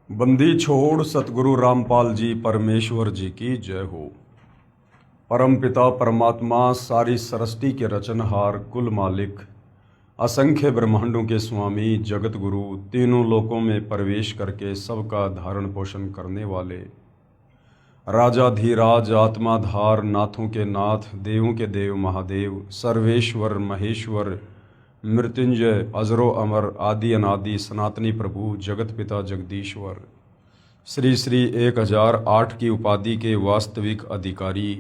बंदी छोड़ सतगुरु रामपाल जी परमेश्वर जी की जय हो। परम पिता परमात्मा सारी सृष्टि के रचनहार कुल मालिक असंख्य ब्रह्मांडों के स्वामी जगत गुरु तीनों लोकों में प्रवेश करके सबका धारण पोषण करने वाले राजाधीराज आत्माधार नाथों के नाथ देवों के देव महादेव सर्वेश्वर महेश्वर मृत्युंजय अजरो अमर आदि अनादि सनातनी प्रभु जगत पिता जगदीश्वर श्री श्री 1008 की उपाधि के वास्तविक अधिकारी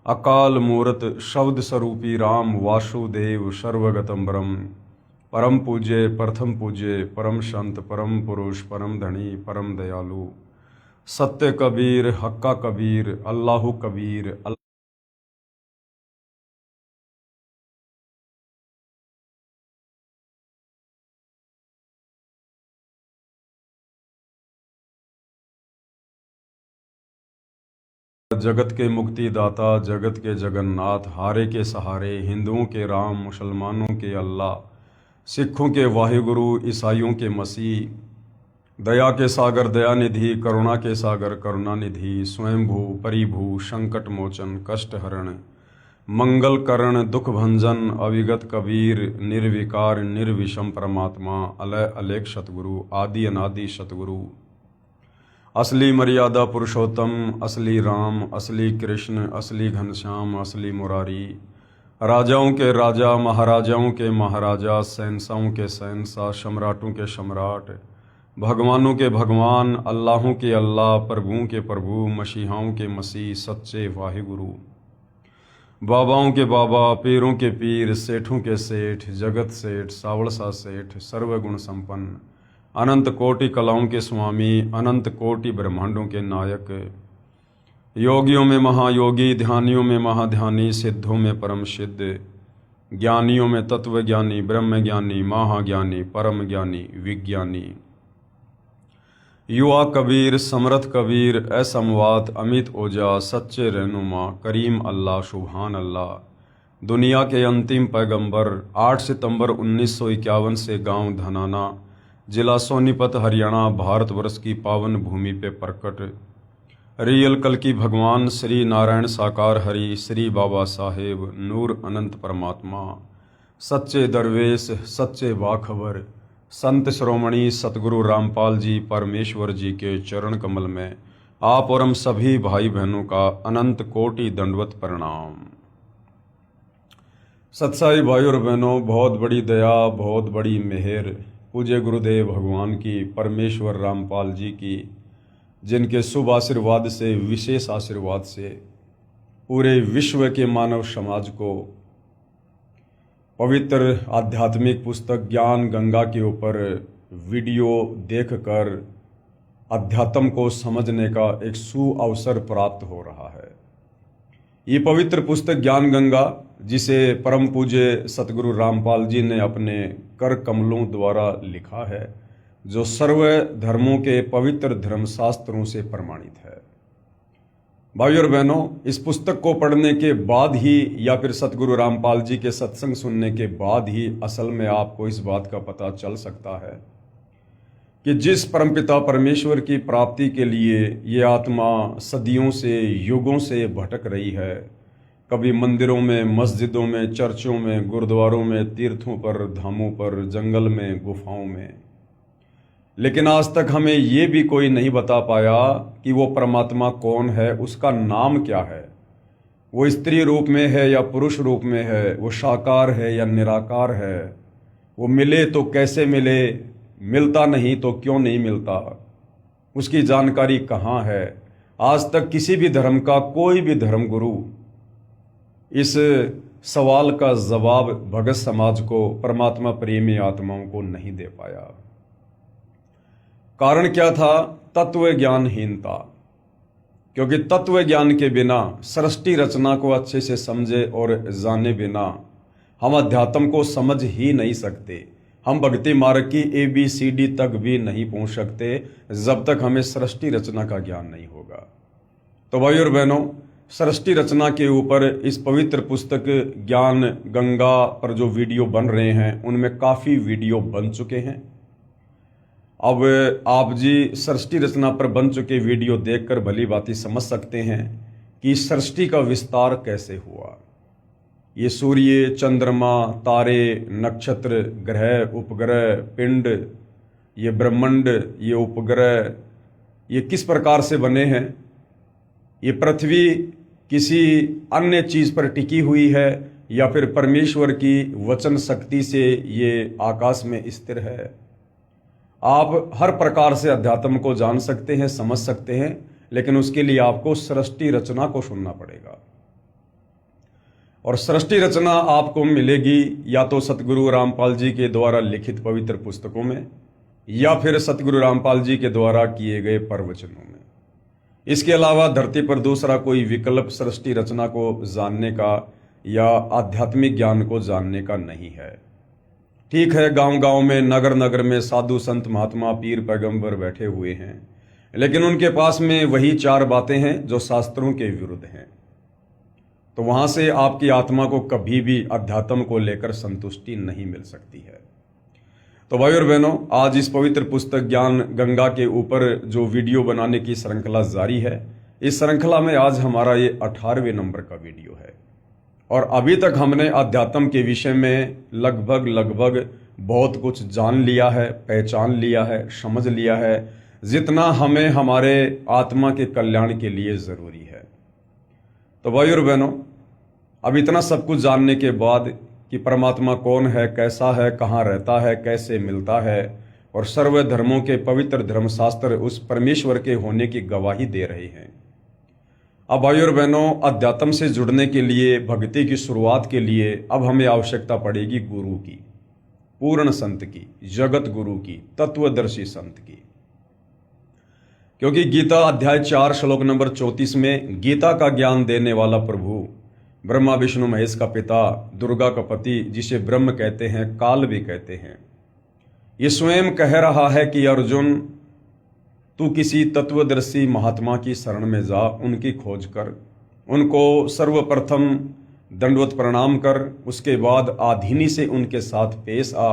अकाल मूर्त शब्द स्वरूपी राम वासुदेव सर्वगतम ब्रह्म परम पूज्य प्रथम पूज्य परम संत परम पुरुष परम धनी परम दयालु सत्य कबीर हक्का कबीर अल्लाहु कबीर जगत के मुक्तिदाता जगत के जगन्नाथ हारे के सहारे हिंदुओं के राम मुसलमानों के अल्लाह सिखों के वाहिगुरु ईसाइयों के मसीह दया के सागर दयानिधि करुणा के सागर करुणानिधि स्वयंभू परिभू संकट मोचन कष्ट हरण मंगल करण दुख भंजन अविगत कबीर निर्विकार निर्विषम परमात्मा अलय अलेख सतगुरु आदि अनादि सतगुरु असली मर्यादा पुरुषोत्तम असली राम असली कृष्ण असली घनश्याम असली मुरारी राजाओं के राजा महाराजाओं के महाराजा शहंशाहों के शहंशाह सम्राटों के सम्राट भगवानों के भगवान अल्लाहों के अल्लाह प्रभुओं के प्रभु मसीहाओं के मसीह सच्चे वाहिगुरु बाबाओं के बाबा पीरों के पीर सेठों के सेठ जगत सेठ सावड़सा सेठ सर्वगुण संपन्न अनंत कोटि कलाओं के स्वामी अनंत कोटि ब्रह्मांडों के नायक योगियों में महायोगी ध्यानियों में महाध्यानी सिद्धों में परम सिद्ध ज्ञानियों में तत्व ज्ञानी ब्रह्म ज्ञानी महाज्ञानी परम ज्ञानी विज्ञानी युवा कबीर समर्थ कबीर असमवात अमित ओजा सच्चे रहनुमा करीम अल्लाह सुभान अल्लाह दुनिया के अंतिम पैगंबर 8 सितंबर 1951 से गांव धनाना जिला सोनीपत हरियाणा भारतवर्ष की पावन भूमि पे प्रकट रियल कल की भगवान श्री नारायण साकार हरि श्री बाबा साहेब नूर अनंत परमात्मा सच्चे दरवेश सच्चे बाखबर संत श्रोमणी सतगुरु रामपाल जी परमेश्वर जी के चरण कमल में आप और हम सभी भाई बहनों का अनंत कोटि दंडवत प्रणाम। सत्साई भाई और बहनों, बहुत बड़ी दया बहुत बड़ी मेहर पूज्य गुरुदेव भगवान की परमेश्वर रामपाल जी की, जिनके शुभ आशीर्वाद से विशेष आशीर्वाद से पूरे विश्व के मानव समाज को पवित्र आध्यात्मिक पुस्तक ज्ञान गंगा के ऊपर वीडियो देखकर अध्यात्म को समझने का एक सुअवसर प्राप्त हो रहा है। ये पवित्र पुस्तक ज्ञान गंगा, जिसे परम पूज्य सतगुरु रामपाल जी ने अपने कर कमलों द्वारा लिखा है, जो सर्व धर्मों के पवित्र धर्मशास्त्रों से प्रमाणित है। भाई और बहनों, इस पुस्तक को पढ़ने के बाद ही या फिर सतगुरु रामपाल जी के सत्संग सुनने के बाद ही असल में आपको इस बात का पता चल सकता है कि जिस परमपिता परमेश्वर की प्राप्ति के लिए ये आत्मा सदियों से युगों से भटक रही है, कभी मंदिरों में मस्जिदों में चर्चों में गुरुद्वारों में तीर्थों पर धामों पर जंगल में गुफाओं में, लेकिन आज तक हमें ये भी कोई नहीं बता पाया कि वो परमात्मा कौन है, उसका नाम क्या है, वो स्त्री रूप में है या पुरुष रूप में है, वो साकार है या निराकार है, वो मिले तो कैसे मिले, मिलता नहीं तो क्यों नहीं मिलता, उसकी जानकारी कहाँ है। आज तक किसी भी धर्म का कोई भी धर्म गुरु इस सवाल का जवाब भगत समाज को, परमात्मा प्रेमी आत्माओं को नहीं दे पाया। कारण क्या था? तत्व ज्ञानहीनता। क्योंकि तत्व ज्ञान के बिना, सृष्टि रचना को अच्छे से समझे और जाने बिना हम अध्यात्म को समझ ही नहीं सकते। हम भक्ति मार्ग की ABCD तक भी नहीं पहुंच सकते जब तक हमें सृष्टि रचना का ज्ञान नहीं होगा। तो भाई और बहनों, सृष्टि रचना के ऊपर इस पवित्र पुस्तक ज्ञान गंगा पर जो वीडियो बन रहे हैं, उनमें काफ़ी वीडियो बन चुके हैं अब आप जी सृष्टि रचना पर बन चुके वीडियो देखकर भली भांति समझ सकते हैं कि सृष्टि का विस्तार कैसे हुआ। ये सूर्य, चंद्रमा, तारे, नक्षत्र, ग्रह, उपग्रह, पिंड, ये ब्रह्मांड, ये उपग्रह, ये किस प्रकार से बने हैं। ये पृथ्वी किसी अन्य चीज पर टिकी हुई है या फिर परमेश्वर की वचन शक्ति से ये आकाश में स्थिर है। आप हर प्रकार से अध्यात्म को जान सकते हैं, समझ सकते हैं, लेकिन उसके लिए आपको सृष्टि रचना को सुनना पड़ेगा। और सृष्टि रचना आपको मिलेगी या तो सतगुरु रामपाल जी के द्वारा लिखित पवित्र पुस्तकों में या फिर सतगुरु रामपाल जी के द्वारा किए गए प्रवचनों में। इसके अलावा धरती पर दूसरा कोई विकल्प सृष्टि रचना को जानने का या आध्यात्मिक ज्ञान को जानने का नहीं है। ठीक है, गांव गांव में, नगर नगर में साधु संत महात्मा पीर पैगंबर बैठे हुए हैं, लेकिन उनके पास में वही 4 बातें हैं जो शास्त्रों के विरुद्ध हैं। तो वहां से आपकी आत्मा को कभी भी अध्यात्म को लेकर संतुष्टि नहीं मिल सकती है। तो भाई और बहनों, आज इस पवित्र पुस्तक ज्ञान गंगा के ऊपर जो वीडियो बनाने की श्रृंखला जारी है, इस श्रृंखला में आज हमारा ये 18वें नंबर का वीडियो है। और अभी तक हमने अध्यात्म के विषय में लगभग बहुत कुछ जान लिया है, पहचान लिया है, समझ लिया है, जितना हमें हमारे आत्मा के कल्याण के लिए जरूरी है। तो भाई और बहनों, अब इतना सब कुछ जानने के बाद कि परमात्मा कौन है, कैसा है, कहाँ रहता है, कैसे मिलता है, और सर्व धर्मों के पवित्र धर्मशास्त्र उस परमेश्वर के होने की गवाही दे रहे हैं। अब भाई और बहनों, अध्यात्म से जुड़ने के लिए, भक्ति की शुरुआत के लिए अब हमें आवश्यकता पड़ेगी गुरु की, पूर्ण संत की, जगत गुरु की, तत्वदर्शी संत की। क्योंकि गीता अध्याय 4 श्लोक नंबर 34 में गीता का ज्ञान देने वाला प्रभु, ब्रह्मा विष्णु महेश का पिता, दुर्गा का पति, जिसे ब्रह्म कहते हैं, काल भी कहते हैं, ये स्वयं कह रहा है कि अर्जुन, तू किसी तत्वदर्शी महात्मा की शरण में जा, उनकी खोज कर, उनको सर्वप्रथम दंडवत प्रणाम कर, उसके बाद आधीनी से उनके साथ पेश आ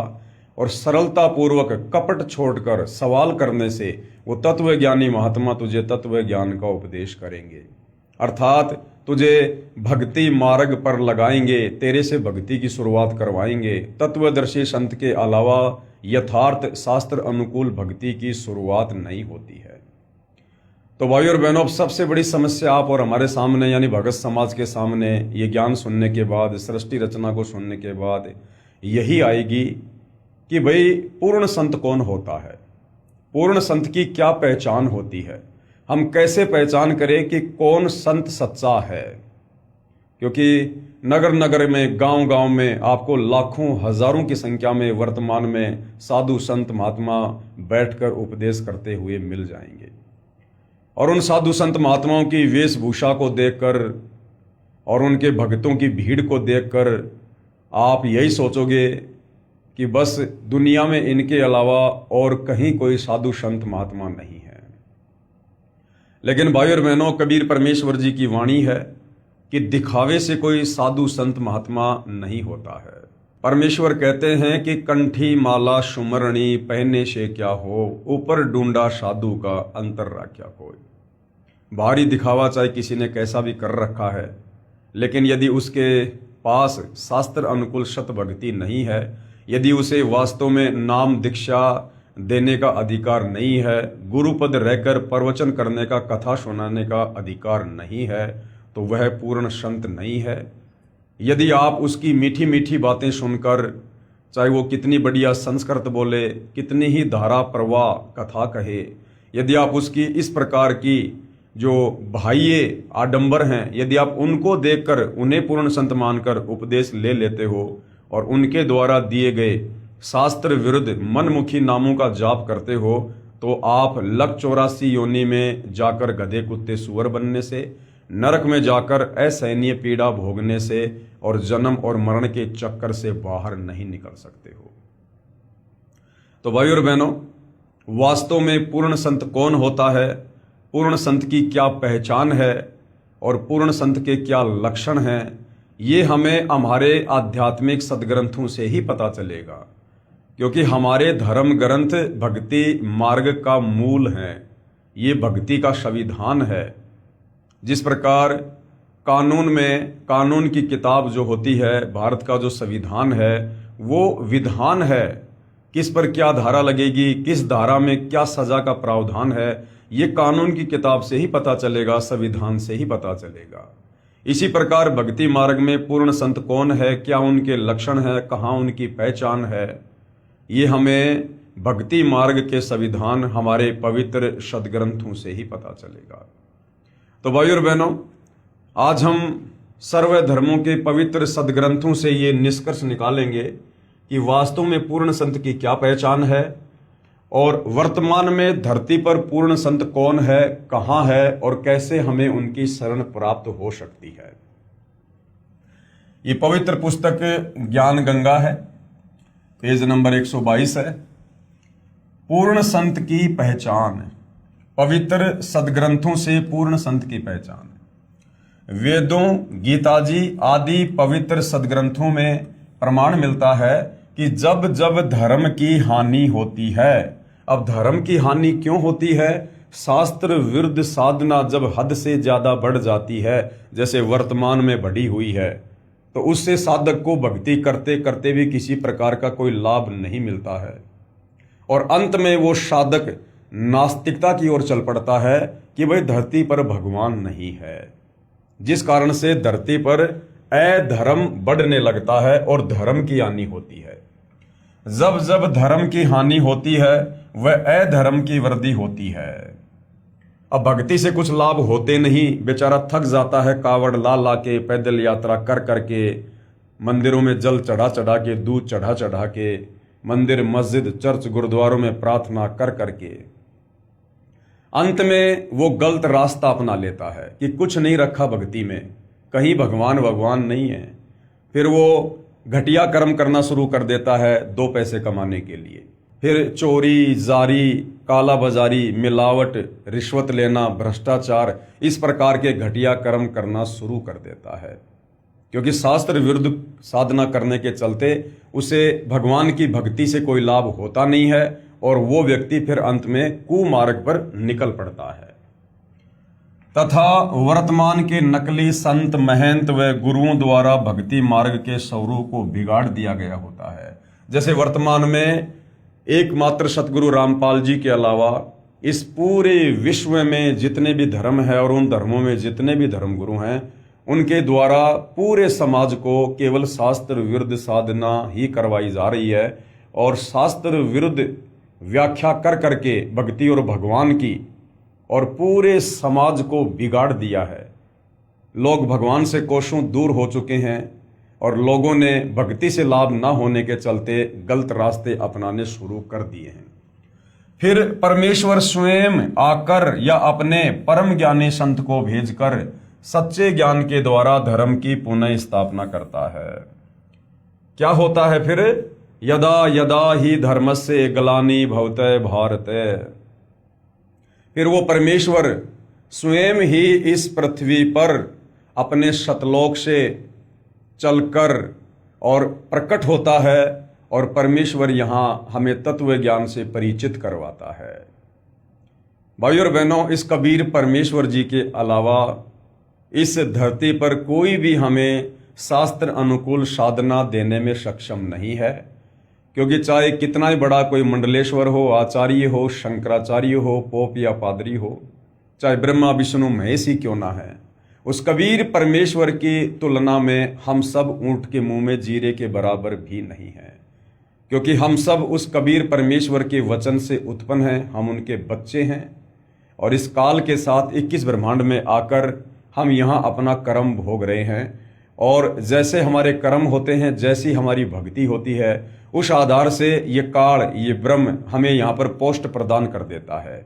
और सरलता पूर्वक कपट छोड़कर सवाल करने से वो तत्वज्ञानी महात्मा तुझे तत्व ज्ञान का उपदेश करेंगे, अर्थात तुझे भक्ति मार्ग पर लगाएंगे, तेरे से भक्ति की शुरुआत करवाएंगे। तत्वदर्शी संत के अलावा यथार्थ शास्त्र अनुकूल भक्ति की शुरुआत नहीं होती है। तो भाई और बहनों, सबसे बड़ी समस्या आप और हमारे सामने यानी भगत समाज के सामने ये ज्ञान सुनने के बाद, सृष्टि रचना को सुनने के बाद यही आएगी कि भाई पूर्ण संत कौन होता है, पूर्ण संत की क्या पहचान होती है, हम कैसे पहचान करें कि कौन संत सच्चा है। क्योंकि नगर नगर में, गांव गांव में आपको लाखों हजारों की संख्या में वर्तमान में साधु संत महात्मा बैठकर उपदेश करते हुए मिल जाएंगे। और उन साधु संत महात्माओं की वेशभूषा को देखकर और उनके भक्तों की भीड़ को देखकर आप यही सोचोगे कि बस दुनिया में इनके अलावा और कहीं कोई साधु संत महात्मा नहीं है। लेकिन भाई और बहनों, कबीर परमेश्वर जी की वाणी है कि दिखावे से कोई साधु संत महात्मा नहीं होता है। परमेश्वर कहते हैं कि कंठी माला सुमरणी पहने से क्या हो, ऊपर ढूंढा साधु का अंतर राख्या कोई। भारी दिखावा चाहे किसी ने कैसा भी कर रखा है, लेकिन यदि उसके पास शास्त्र अनुकूल सत भक्ति नहीं है, यदि उसे वास्तव में नाम दीक्षा देने का अधिकार नहीं है, गुरुपद रहकर प्रवचन करने का, कथा सुनाने का अधिकार नहीं है, तो वह पूर्ण संत नहीं है। यदि आप उसकी मीठी मीठी बातें सुनकर, चाहे वो कितनी बढ़िया संस्कृत बोले, कितनी ही धारा प्रवाह कथा कहे, यदि आप उसकी इस प्रकार की जो बाह्य आडंबर हैं, यदि आप उनको देखकर उन्हें पूर्ण संत मानकर उपदेश ले लेते हो और उनके द्वारा दिए गए शास्त्र विरुद्ध मनमुखी नामों का जाप करते हो, तो आप लक 84 योनि में जाकर गधे कुत्ते सुअर बनने से, नरक में जाकर असहनीय पीड़ा भोगने से और जन्म और मरण के चक्कर से बाहर नहीं निकल सकते हो। तो भाई और बहनों, वास्तव में पूर्ण संत कौन होता है, पूर्ण संत की क्या पहचान है और पूर्ण संत के क्या लक्षण हैं, ये हमें हमारे आध्यात्मिक सदग्रंथों से ही पता चलेगा। क्योंकि हमारे धर्म ग्रंथ भक्ति मार्ग का मूल हैं। ये भक्ति का संविधान है। जिस प्रकार कानून में, कानून की किताब जो होती है, भारत का जो संविधान है, वो विधान है, किस पर क्या धारा लगेगी, किस धारा में क्या सजा का प्रावधान है, ये कानून की किताब से ही पता चलेगा, संविधान से ही पता चलेगा। इसी प्रकार भक्ति मार्ग में पूर्ण संत कौन है, क्या उनके लक्षण है, कहाँ उनकी पहचान है, ये हमें भक्ति मार्ग के संविधान हमारे पवित्र सदग्रंथों से ही पता चलेगा। तो भाइयों और बहनों, आज हम सर्व धर्मों के पवित्र सदग्रंथों से ये निष्कर्ष निकालेंगे कि वास्तव में पूर्ण संत की क्या पहचान है और वर्तमान में धरती पर पूर्ण संत कौन है, कहाँ है और कैसे हमें उनकी शरण प्राप्त हो सकती है। ये पवित्र पुस्तक ज्ञान गंगा है, पेज नंबर 122 है। पूर्ण संत की पहचान, पवित्र सदग्रंथों से पूर्ण संत की पहचान। वेदों, गीताजी आदि पवित्र सदग्रंथों में प्रमाण मिलता है कि जब जब धर्म की हानि होती है, अब धर्म की हानि क्यों होती है? शास्त्र विरुद्ध साधना जब हद से ज्यादा बढ़ जाती है, जैसे वर्तमान में बढ़ी हुई है, तो उससे साधक को भक्ति करते करते भी किसी प्रकार का कोई लाभ नहीं मिलता है और अंत में वो साधक नास्तिकता की ओर चल पड़ता है कि भाई धरती पर भगवान नहीं है, जिस कारण से धरती पर अधर्म बढ़ने लगता है और धर्म की हानि होती है। जब जब धर्म की हानि होती है, वह अधर्म की वृद्धि होती है। अब भक्ति से कुछ लाभ होते नहीं, बेचारा थक जाता है, कावड़ ला ला के, पैदल यात्रा कर करके, मंदिरों में जल चढ़ा चढ़ा के, दूध चढ़ा चढ़ा के, मंदिर मस्जिद चर्च गुरुद्वारों में प्रार्थना कर करके अंत में वो गलत रास्ता अपना लेता है कि कुछ नहीं रखा भक्ति में, कहीं भगवान भगवान नहीं है। फिर वो घटिया कर्म करना शुरू कर देता है 2 पैसे कमाने के लिए। फिर चोरी, जारी, काला बाजारी, मिलावट, रिश्वत लेना, भ्रष्टाचार, इस प्रकार के घटिया कर्म करना शुरू कर देता है, क्योंकि शास्त्र विरुद्ध साधना करने के चलते उसे भगवान की भक्ति से कोई लाभ होता नहीं है और वो व्यक्ति फिर अंत में कुमार्ग पर निकल पड़ता है। तथा वर्तमान के नकली संत, महंत व गुरुओं द्वारा भक्ति मार्ग के स्वरूप को बिगाड़ दिया गया होता है। जैसे वर्तमान में एकमात्र सतगुरु रामपाल जी के अलावा इस पूरे विश्व में जितने भी धर्म है और उन धर्मों में जितने भी धर्मगुरु हैं, उनके द्वारा पूरे समाज को केवल शास्त्र विरुद्ध साधना ही करवाई जा रही है और शास्त्र विरुद्ध व्याख्या कर करके भक्ति और भगवान की और पूरे समाज को बिगाड़ दिया है। लोग भगवान से कोसों दूर हो चुके हैं और लोगों ने भक्ति से लाभ ना होने के चलते गलत रास्ते अपनाने शुरू कर दिए हैं। फिर परमेश्वर स्वयं आकर या अपने परम ज्ञानी संत को भेजकर सच्चे ज्ञान के द्वारा धर्म की पुनः स्थापना करता है। क्या होता है फिर? यदा यदा ही धर्मस्य ग्लानि भवते भारत। फिर वो परमेश्वर स्वयं ही इस पृथ्वी पर अपने सतलोक से चलकर और प्रकट होता है और परमेश्वर यहाँ हमें तत्व ज्ञान से परिचित करवाता है। भाइयों और बहनों, इस कबीर परमेश्वर जी के अलावा इस धरती पर कोई भी हमें शास्त्र अनुकूल साधना देने में सक्षम नहीं है, क्योंकि चाहे कितना ही बड़ा कोई मंडलेश्वर हो, आचार्य हो, शंकराचार्य हो, पोप या पादरी हो, चाहे ब्रह्मा विष्णु महेश ही क्यों ना है, उस कबीर परमेश्वर की तुलना में हम सब ऊंट के मुंह में जीरे के बराबर भी नहीं हैं, क्योंकि हम सब उस कबीर परमेश्वर के वचन से उत्पन्न हैं, हम उनके बच्चे हैं और इस काल के साथ 21 ब्रह्मांड में आकर हम यहाँ अपना कर्म भोग रहे हैं। और जैसे हमारे कर्म होते हैं, जैसी हमारी भक्ति होती है, उस आधार से ये काल, ये ब्रह्म हमें यहाँ पर पोस्ट प्रदान कर देता है।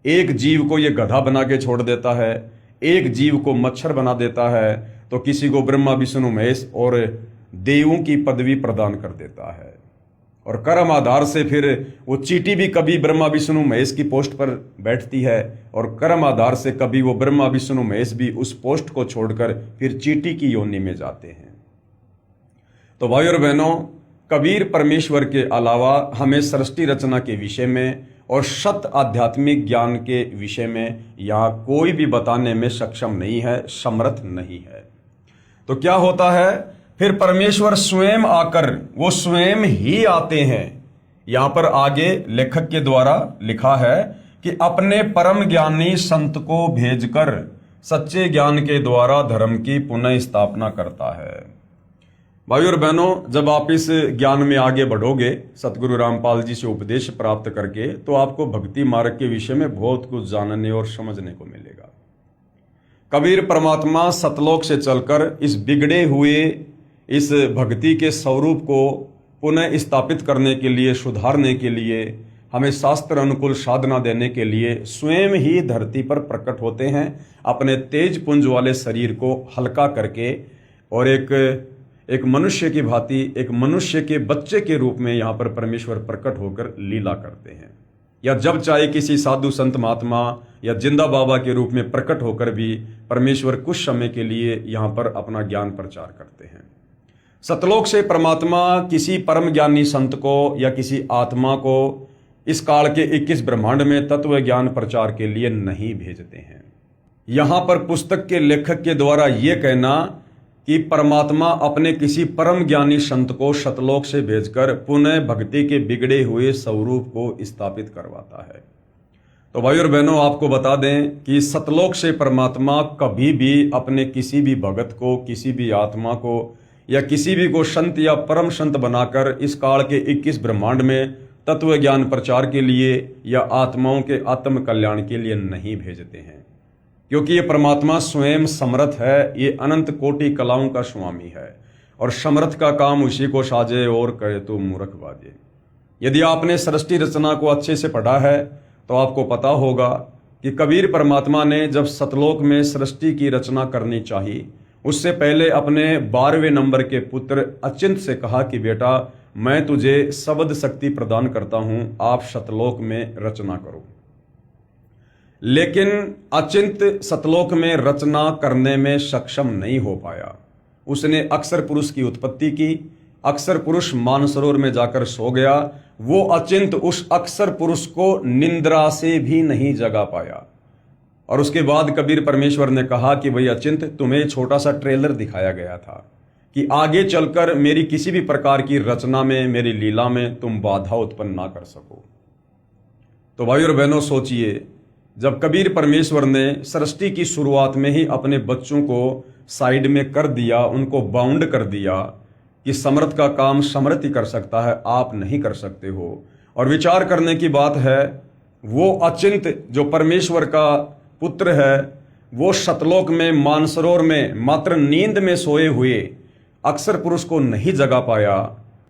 एक जीव को ये गधा बना के छोड़ देता है, एक जीव को मच्छर बना देता है, तो किसी को ब्रह्मा विष्णु महेश और देवों की पदवी प्रदान कर देता है। और कर्म आधार से फिर वो चींटी भी कभी ब्रह्मा विष्णु महेश की पोस्ट पर बैठती है और कर्म आधार से कभी वो ब्रह्मा विष्णु महेश भी उस पोस्ट को छोड़कर फिर चींटी की योनि में जाते हैं। तो भाइयों और बहनों, कबीर परमेश्वर के अलावा हमें सृष्टि रचना के विषय में और शत आध्यात्मिक ज्ञान के विषय में यहाँ कोई भी बताने में सक्षम नहीं है, समर्थ नहीं है। तो क्या होता है, फिर परमेश्वर स्वयं आकर, वो स्वयं ही आते हैं। यहाँ पर आगे लेखक के द्वारा लिखा है कि अपने परम ज्ञानी संत को भेजकर सच्चे ज्ञान के द्वारा धर्म की पुनः स्थापना करता है। भाइयों और बहनों, जब आप इस ज्ञान में आगे बढ़ोगे सतगुरु रामपाल जी से उपदेश प्राप्त करके, तो आपको भक्ति मार्ग के विषय में बहुत कुछ जानने और समझने को मिलेगा। कबीर परमात्मा सतलोक से चलकर इस बिगड़े हुए इस भक्ति के स्वरूप को पुनः स्थापित करने के लिए, सुधारने के लिए, हमें शास्त्र अनुकूल साधना देने के लिए स्वयं ही धरती पर प्रकट होते हैं, अपने तेज पुंज वाले शरीर को हल्का करके, और एक मनुष्य की भांति, एक मनुष्य के बच्चे के रूप में यहाँ पर परमेश्वर प्रकट होकर लीला करते हैं। या जब चाहे किसी साधु संत महात्मा या जिंदा बाबा के रूप में प्रकट होकर भी परमेश्वर कुछ समय के लिए यहाँ पर अपना ज्ञान प्रचार करते हैं। सतलोक से परमात्मा किसी परम ज्ञानी संत को या किसी आत्मा को इस काल के 21 ब्रह्मांड में तत्व ज्ञान प्रचार के लिए नहीं भेजते हैं। यहाँ पर पुस्तक के लेखक के द्वारा यह कहना कि परमात्मा अपने किसी परम ज्ञानी संत को सतलोक से भेजकर पुनः भक्ति के बिगड़े हुए स्वरूप को स्थापित करवाता है। तो भाई और बहनों, आपको बता दें कि सतलोक से परमात्मा कभी भी अपने किसी भी भगत को, किसी भी आत्मा को या किसी भी को संत या परम संत बनाकर इस काल के 21 ब्रह्मांड में तत्व ज्ञान प्रचार के लिए या आत्माओं के आत्म कल्याण के लिए नहीं भेजते हैं, क्योंकि ये परमात्मा स्वयं समर्थ है। ये अनंत कोटि कलाओं का स्वामी है और समर्थ का काम उसी को साजे और करे तो मूर्ख बाजे। यदि आपने सृष्टि रचना को अच्छे से पढ़ा है तो आपको पता होगा कि कबीर परमात्मा ने जब सतलोक में सृष्टि की रचना करनी चाहिए, उससे पहले अपने 12वें नंबर के पुत्र अचिंत से कहा कि बेटा, मैं तुझे शब्द शक्ति प्रदान करता हूं, आप सतलोक में रचना करो। लेकिन अचिंत सतलोक में रचना करने में सक्षम नहीं हो पाया। उसने अक्षर पुरुष की उत्पत्ति की, अक्षर पुरुष मानसरोवर में जाकर सो गया। वो अचिंत उस अक्षर पुरुष को निंद्रा से भी नहीं जगा पाया। और उसके बाद कबीर परमेश्वर ने कहा कि भाई अचिंत, तुम्हें छोटा सा ट्रेलर दिखाया गया था कि आगे चलकर मेरी किसी भी प्रकार की रचना में, मेरी लीला में तुम बाधा उत्पन्न ना कर सको। तो भाई और बहनों, सोचिए, जब कबीर परमेश्वर ने सृष्टि की शुरुआत में ही अपने बच्चों को साइड में कर दिया, उनको बाउंड कर दिया कि समर्थ का काम समर्थ ही कर सकता है, आप नहीं कर सकते हो। और विचार करने की बात है, वो अचिंत जो परमेश्वर का पुत्र है, वो सतलोक में मानसरोवर में मात्र नींद में सोए हुए अक्षर पुरुष को नहीं जगा पाया।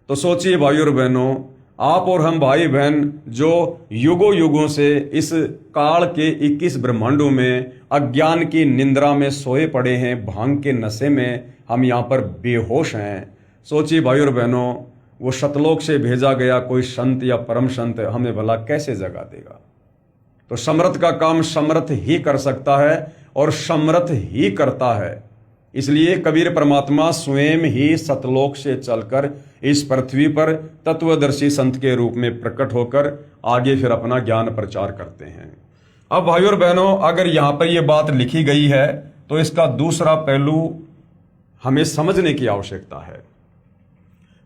तो सोचिए भाई और बहनों, आप और हम भाई बहन जो युगों युगों से इस काल के 21 ब्रह्मांडों में अज्ञान की निंद्रा में सोए पड़े हैं, भांग के नशे में हम यहाँ पर बेहोश हैं। सोचिए भाई और बहनों, वो सतलोक से भेजा गया कोई संत या परम संत हमें भला कैसे जगा देगा। तो समर्थ का काम समर्थ ही कर सकता है और समर्थ ही करता है। इसलिए कबीर परमात्मा स्वयं ही सतलोक से चलकर इस पृथ्वी पर तत्वदर्शी संत के रूप में प्रकट होकर आगे फिर अपना ज्ञान प्रचार करते हैं। अब भाइयों और बहनों, अगर यहाँ पर यह बात लिखी गई है तो इसका दूसरा पहलू हमें समझने की आवश्यकता है।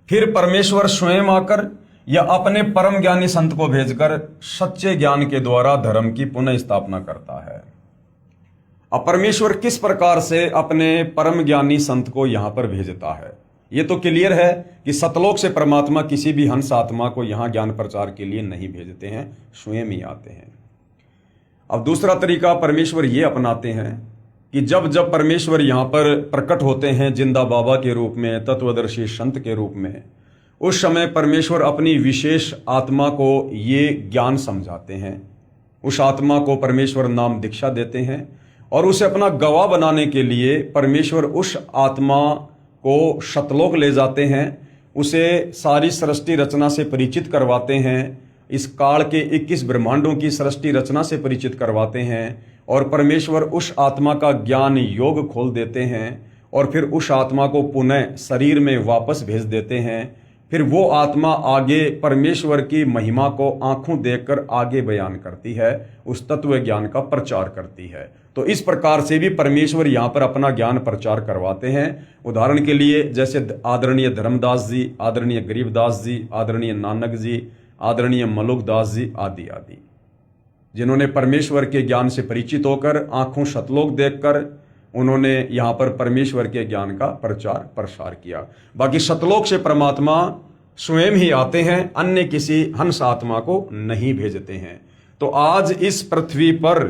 फिर परमेश्वर स्वयं आकर या अपने परम ज्ञानी संत को भेजकर सच्चे ज्ञान के द्वारा धर्म की पुनः स्थापना करता है। अब परमेश्वर किस प्रकार से अपने परम ज्ञानी संत को यहां पर भेजता है, यह तो क्लियर है कि सतलोक से परमात्मा किसी भी हंस आत्मा को यहां ज्ञान प्रचार के लिए नहीं भेजते हैं, स्वयं ही आते हैं। अब दूसरा तरीका परमेश्वर ये अपनाते हैं कि जब जब परमेश्वर यहां पर प्रकट होते हैं जिंदा बाबा के रूप में, तत्वदर्शी संत के रूप में, उस समय परमेश्वर अपनी विशेष आत्मा को ये ज्ञान समझाते हैं। उस आत्मा को परमेश्वर नाम दीक्षा देते हैं और उसे अपना गवाह बनाने के लिए परमेश्वर उस आत्मा को सतलोक ले जाते हैं, उसे सारी सृष्टि रचना से परिचित करवाते हैं, इस काल के 21 ब्रह्मांडों की सृष्टि रचना से परिचित करवाते हैं और परमेश्वर उस आत्मा का ज्ञान योग खोल देते हैं और फिर उस आत्मा को पुनः शरीर में वापस भेज देते हैं। फिर वो आत्मा आगे परमेश्वर की महिमा को आंखों देखकर आगे बयान करती है, उस तत्व ज्ञान का प्रचार करती है। तो इस प्रकार से भी परमेश्वर यहाँ पर अपना ज्ञान प्रचार करवाते हैं। उदाहरण के लिए जैसे आदरणीय धर्मदास जी, आदरणीय गरीबदास जी, आदरणीय नानक जी, आदरणीय मलुकदास जी आदि आदि, जिन्होंने परमेश्वर के ज्ञान से परिचित होकर आंखों सतलोक देखकर उन्होंने यहाँ पर परमेश्वर के ज्ञान का प्रचार प्रसार किया। बाकी सतलोक से परमात्मा स्वयं ही आते हैं, अन्य किसी हंस आत्मा को नहीं भेजते हैं। तो आज इस पृथ्वी पर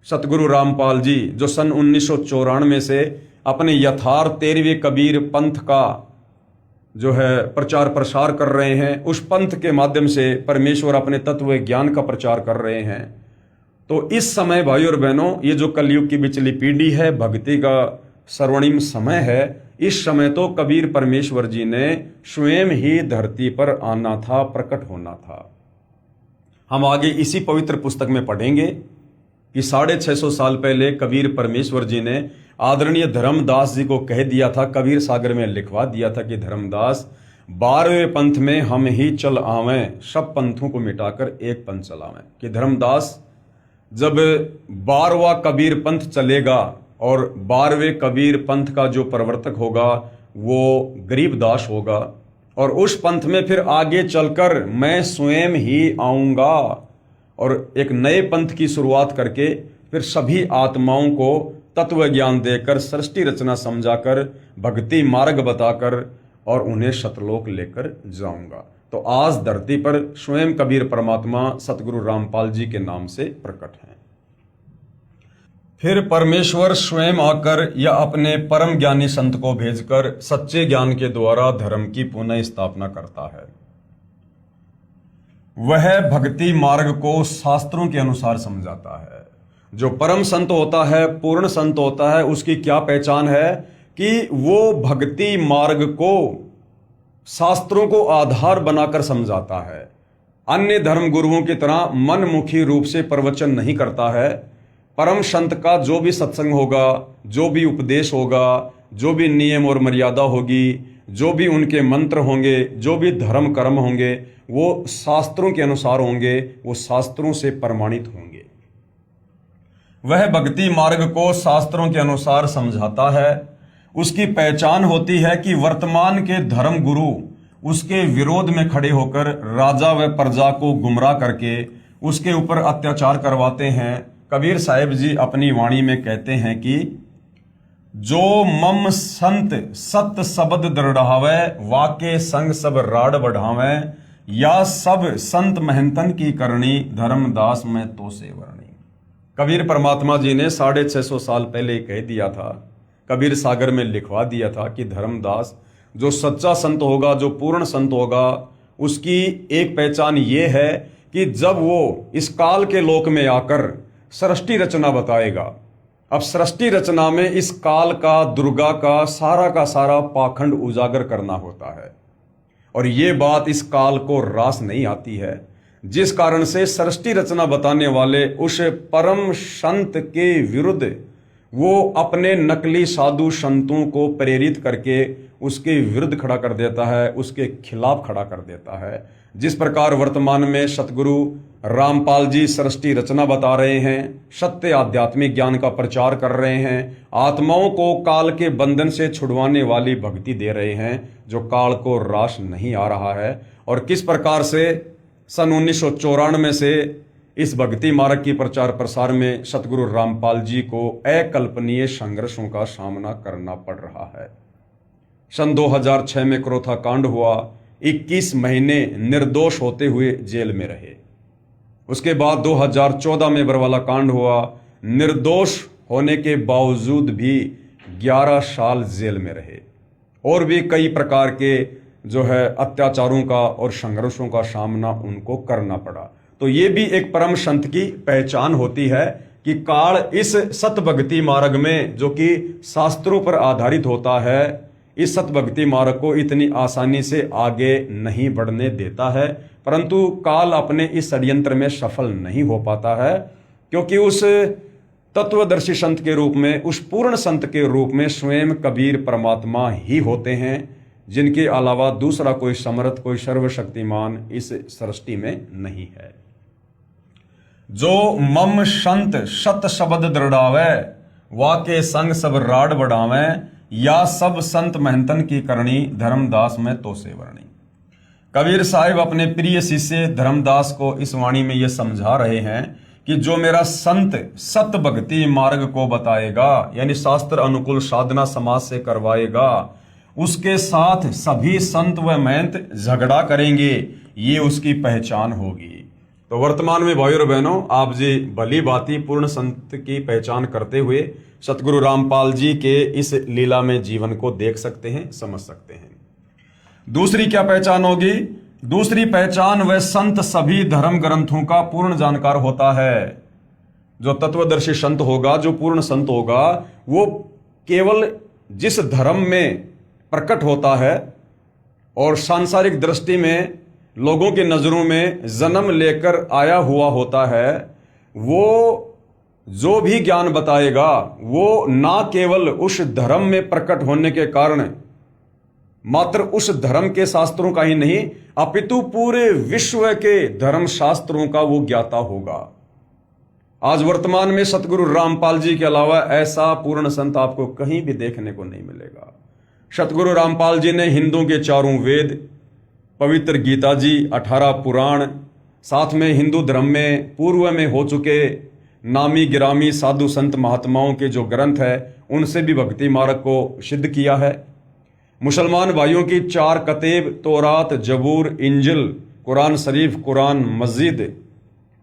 सतगुरु रामपाल जी जो सन 1994 से अपने यथार्थ 13वें कबीर पंथ का जो है प्रचार प्रसार कर रहे हैं, उस पंथ के माध्यम से परमेश्वर अपने तत्व ज्ञान का प्रचार कर रहे हैं। तो इस समय भाई और बहनों, ये जो कलयुग की बिचली पीढ़ी है, भक्ति का स्वर्णिम समय है, इस समय तो कबीर परमेश्वर जी ने स्वयं ही धरती पर आना था, प्रकट होना था। हम आगे इसी पवित्र पुस्तक में पढ़ेंगे कि 650 साल पहले कबीर परमेश्वर जी ने आदरणीय धर्मदास जी को कह दिया था, कबीर सागर में लिखवा दिया था कि धर्मदास 12वें पंथ में हम ही चल आवें, सब पंथों को मिटाकर एक पंथ चलावें। कि धर्मदास जब 12वां कबीर पंथ चलेगा और 12वें कबीर पंथ का जो प्रवर्तक होगा वो गरीबदास होगा, और उस पंथ में फिर आगे चलकर मैं स्वयं ही आऊंगा और एक नए पंथ की शुरुआत करके फिर सभी आत्माओं को तत्व ज्ञान देकर, सृष्टि रचना समझाकर, भक्ति मार्ग बताकर और उन्हें सतलोक लेकर जाऊंगा। तो आज धरती पर स्वयं कबीर परमात्मा सतगुरु रामपाल जी के नाम से प्रकट हैं। फिर परमेश्वर स्वयं आकर या अपने परम ज्ञानी संत को भेजकर सच्चे ज्ञान के द्वारा धर्म की पुनः स्थापना करता है। वह भक्ति मार्ग को शास्त्रों के अनुसार समझाता है। जो परम संत होता है, पूर्ण संत होता है, उसकी क्या पहचान है कि वो भक्ति मार्ग को शास्त्रों को आधार बनाकर समझाता है। अन्य धर्म गुरुओं की तरह मनमुखी रूप से प्रवचन नहीं करता है। परम संत का जो भी सत्संग होगा, जो भी उपदेश होगा, जो भी नियम और मर्यादा होगी, जो भी उनके मंत्र होंगे, जो भी धर्म कर्म होंगे, वो शास्त्रों के अनुसार होंगे, वो शास्त्रों से प्रमाणित होंगे। वह भक्ति मार्ग को शास्त्रों के अनुसार समझाता है। उसकी पहचान होती है कि वर्तमान के धर्म गुरु उसके विरोध में खड़े होकर राजा व प्रजा को गुमराह करके उसके ऊपर अत्याचार करवाते हैं। कबीर साहिब जी अपनी वाणी में कहते हैं कि जो मम संत सत शब्द दृढ़ावे, वाके संग सब राड बढ़ावे, या सब संत महंतन की करनी, धर्मदास में तो से वर्णी। कबीर परमात्मा जी ने 650 साल पहले कह दिया था, कबीर सागर में लिखवा दिया था कि धर्मदास जो सच्चा संत होगा, जो पूर्ण संत होगा, उसकी एक पहचान ये है कि जब वो इस काल के लोक में आकर सृष्टि रचना बताएगा। अब सृष्टि रचना में इस काल का, दुर्गा का सारा पाखंड उजागर करना होता है, और ये बात इस काल को रास नहीं आती है, जिस कारण से सृष्टि रचना बताने वाले उस परम संत के विरुद्ध वो अपने नकली साधु संतों को प्रेरित करके उसके विरुद्ध खड़ा कर देता है, उसके खिलाफ खड़ा कर देता है। जिस प्रकार वर्तमान में सतगुरु रामपाल जी सृष्टि रचना बता रहे हैं, सत्य आध्यात्मिक ज्ञान का प्रचार कर रहे हैं, आत्माओं को काल के बंधन से छुड़वाने वाली भक्ति दे रहे हैं, जो काल को रास नहीं आ रहा है। और किस प्रकार से सन 1994 से इस भक्ति मार्ग की प्रचार प्रसार में सतगुरु रामपाल जी को अकल्पनीय संघर्षों का सामना करना पड़ रहा है। सन 2006 में क्रोथा कांड हुआ, 21 महीने निर्दोष होते हुए जेल में रहे। उसके बाद 2014 में बरवाला कांड हुआ, निर्दोष होने के बावजूद भी 11 साल जेल में रहे, और भी कई प्रकार के जो है अत्याचारों का और संघर्षों का सामना उनको करना पड़ा। तो ये भी एक परम संत की पहचान होती है कि काल इस सत भक्ति मार्ग में, जो कि शास्त्रों पर आधारित होता है, इस सत भक्ति मार्ग को इतनी आसानी से आगे नहीं बढ़ने देता है, परंतु काल अपने इस षड्यंत्र में सफल नहीं हो पाता है, क्योंकि उस तत्वदर्शी संत के रूप में, उस पूर्ण संत के रूप में स्वयं कबीर परमात्मा ही होते हैं, जिनके अलावा दूसरा कोई समर्थ, कोई सर्वशक्तिमान इस सृष्टि में नहीं है। जो मम संत शत शब्द दृढ़ावे, वाके संग सब राड बढ़ावे, या सब संत महंतन की करनी, धर्मदास में तो से वर्णी। कबीर साहिब अपने प्रिय शिष्य धर्मदास को इस वाणी में यह समझा रहे हैं कि जो मेरा संत सत भक्ति मार्ग को बताएगा, यानी शास्त्र अनुकूल साधना समाज से करवाएगा, उसके साथ सभी संत व महंत झगड़ा करेंगे, ये उसकी पहचान होगी। तो वर्तमान में भाइयों और बहनों, आप जी भली भांति पूर्ण संत की पहचान करते हुए सतगुरु रामपाल जी के इस लीला में जीवन को देख सकते हैं, समझ सकते हैं। दूसरी क्या पहचान होगी? दूसरी पहचान, वह संत सभी धर्म ग्रंथों का पूर्ण जानकार होता है। जो तत्वदर्शी संत होगा, जो पूर्ण संत होगा, वो केवल जिस धर्म में प्रकट होता है और सांसारिक दृष्टि में लोगों की नजरों में जन्म लेकर आया हुआ होता है, वो जो भी ज्ञान बताएगा वो ना केवल उस धर्म में प्रकट होने के कारण मात्र उस धर्म के शास्त्रों का ही नहीं, अपितु पूरे विश्व के धर्म शास्त्रों का वो ज्ञाता होगा। आज वर्तमान में सतगुरु रामपाल जी के अलावा ऐसा पूर्ण संत आपको कहीं भी देखने को नहीं मिलेगा। सतगुरु रामपाल जी ने हिंदुओं के चारों वेद, पवित्र गीता जी, 18 पुराण, साथ में हिंदू धर्म में पूर्व में हो चुके नामी गिरामी साधु संत महात्माओं के जो ग्रंथ है, उनसे भी भक्ति मार्ग को सिद्ध किया है। मुसलमान भाइयों की 4 कतेब, तौरात, जबूर, इंजिल, कुरान शरीफ, कुरान मस्जिद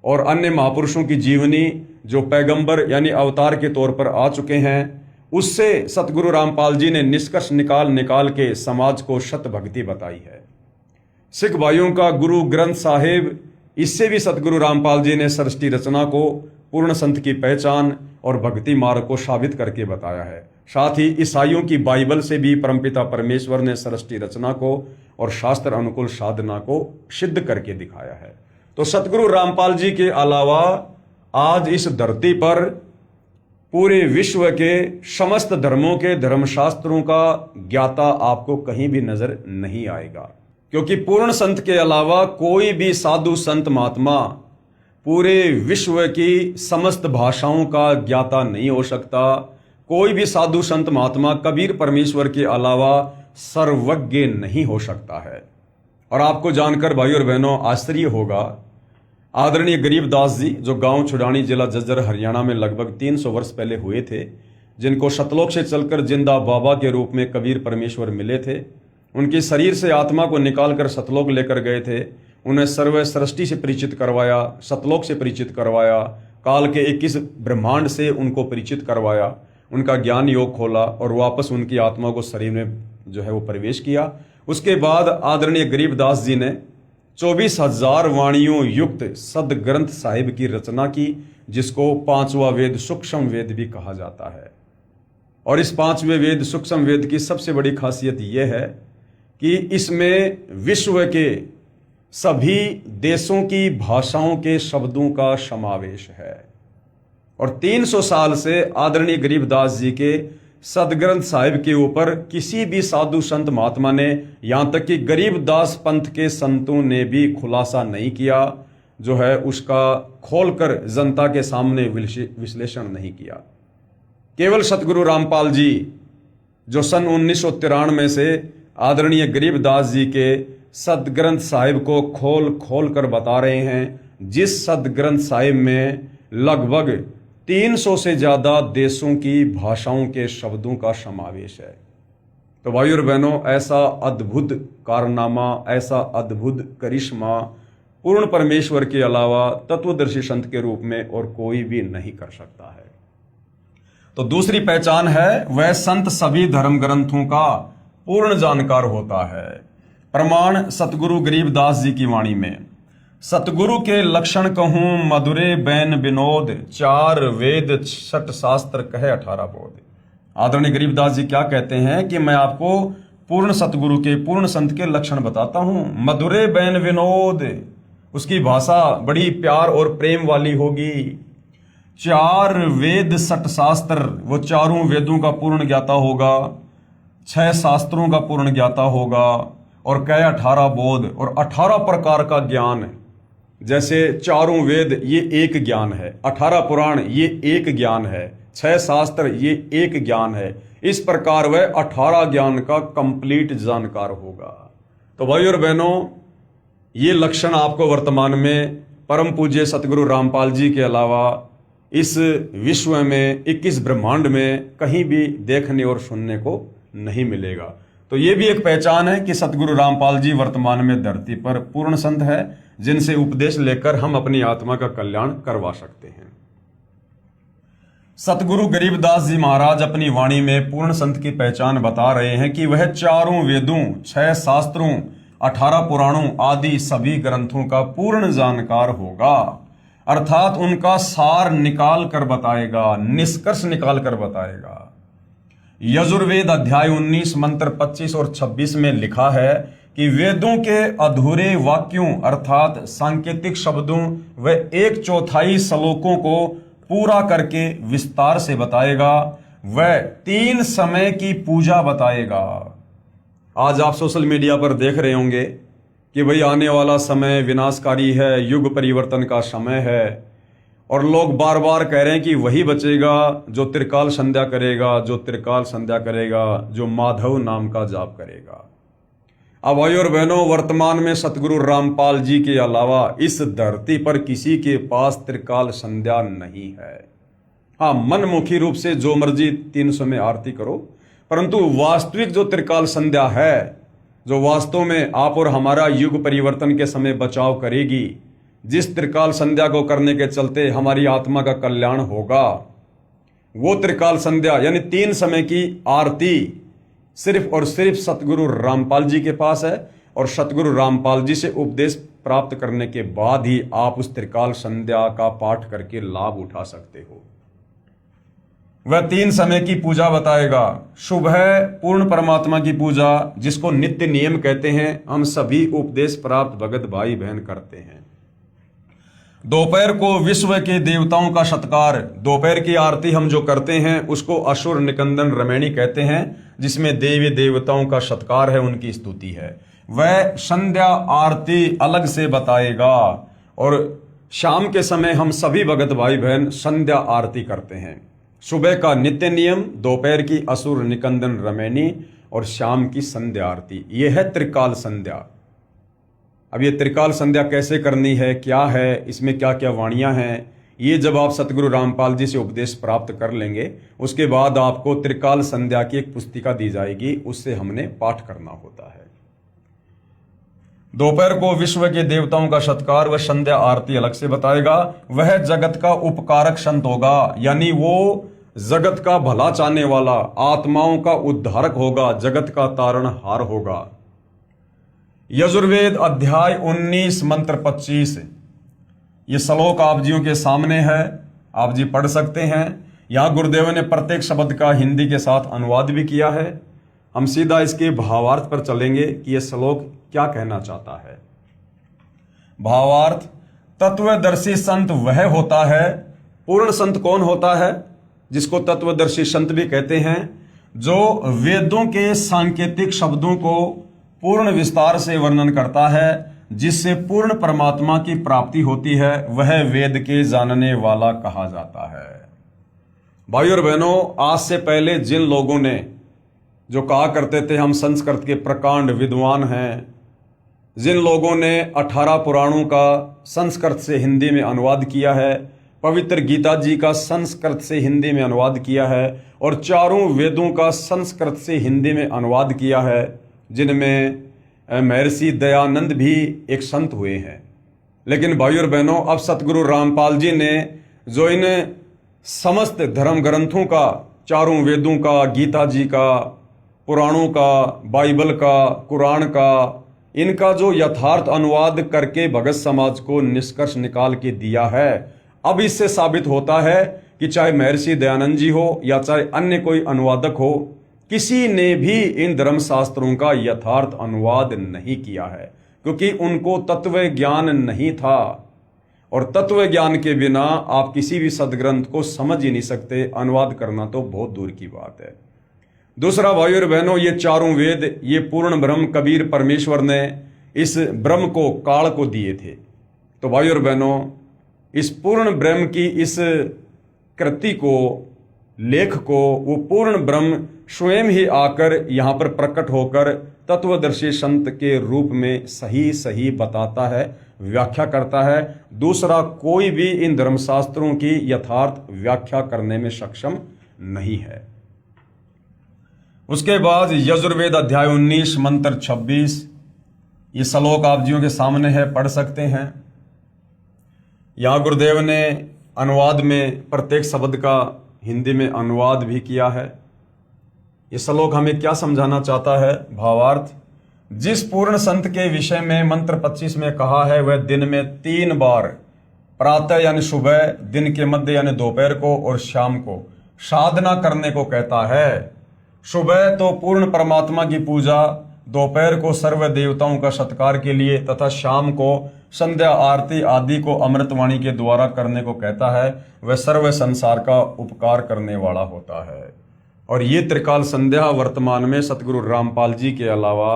और अन्य महापुरुषों की जीवनी जो पैगंबर यानी अवतार के तौर पर आ चुके हैं, उससे सतगुरु रामपाल जी ने निष्कर्ष निकाल के समाज को शत भक्ति बताई है। सिख भाइयों का गुरु ग्रंथ साहिब, इससे भी सतगुरु रामपाल जी ने सृष्टि रचना को, पूर्ण संत की पहचान और भक्ति मार्ग को साबित करके बताया है। साथ ही ईसाइयों की बाइबल से भी परमपिता परमेश्वर ने सृष्टि रचना को और शास्त्र अनुकूल साधना को सिद्ध करके दिखाया है। तो सतगुरु रामपाल जी के अलावा आज इस धरती पर पूरे विश्व के समस्त धर्मों के धर्मशास्त्रों का ज्ञाता आपको कहीं भी नजर नहीं आएगा, क्योंकि पूर्ण संत के अलावा कोई भी साधु संत महात्मा पूरे विश्व की समस्त भाषाओं का ज्ञाता नहीं हो सकता। कोई भी साधु संत महात्मा कबीर परमेश्वर के अलावा सर्वज्ञ नहीं हो सकता है। और आपको जानकर भाइयों और बहनों आश्चर्य होगा, आदरणीय गरीबदास जी जो गांव छुड़ानी, जिला झज्जर, हरियाणा में लगभग 300 वर्ष पहले हुए थे, जिनको सतलोक से चलकर जिंदा बाबा के रूप में कबीर परमेश्वर मिले थे, उनके शरीर से आत्मा को निकालकर सतलोक लेकर गए थे। उन्हें सर्व सृष्टि से परिचित करवाया, सतलोक से परिचित करवाया, काल के 21 ब्रह्मांड से उनको परिचित करवाया, उनका ज्ञान योग खोला और वापस उनकी आत्मा को शरीर में जो है वो प्रवेश किया। उसके बाद आदरणीय गरीबदास जी ने 24,000 वाणियों युक्त सदग्रंथ साहिब की रचना की, जिसको 5वां वेद सूक्ष्म वेद भी कहा जाता है। और इस 5वें वेद सूक्ष्म वेद की सबसे बड़ी खासियत यह है कि इसमें विश्व के सभी देशों की भाषाओं के शब्दों का समावेश है। और 300 साल से आदरणीय गरीबदास जी के सदग्रंथ साहिब के ऊपर किसी भी साधु संत महात्मा ने, यहां तक कि गरीबदास पंथ के संतों ने भी खुलासा नहीं किया, जो है उसका खोलकर जनता के सामने विश्लेषण नहीं किया। केवल सतगुरु रामपाल जी जो सन 1993 से आदरणीय गरीबदास जी के सदग्रंथ साहिब को खोल कर बता रहे हैं, जिस सदग्रंथ साहिब में लगभग 300 से ज्यादा देशों की भाषाओं के शब्दों का समावेश है। तो भाइयों और बहनों, ऐसा अद्भुत कारनामा, ऐसा अद्भुत करिश्मा पूर्ण परमेश्वर के अलावा तत्वदर्शी संत के रूप में और कोई भी नहीं कर सकता है। तो दूसरी पहचान है, वह संत सभी धर्म ग्रंथों का पूर्ण जानकार होता है। प्रमाण सतगुरु गरीबदास जी की वाणी में, सतगुरु के लक्षण कहूं मधुरे बैन विनोद, 4 वेद 6 शास्त्र कहे 18 बोध। आदरणीय गरीबदास जी क्या कहते हैं कि मैं आपको पूर्ण सतगुरु के, पूर्ण संत के लक्षण बताता हूं। मधुरे बैन विनोद, उसकी भाषा बड़ी प्यार और प्रेम वाली होगी। 4 वेद 6 शास्त्र, वो चारों वेदों का पूर्ण ज्ञाता होगा। 6 शास्त्रों का पूर्ण ज्ञाता होगा और कई 18 बोध और 18 प्रकार का ज्ञान। जैसे चारों वेद ये एक ज्ञान है, 18 पुराण ये एक ज्ञान है, 6 शास्त्र ये एक ज्ञान है। इस प्रकार वह 18 ज्ञान का कंप्लीट जानकार होगा। तो भाई और बहनों, ये लक्षण आपको वर्तमान में परम पूज्य सतगुरु रामपाल जी के अलावा इस विश्व में 21 ब्रह्मांड में कहीं भी देखने और सुनने को नहीं मिलेगा। तो ये भी एक पहचान है कि सतगुरु रामपाल जी वर्तमान में धरती पर पूर्ण संत है, जिनसे उपदेश लेकर हम अपनी आत्मा का कल्याण करवा सकते हैं। सतगुरु गरीबदास जी महाराज अपनी वाणी में पूर्ण संत की पहचान बता रहे हैं कि वह चारों वेदों, 6 शास्त्रों, 18 पुराणों आदि सभी ग्रंथों का पूर्ण जानकार होगा, अर्थात उनका सार निकाल कर बताएगा, निष्कर्ष निकाल कर बताएगा। यजुर्वेद अध्याय 19 मंत्र 25 और 26 में लिखा है कि वेदों के अधूरे वाक्यों अर्थात सांकेतिक शब्दों व 1/4 श्लोकों को पूरा करके विस्तार से बताएगा। वह 3 समय की पूजा बताएगा। आज आप सोशल मीडिया पर देख रहे होंगे कि भाई आने वाला समय विनाशकारी है, युग परिवर्तन का समय है, और लोग बार बार कह रहे हैं कि वही बचेगा जो त्रिकाल संध्या करेगा, जो त्रिकाल संध्या करेगा, जो माधव नाम का जाप करेगा। अब भाई और बहनों, वर्तमान में सतगुरु रामपाल जी के अलावा इस धरती पर किसी के पास त्रिकाल संध्या नहीं है। हाँ, मनमुखी रूप से जो मर्जी 300 में आरती करो, परंतु वास्तविक जो त्रिकाल संध्या है, जो वास्तव में आप और हमारा युग परिवर्तन के समय बचाव करेगी, जिस त्रिकाल संध्या को करने के चलते हमारी आत्मा का कल्याण होगा, वो त्रिकाल संध्या यानी 3 समय की आरती सिर्फ और सिर्फ सतगुरु रामपाल जी के पास है। और सतगुरु रामपाल जी से उपदेश प्राप्त करने के बाद ही आप उस त्रिकाल संध्या का पाठ करके लाभ उठा सकते हो। वह 3 समय की पूजा बताएगा। सुबह पूर्ण परमात्मा की पूजा, जिसको नित्य नियम कहते हैं, हम सभी उपदेश प्राप्त भगत भाई बहन करते हैं। दोपहर को विश्व के देवताओं का सत्कार, दोपहर की आरती हम जो करते हैं उसको असुर निकंदन रमैनी कहते हैं, जिसमें देवी देवताओं का सत्कार है, उनकी स्तुति है। वह संध्या आरती अलग से बताएगा। और शाम के समय हम सभी भगत भाई बहन संध्या आरती करते हैं। सुबह का नित्य नियम, दोपहर की असुर निकंदन रमैनी और शाम की संध्या आरती, यह है त्रिकाल संध्या। अब ये त्रिकाल संध्या कैसे करनी है, क्या है, इसमें क्या क्या वाणियां हैं, ये जब आप सतगुरु रामपाल जी से उपदेश प्राप्त कर लेंगे, उसके बाद आपको त्रिकाल संध्या की एक पुस्तिका दी जाएगी, उससे हमने पाठ करना होता है। दोपहर को विश्व के देवताओं का सत्कार व संध्या आरती अलग से बताएगा। वह जगत का उपकारक संत होगा, यानी वो जगत का भला चाहने वाला, आत्माओं का उद्धारक होगा, जगत का तारणहार होगा। यजुर्वेद अध्याय 19 मंत्र 25, ये श्लोक आप जियों के सामने है, आप जी पढ़ सकते हैं। यहाँ गुरुदेव ने प्रत्येक शब्द का हिंदी के साथ अनुवाद भी किया है। हम सीधा इसके भावार्थ पर चलेंगे कि यह श्लोक क्या कहना चाहता है। भावार्थ: तत्वदर्शी संत वह होता है, पूर्ण संत कौन होता है, जिसको तत्वदर्शी संत भी कहते हैं, जो वेदों के सांकेतिक शब्दों को पूर्ण विस्तार से वर्णन करता है, जिससे पूर्ण परमात्मा की प्राप्ति होती है, वह वेद के जानने वाला कहा जाता है। भाई और बहनों, आज से पहले जिन लोगों ने जो कहा करते थे हम संस्कृत के प्रकांड विद्वान हैं, जिन लोगों ने 18 पुराणों का संस्कृत से हिंदी में अनुवाद किया है, पवित्र गीता जी का संस्कृत से हिंदी में अनुवाद किया है, और चारों वेदों का संस्कृत से हिंदी में अनुवाद किया है, जिनमें महर्षि दयानंद भी एक संत हुए हैं। लेकिन भाई और बहनों, अब सतगुरु रामपाल जी ने जो इन समस्त धर्म ग्रंथों का, चारों वेदों का, गीता जी का, पुराणों का, बाइबल का, कुरान का, इनका जो यथार्थ अनुवाद करके भगत समाज को निष्कर्ष निकाल के दिया है, अब इससे साबित होता है कि चाहे महर्षि दयानंद जी हो या चाहे अन्य कोई अनुवादक हो, किसी ने भी इन धर्मशास्त्रों का यथार्थ अनुवाद नहीं किया है, क्योंकि उनको तत्व ज्ञान नहीं था। और तत्व ज्ञान के बिना आप किसी भी सदग्रंथ को समझ ही नहीं सकते, अनुवाद करना तो बहुत दूर की बात है। दूसरा भाइयों और बहनों, ये चारों वेद, ये पूर्ण ब्रह्म कबीर परमेश्वर ने इस ब्रह्म को, काल को दिए थे। तो भाइयों और बहनों, इस पूर्ण ब्रह्म की इस कृति को, लेख को, वो पूर्ण ब्रह्म स्वयं ही आकर यहाँ पर प्रकट होकर तत्वदर्शी संत के रूप में सही सही बताता है, व्याख्या करता है। दूसरा कोई भी इन धर्मशास्त्रों की यथार्थ व्याख्या करने में सक्षम नहीं है। उसके बाद यजुर्वेद अध्याय 19 मंत्र 26, ये श्लोक आप जियों के सामने है, पढ़ सकते हैं। यहाँ गुरुदेव ने अनुवाद में प्रत्येक शब्द का हिंदी में अनुवाद भी किया है। ये श्लोक हमें क्या समझाना चाहता है? भावार्थ, जिस पूर्ण संत के विषय में मंत्र 25 में कहा है, वह दिन में 3 बार, प्रातः यानी सुबह, दिन के मध्य यानी दोपहर को, और शाम को साधना करने को कहता है। सुबह तो पूर्ण परमात्मा की पूजा, दोपहर को सर्व देवताओं का सत्कार के लिए, तथा शाम को संध्या आरती आदि को अमृतवाणी के द्वारा करने को कहता है। वह सर्व संसार का उपकार करने वाला होता है। और ये त्रिकाल संध्या वर्तमान में सतगुरु रामपाल जी के अलावा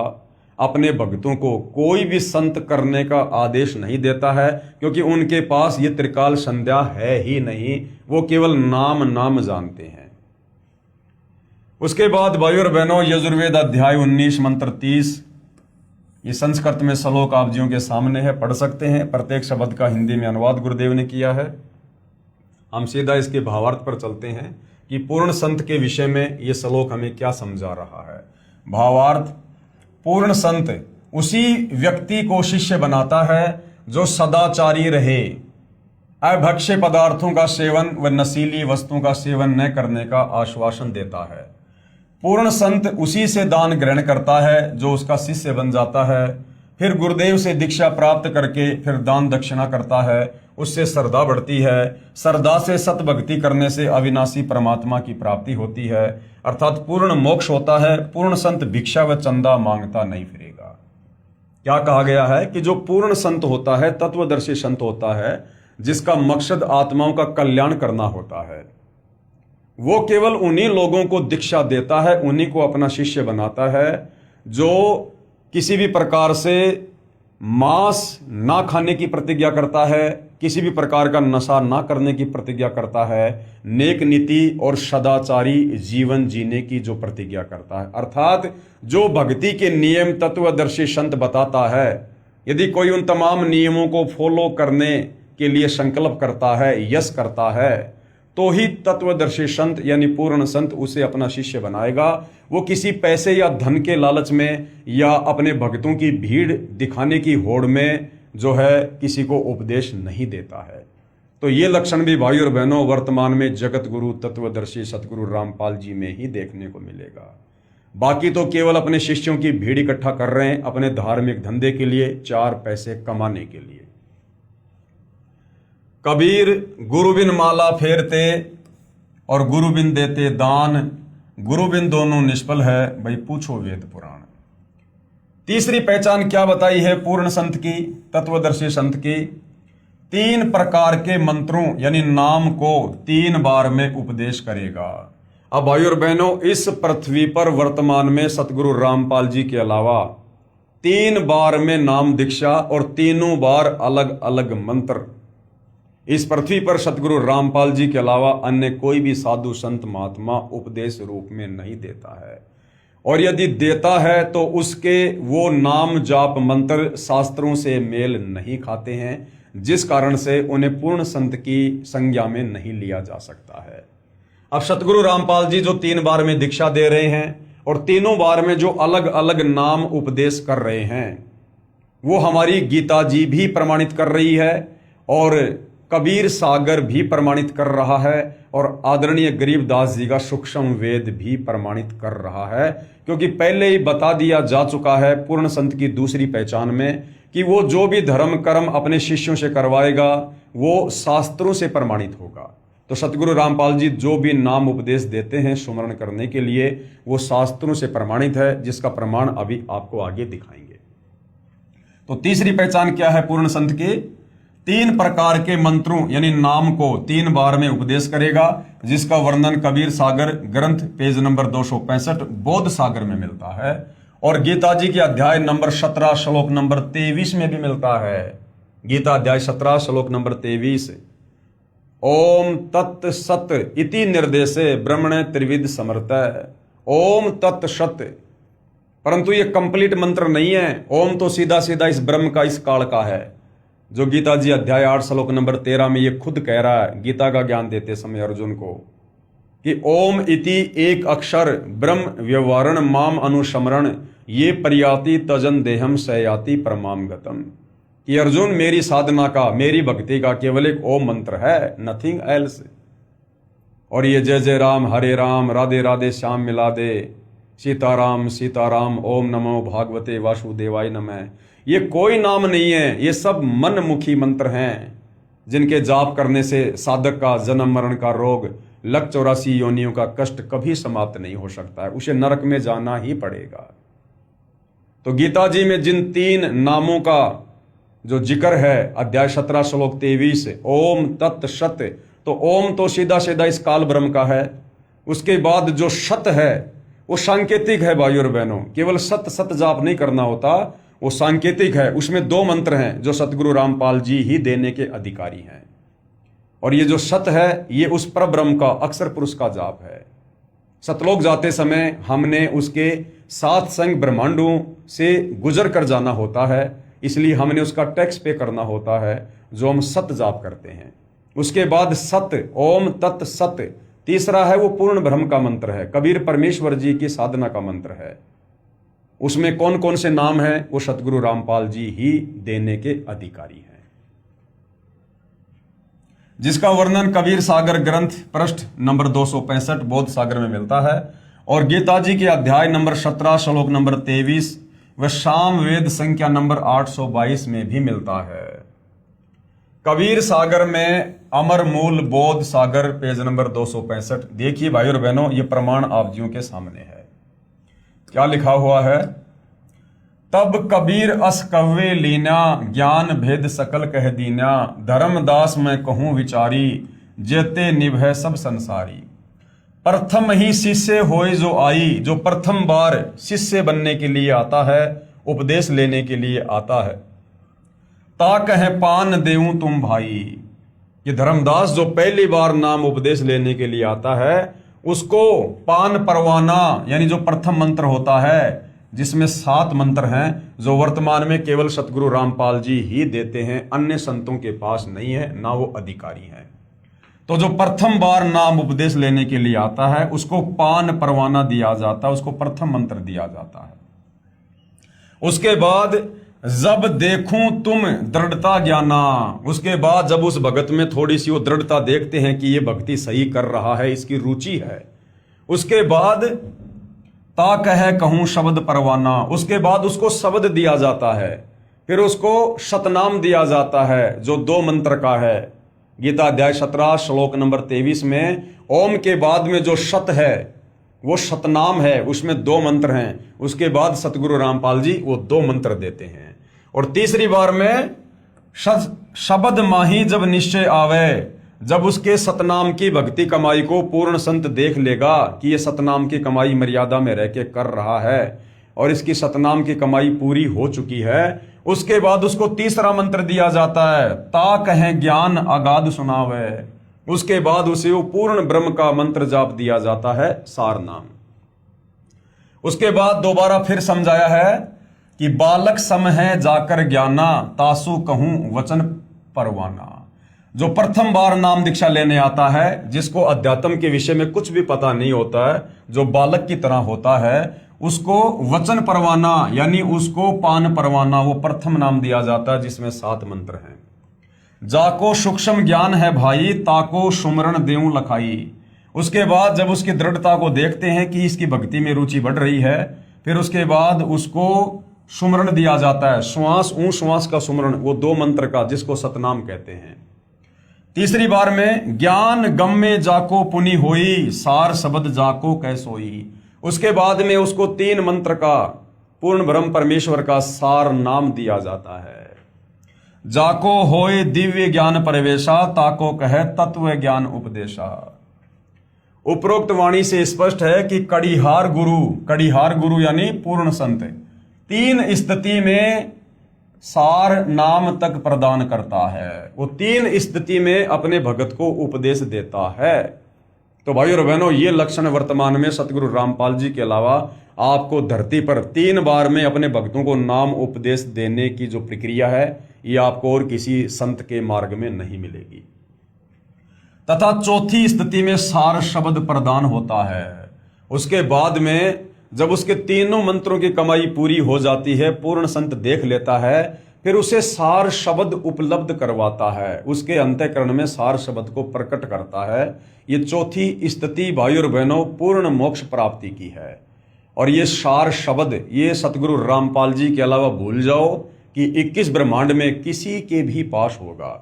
अपने भक्तों को कोई भी संत करने का आदेश नहीं देता है, क्योंकि उनके पास ये त्रिकाल संध्या है ही नहीं, वो केवल नाम जानते हैं। उसके बाद भाइयों और बहनों, यजुर्वेद अध्याय 19 मंत्र 30, ये संस्कृत में श्लोक आप जियों के सामने है, पढ़ सकते हैं। प्रत्येक शब्द का हिंदी में अनुवाद गुरुदेव ने किया है। हम सीधा इसके भावार्थ पर चलते हैं कि पूर्ण संत के विषय में ये श्लोक हमें क्या समझा रहा है। भावार्थ, पूर्ण संत उसी व्यक्ति को शिष्य बनाता है जो सदाचारी रहे, अभक्ष्य पदार्थों का सेवन व नशीली वस्तुओं का सेवन न करने का आश्वासन देता है। पूर्ण संत उसी से दान ग्रहण करता है जो उसका शिष्य बन जाता है, फिर गुरुदेव से दीक्षा प्राप्त करके फिर दान दक्षिणा करता है, उससे श्रद्धा बढ़ती है, श्रद्धा से सतभक्ति करने से अविनाशी परमात्मा की प्राप्ति होती है, अर्थात पूर्ण मोक्ष होता है। पूर्ण संत भिक्षा व चंदा मांगता नहीं फिरेगा। क्या कहा गया है कि जो पूर्ण संत होता है, तत्वदर्शी संत होता है, जिसका मकसद आत्माओं का कल्याण करना होता है, वो केवल उन्हीं लोगों को दीक्षा देता है, उन्हीं को अपना शिष्य बनाता है जो किसी भी प्रकार से मांस ना खाने की प्रतिज्ञा करता है, किसी भी प्रकार का नशा ना करने की प्रतिज्ञा करता है, नेक नीति और सदाचारी जीवन जीने की जो प्रतिज्ञा करता है, अर्थात जो भक्ति के नियम तत्वदर्शी संत बताता है। यदि कोई उन तमाम नियमों को फॉलो करने के लिए संकल्प करता है, यश करता है, तो ही तत्वदर्शी संत यानी पूर्ण संत उसे अपना शिष्य बनाएगा। वो किसी पैसे या धन के लालच में या अपने भक्तों की भीड़ दिखाने की होड़ में जो है किसी को उपदेश नहीं देता है। तो ये लक्षण भी भाइयों और बहनों वर्तमान में जगत गुरु तत्वदर्शी सतगुरु रामपाल जी में ही देखने को मिलेगा। बाकी तो केवल अपने शिष्यों की भीड़ इकट्ठा कर रहे हैं अपने धार्मिक धंधे के लिए, 4 पैसे कमाने के लिए। कबीर गुरु बिन माला फेरते और गुरु बिन देते दान, गुरु बिन दोनों निष्फल है, भाई पूछो वेद पुराण। तीसरी पहचान क्या बताई है पूर्ण संत की, तत्वदर्शी संत की? 3 प्रकार के मंत्रों यानी नाम को 3 बार में उपदेश करेगा। अब भाइयों और बहनों, इस पृथ्वी पर वर्तमान में सतगुरु रामपाल जी के अलावा 3 बार में नाम दीक्षा और तीनों बार अलग अलग मंत्र इस पृथ्वी पर सतगुरु रामपाल जी के अलावा अन्य कोई भी साधु संत महात्मा उपदेश रूप में नहीं देता है। और यदि देता है तो उसके वो नाम जाप मंत्र शास्त्रों से मेल नहीं खाते हैं, जिस कारण से उन्हें पूर्ण संत की संज्ञा में नहीं लिया जा सकता है। अब सतगुरु रामपाल जी जो 3 बार में दीक्षा दे रहे हैं और तीनों बार में जो अलग अलग नाम उपदेश कर रहे हैं, वो हमारी गीता जी भी प्रमाणित कर रही है और कबीर सागर भी प्रमाणित कर रहा है और आदरणीय गरीबदास जी का सूक्ष्म वेद भी प्रमाणित कर रहा है। क्योंकि पहले ही बता दिया जा चुका है पूर्ण संत की दूसरी पहचान में कि वो जो भी धर्म कर्म अपने शिष्यों से करवाएगा वो शास्त्रों से प्रमाणित होगा। तो सतगुरु रामपाल जी जो भी नाम उपदेश देते हैं सुमरण करने के लिए, वो शास्त्रों से प्रमाणित है, जिसका प्रमाण अभी आपको आगे दिखाएंगे। तो तीसरी पहचान क्या है पूर्ण संत की? 3 प्रकार के मंत्रों यानी नाम को 3 बार में उपदेश करेगा, जिसका वर्णन कबीर सागर ग्रंथ पेज नंबर 265 बोध सागर में मिलता है, और गीता जी के अध्याय नंबर 17 श्लोक नंबर 23 में भी मिलता है। गीता अध्याय 17 श्लोक नंबर 23, ओम तत् सत इति निर्देशे ब्रह्मणे त्रिविध समर्थ। ओम तत् सत, परंतु ये कंप्लीट मंत्र नहीं है। ओम तो सीधा सीधा इस ब्रह्म का, इस काल का है, जो गीता जी अध्याय 8 श्लोक नंबर 13 में ये खुद कह रहा है गीता का ज्ञान देते समय अर्जुन को कि ओम इति एक अक्षर ब्रह्म व्यवहारण माम अनुस्मरण ये पर्याति तजन देहम सयाति परमाम गतम, कि अर्जुन मेरी साधना का, मेरी भक्ति का केवल एक ओम मंत्र है, नथिंग एल्स। और ये जय जय राम हरे राम राधे राधे श्याम मिला दे सीताराम सीताराम ओम नमो भागवते वासुदेवाय नमः, ये कोई नाम नहीं है, ये सब मनमुखी मंत्र हैं, जिनके जाप करने से साधक का जन्म मरण का रोग, 184 योनियों का कष्ट कभी समाप्त नहीं हो सकता है, उसे नरक में जाना ही पड़ेगा। तो गीता जी में जिन 3 नामों का जो जिक्र है, अध्याय 17 श्लोक 23 ओम तत् सत, तो ओम तो सीधा सीधा इस काल ब्रह्म का है। उसके बाद जो सत है वो सांकेतिक है भाइयों और बहनों, केवल सत सत जाप नहीं करना होता, वो सांकेतिक है। उसमें 2 मंत्र हैं जो सतगुरु रामपाल जी ही देने के अधिकारी हैं, और ये जो सत है ये उस पर ब्रह्म का अक्षर पुरुष का जाप है। सतलोक जाते समय हमने उसके 7 संग ब्रह्मांडों से गुजर कर जाना होता है, इसलिए हमने उसका टैक्स पे करना होता है, जो हम सत जाप करते हैं। उसके बाद सत ओम तत् सत, तीसरा है वो पूर्ण ब्रह्म का मंत्र है, कबीर परमेश्वर जी की साधना का मंत्र है। उसमें कौन कौन से नाम हैं वो सतगुरु रामपाल जी ही देने के अधिकारी हैं, जिसका वर्णन कबीर सागर ग्रंथ पृष्ठ नंबर 265 बोध सागर में मिलता है, और गीता जी के अध्याय नंबर 17 श्लोक नंबर 23 व शाम वेद संख्या नंबर 822 में भी मिलता है। कबीर सागर में अमर मूल बोध सागर पेज नंबर 265, देखिए भाई और बहनों, ये प्रमाण आप जियों के सामने है। क्या लिखा हुआ है, तब कबीर अस कव्वे लीना ज्ञान भेद सकल कह दीना, धर्मदास मैं कहूं विचारी जेते निभै सब संसारी। प्रथम ही शिष्य होए जो आई, जो प्रथम बार शिष्य बनने के लिए आता है, उपदेश लेने के लिए आता है, ता कहे पान देऊं तुम भाई। ये धर्मदास जो पहली बार नाम उपदेश लेने के लिए आता है, उसको पान परवाना यानी जो प्रथम मंत्र होता है, जिसमें 7 मंत्र हैं, जो वर्तमान में केवल सतगुरु रामपाल जी ही देते हैं, अन्य संतों के पास नहीं है, ना वो अधिकारी हैं। तो जो प्रथम बार नाम उपदेश लेने के लिए आता है, उसको पान परवाना दिया जाता है, उसको प्रथम मंत्र दिया जाता है। उसके बाद जब देखूं तुम दृढ़ता ज्ञाना, उसके बाद जब उस भगत में थोड़ी सी वो दृढ़ता देखते हैं कि ये भक्ति सही कर रहा है, इसकी रुचि है, उसके बाद ता कह कहूं शब्द परवाना, उसके बाद उसको शब्द दिया जाता है, फिर उसको सतनाम दिया जाता है जो 2 मंत्र का है। गीता अध्याय 17 श्लोक नंबर 23 में ओम के बाद में जो सत है वो सतनाम है, उसमें 2 मंत्र हैं। उसके बाद सतगुरु रामपाल जी वो 2 मंत्र देते हैं। और तीसरी बार में शब्द माही जब निश्चय आवे, जब उसके सतनाम की भक्ति कमाई को पूर्ण संत देख लेगा कि ये सतनाम की कमाई मर्यादा में रह के कर रहा है और इसकी सतनाम की कमाई पूरी हो चुकी है, उसके बाद उसको तीसरा मंत्र दिया जाता है, ता कहें ज्ञान अगाध सुनावे। उसके बाद उसे वो पूर्ण ब्रह्म का मंत्र जाप दिया जाता है, सार नाम। उसके बाद दोबारा फिर समझाया है कि बालक सम है जाकर ज्ञाना, तासु कहूं वचन परवाना। जो प्रथम बार नाम दीक्षा लेने आता है, जिसको अध्यात्म के विषय में कुछ भी पता नहीं होता है, जो बालक की तरह होता है, उसको वचन परवाना यानी उसको पान परवाना वो प्रथम नाम दिया जाता है, जिसमें 7 मंत्र हैं। जाको सूक्ष्म ज्ञान है भाई, ताको सुमरण देऊं लखाई। उसके बाद जब उसकी दृढ़ता को देखते हैं कि इसकी भक्ति में रुचि बढ़ रही है, फिर उसके बाद उसको सुमरण दिया जाता है, श्वास ऊं श्वास का सुमरण, वो 2 मंत्र का, जिसको सतनाम कहते हैं। तीसरी बार में ज्ञान गम में जाको पुनि होई, सार शब्द जाको कैसोई। उसके बाद में उसको 3 मंत्र का पूर्ण ब्रह्म परमेश्वर का सार नाम दिया जाता है। जाको होए दिव्य ज्ञान प्रवेशा, ताको कहे तत्व ज्ञान उपदेशा। उपरोक्त वाणी से स्पष्ट है कि कड़िहार गुरु यानी पूर्ण संत 3 स्थिति में सार नाम तक प्रदान करता है। वो 3 स्थिति में अपने भगत को उपदेश देता है। तो भाइयों और बहनों, ये लक्षण वर्तमान में सतगुरु रामपाल जी के अलावा आपको धरती पर 3 बार में अपने भक्तों को नाम उपदेश देने की जो प्रक्रिया है, ये आपको और किसी संत के मार्ग में नहीं मिलेगी। तथा चौथी स्थिति में सार शब्द प्रदान होता है। उसके बाद में जब उसके तीनों मंत्रों की कमाई पूरी हो जाती है, पूर्ण संत देख लेता है, फिर उसे सार शब्द उपलब्ध करवाता है, उसके अंतःकरण में सार शब्द को प्रकट करता है। ये चौथी स्थिति भाइयों और बहनों पूर्ण मोक्ष प्राप्ति की है। और ये सार शब्द ये सतगुरु रामपाल जी के अलावा भूल जाओ कि 21 ब्रह्मांड में किसी के भी पास होगा।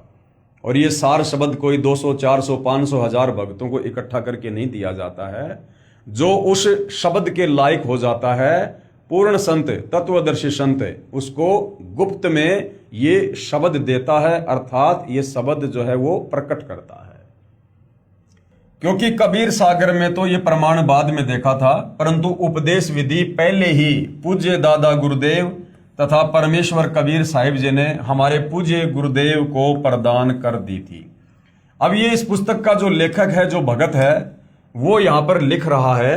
और ये सार शब्द कोई 200, 400, 500, 1000 भक्तों को इकट्ठा करके नहीं दिया जाता है। जो उस शब्द के लायक हो जाता है, पूर्ण संत, तत्वदर्शी संत, उसको गुप्त में ये शब्द देता है, अर्थात ये शब्द जो है वो प्रकट करता है। क्योंकि कबीर सागर में तो ये प्रमाण बाद में देखा था, परंतु उपदेश विधि पहले ही पूज्य दादा गुरुदेव तथा परमेश्वर कबीर साहिब जी ने हमारे पूज्य गुरुदेव को प्रदान कर दी थी। अब ये इस पुस्तक का जो लेखक है, जो भगत है, वो यहां पर लिख रहा है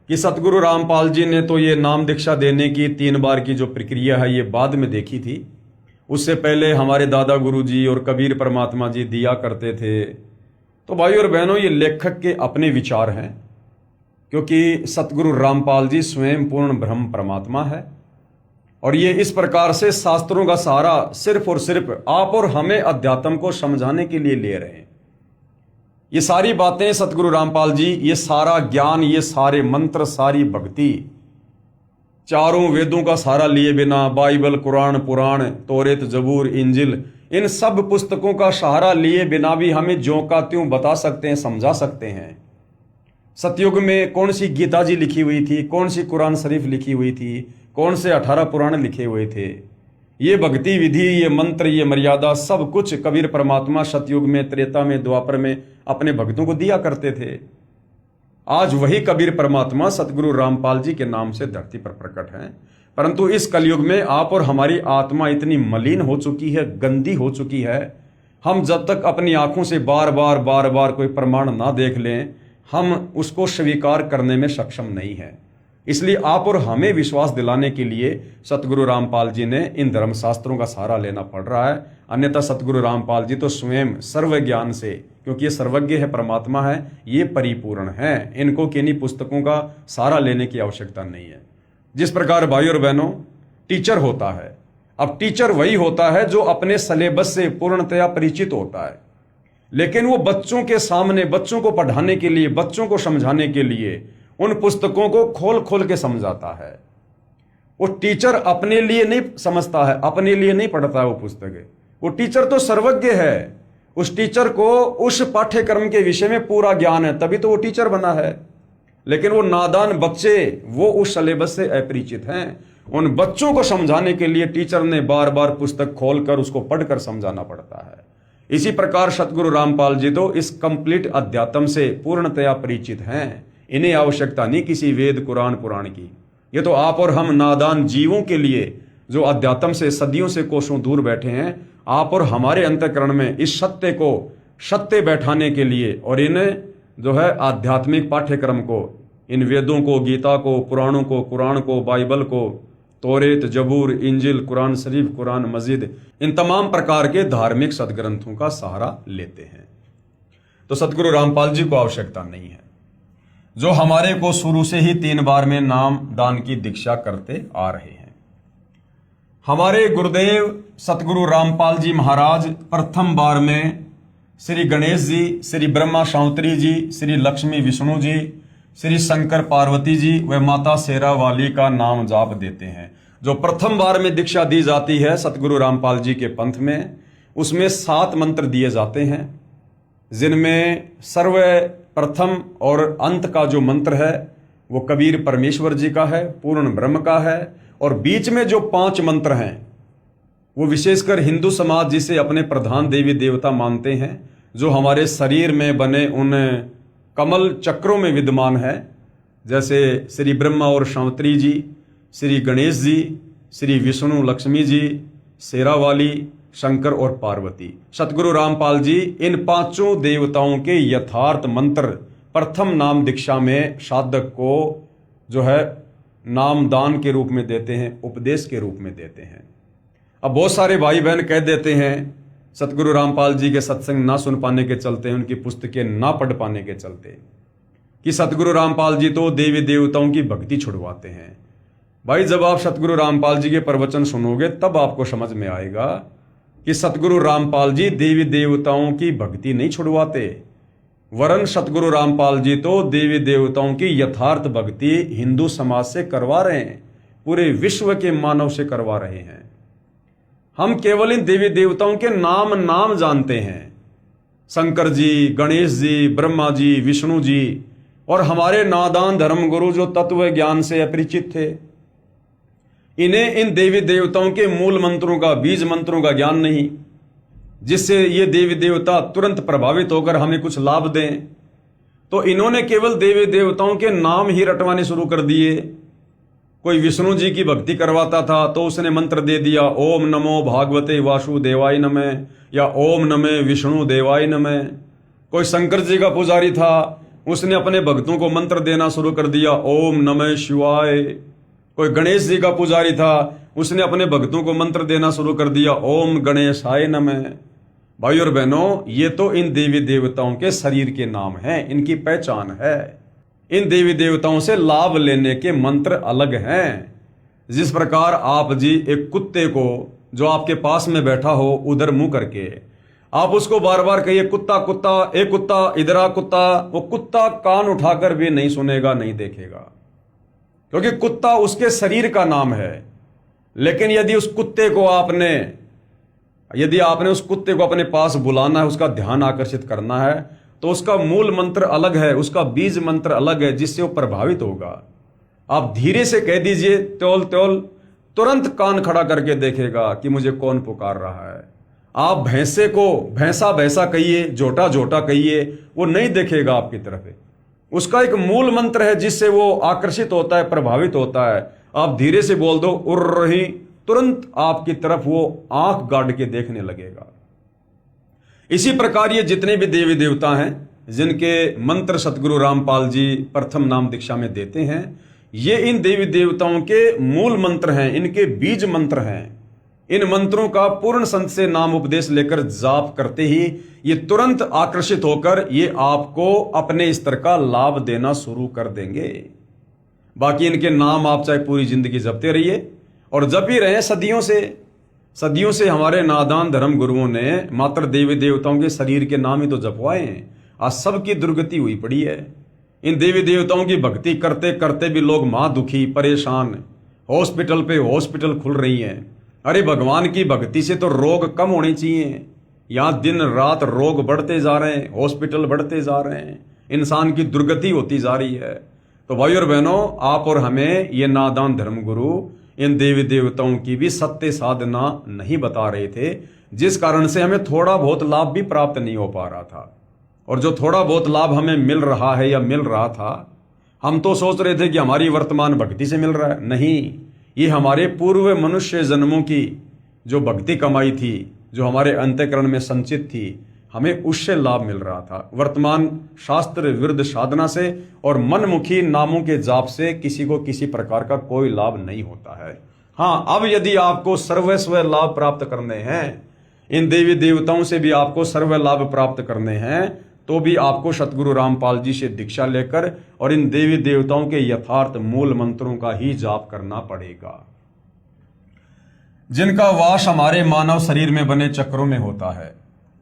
कि सतगुरु रामपाल जी ने तो ये नाम दीक्षा देने की 3 बार की जो प्रक्रिया है, ये बाद में देखी थी। उससे पहले हमारे दादा गुरु जी और कबीर परमात्मा जी दिया करते थे। तो भाइयों और बहनों, ये लेखक के अपने विचार हैं, क्योंकि सतगुरु रामपाल जी स्वयं पूर्ण ब्रह्म परमात्मा है। और ये इस प्रकार से शास्त्रों का सहारा सिर्फ और सिर्फ आप और हमें अध्यात्म को समझाने के लिए ले रहे हैं। ये सारी बातें सतगुरु रामपाल जी, ये सारा ज्ञान, ये सारे मंत्र, सारी भक्ति, चारों वेदों का सहारा लिए बिना, बाइबल, कुरान, पुराण, तौरेत, जबूर, इंजिल, इन सब पुस्तकों का सहारा लिए बिना भी हमें ज्यों का त्यों बता सकते हैं, समझा सकते हैं। सतयुग में कौन सी गीता जी लिखी हुई थी, कौन सी कुरान शरीफ लिखी हुई थी, कौन से 18 पुराण लिखे हुए थे। ये भक्ति विधि, ये मंत्र, ये मर्यादा, सब कुछ कबीर परमात्मा सतयुग में, त्रेता में, द्वापर में अपने भक्तों को दिया करते थे। आज वही कबीर परमात्मा सतगुरु रामपाल जी के नाम से धरती पर प्रकट हैं। परंतु इस कलयुग में आप और हमारी आत्मा इतनी मलिन हो चुकी है, गंदी हो चुकी है, हम जब तक अपनी आंखों से बार बार कोई प्रमाण ना देख लें, हम उसको स्वीकार करने में सक्षम नहीं है। इसलिए आप और हमें विश्वास दिलाने के लिए सतगुरु रामपाल जी ने इन धर्मशास्त्रों का सहारा लेना पड़ रहा है। अन्यथा सतगुरु रामपाल जी तो स्वयं सर्व ज्ञान से, क्योंकि ये सर्वज्ञ है, परमात्मा है, ये परिपूर्ण है, इनको किन्हीं पुस्तकों का सहारा लेने की आवश्यकता नहीं है। जिस प्रकार भाइयों और बहनों टीचर होता है, अब टीचर वही होता है जो अपने सिलेबस से पूर्णतया परिचित होता है, लेकिन वो बच्चों के सामने, बच्चों को पढ़ाने के लिए, बच्चों को समझाने के लिए उन पुस्तकों को खोल खोल के समझाता है। वो टीचर अपने लिए नहीं समझता है, अपने लिए नहीं पढ़ता है वो पुस्तकें। वो टीचर तो सर्वज्ञ है, उस टीचर को उस पाठ्यक्रम के विषय में पूरा ज्ञान है, तभी तो वो टीचर बना है। लेकिन वो नादान बच्चे, वो उस सिलेबस से अपरिचित हैं। उन बच्चों को समझाने के लिए टीचर ने बार बार पुस्तक खोलकर उसको पढ़कर समझाना पड़ता है। इसी प्रकार सतगुरु रामपाल जी तो इस कंप्लीट अध्यात्म से पूर्णतया परिचित हैं। इन्हें आवश्यकता नहीं किसी वेद, कुरान, पुराण की। ये तो आप और हम नादान जीवों के लिए, जो अध्यात्म से सदियों से कोसों दूर बैठे हैं, आप और हमारे अंतःकरण में इस सत्य को सत्य बैठाने के लिए और इन्हें जो है आध्यात्मिक पाठ्यक्रम को, इन वेदों को, गीता को, पुराणों को, कुरान को, बाइबल को, तौरेत, जबूर, इंजिल, कुरान शरीफ, कुरान मजीद, इन तमाम प्रकार के धार्मिक सदग्रंथों का सहारा लेते हैं। तो सतगुरु रामपाल जी को आवश्यकता नहीं है, जो हमारे को शुरू से ही 3 बार में नाम दान की दीक्षा करते आ रहे हैं। हमारे गुरुदेव सतगुरु रामपाल जी महाराज प्रथम बार में श्री गणेश जी, श्री ब्रह्मा शांतरी जी, श्री लक्ष्मी विष्णु जी, श्री शंकर पार्वती जी व माता शेरा वाली का नाम जाप देते हैं। जो प्रथम बार में दीक्षा दी जाती है सतगुरु रामपाल जी के पंथ में, उसमें 7 मंत्र दिए जाते हैं, जिनमें सर्व प्रथम और अंत का जो मंत्र है वो कबीर परमेश्वर जी का है, पूर्ण ब्रह्म का है। और बीच में जो 5 मंत्र हैं वो विशेषकर हिंदू समाज जिसे अपने प्रधान देवी देवता मानते हैं, जो हमारे शरीर में बने उन कमल चक्रों में विद्यमान है, जैसे श्री ब्रह्मा और शांवत्री जी, श्री गणेश जी, श्री विष्णु लक्ष्मी जी, शेरावाली, शंकर और पार्वती। सतगुरु रामपाल जी इन पांचों देवताओं के यथार्थ मंत्र प्रथम नाम दीक्षा में साधक को जो है नामदान के रूप में देते हैं, उपदेश के रूप में देते हैं। अब बहुत सारे भाई बहन कह देते हैं सतगुरु रामपाल जी के सत्संग ना सुन पाने के चलते, उनकी पुस्तकें ना पढ़ पाने के चलते, कि सतगुरु रामपाल जी तो देवी देवताओं की भक्ति छुड़वाते हैं। भाई जब आप सतगुरु रामपाल जी के प्रवचन सुनोगे तब आपको समझ में आएगा कि सतगुरु रामपाल जी देवी देवताओं की भक्ति नहीं छुड़वाते, वरन सतगुरु रामपाल जी तो देवी देवताओं की यथार्थ भक्ति हिंदू समाज से करवा रहे हैं, पूरे विश्व के मानव से करवा रहे हैं। हम केवल इन देवी देवताओं के नाम जानते हैं, शंकर जी, गणेश जी, ब्रह्मा जी, विष्णु जी, और हमारे नादान धर्मगुरु जो तत्व ज्ञान से अपरिचित थे, इन्हें इन देवी देवताओं के मूल मंत्रों का, बीज मंत्रों का ज्ञान नहीं, जिससे ये देवी देवता तुरंत प्रभावित होकर हमें कुछ लाभ दें। तो इन्होंने केवल देवी देवताओं के नाम ही रटवाने शुरू कर दिए। कोई विष्णु जी की भक्ति करवाता था तो उसने मंत्र दे दिया, ओम नमो भागवते वासुदेवाय नमः, या ओम नमः विष्णु देवाय नमः। कोई शंकर जी का पुजारी था, उसने अपने भक्तों को मंत्र देना शुरू कर दिया, ओम नमः शिवाय। कोई गणेश जी का पुजारी था, उसने अपने भक्तों को मंत्र देना शुरू कर दिया, ओम गणेशाय नमः। भाई और बहनों, ये तो इन देवी देवताओं के शरीर के नाम हैं, इनकी पहचान है। इन देवी देवताओं से लाभ लेने के मंत्र अलग हैं। जिस प्रकार आप जी एक कुत्ते को जो आपके पास में बैठा हो उधर मुंह करके आप उसको बार बार कहिए कुत्ता कुत्ता, ए कुत्ता, इधर आ कुत्ता, वो कुत्ता कान उठाकर भी नहीं सुनेगा, नहीं देखेगा, क्योंकि कुत्ता उसके शरीर का नाम है। लेकिन यदि आपने उस कुत्ते को अपने पास बुलाना है, उसका ध्यान आकर्षित करना है, तो उसका मूल मंत्र अलग है, उसका बीज मंत्र अलग है, जिससे वो प्रभावित होगा। आप धीरे से कह दीजिए त्योल त्योल, तुरंत कान खड़ा करके देखेगा कि मुझे कौन पुकार रहा है। आप भैंसे को भैंसा भैंसा कहिए, जोटा जोटा कहिए, वो नहीं देखेगा आपकी तरफ। उसका एक मूल मंत्र है जिससे वो आकर्षित होता है, प्रभावित होता है। आप धीरे से बोल दो उर्र रही, तुरंत आपकी तरफ वो आंख गाड़ के देखने लगेगा। इसी प्रकार ये जितने भी देवी देवता हैं जिनके मंत्र सतगुरु रामपाल जी प्रथम नाम दीक्षा में देते हैं, ये इन देवी देवताओं के मूल मंत्र हैं, इनके बीज मंत्र हैं। इन मंत्रों का पूर्ण संत से नाम उपदेश लेकर जाप करते ही ये तुरंत आकर्षित होकर ये आपको अपने स्तर का लाभ देना शुरू कर देंगे। बाकी इनके नाम आप चाहे पूरी जिंदगी जपते रहिए, और जप ही रहे सदियों से हमारे नादान धर्म गुरुओं ने मात्र देवी देवताओं के शरीर के नाम ही तो जपवाए हैं। आज सबकी दुर्गति हुई पड़ी है। इन देवी देवताओं की भक्ति करते करते भी लोग महादुखी, परेशान, हॉस्पिटल पे हॉस्पिटल खुल रही हैं। अरे भगवान की भक्ति से तो रोग कम होने चाहिए, यहाँ दिन रात रोग बढ़ते जा रहे हैं, हॉस्पिटल बढ़ते जा रहे हैं, इंसान की दुर्गति होती जा रही है। तो भाई और बहनों, आप और हमें ये नादान धर्मगुरु इन देवी देवताओं की भी सत्य साधना नहीं बता रहे थे, जिस कारण से हमें थोड़ा बहुत लाभ भी प्राप्त नहीं हो पा रहा था। और जो थोड़ा बहुत लाभ हमें मिल रहा है या मिल रहा था, हम तो सोच रहे थे कि हमारी वर्तमान भक्ति से मिल रहा है। नहीं, ये हमारे पूर्व मनुष्य जन्मों की जो भक्ति कमाई थी, जो हमारे अंतःकरण में संचित थी, हमें उससे लाभ मिल रहा था। वर्तमान शास्त्र विरुद्ध साधना से और मनमुखी नामों के जाप से किसी को किसी प्रकार का कोई लाभ नहीं होता है। हाँ, अब यदि आपको सर्वस्व लाभ प्राप्त करने हैं, इन देवी देवताओं से भी आपको सर्व लाभ प्राप्त करने हैं, तो भी आपको सतगुरु रामपाल जी से दीक्षा लेकर और इन देवी देवताओं के यथार्थ मूल मंत्रों का ही जाप करना पड़ेगा, जिनका वास हमारे मानव शरीर में बने चक्रों में होता है।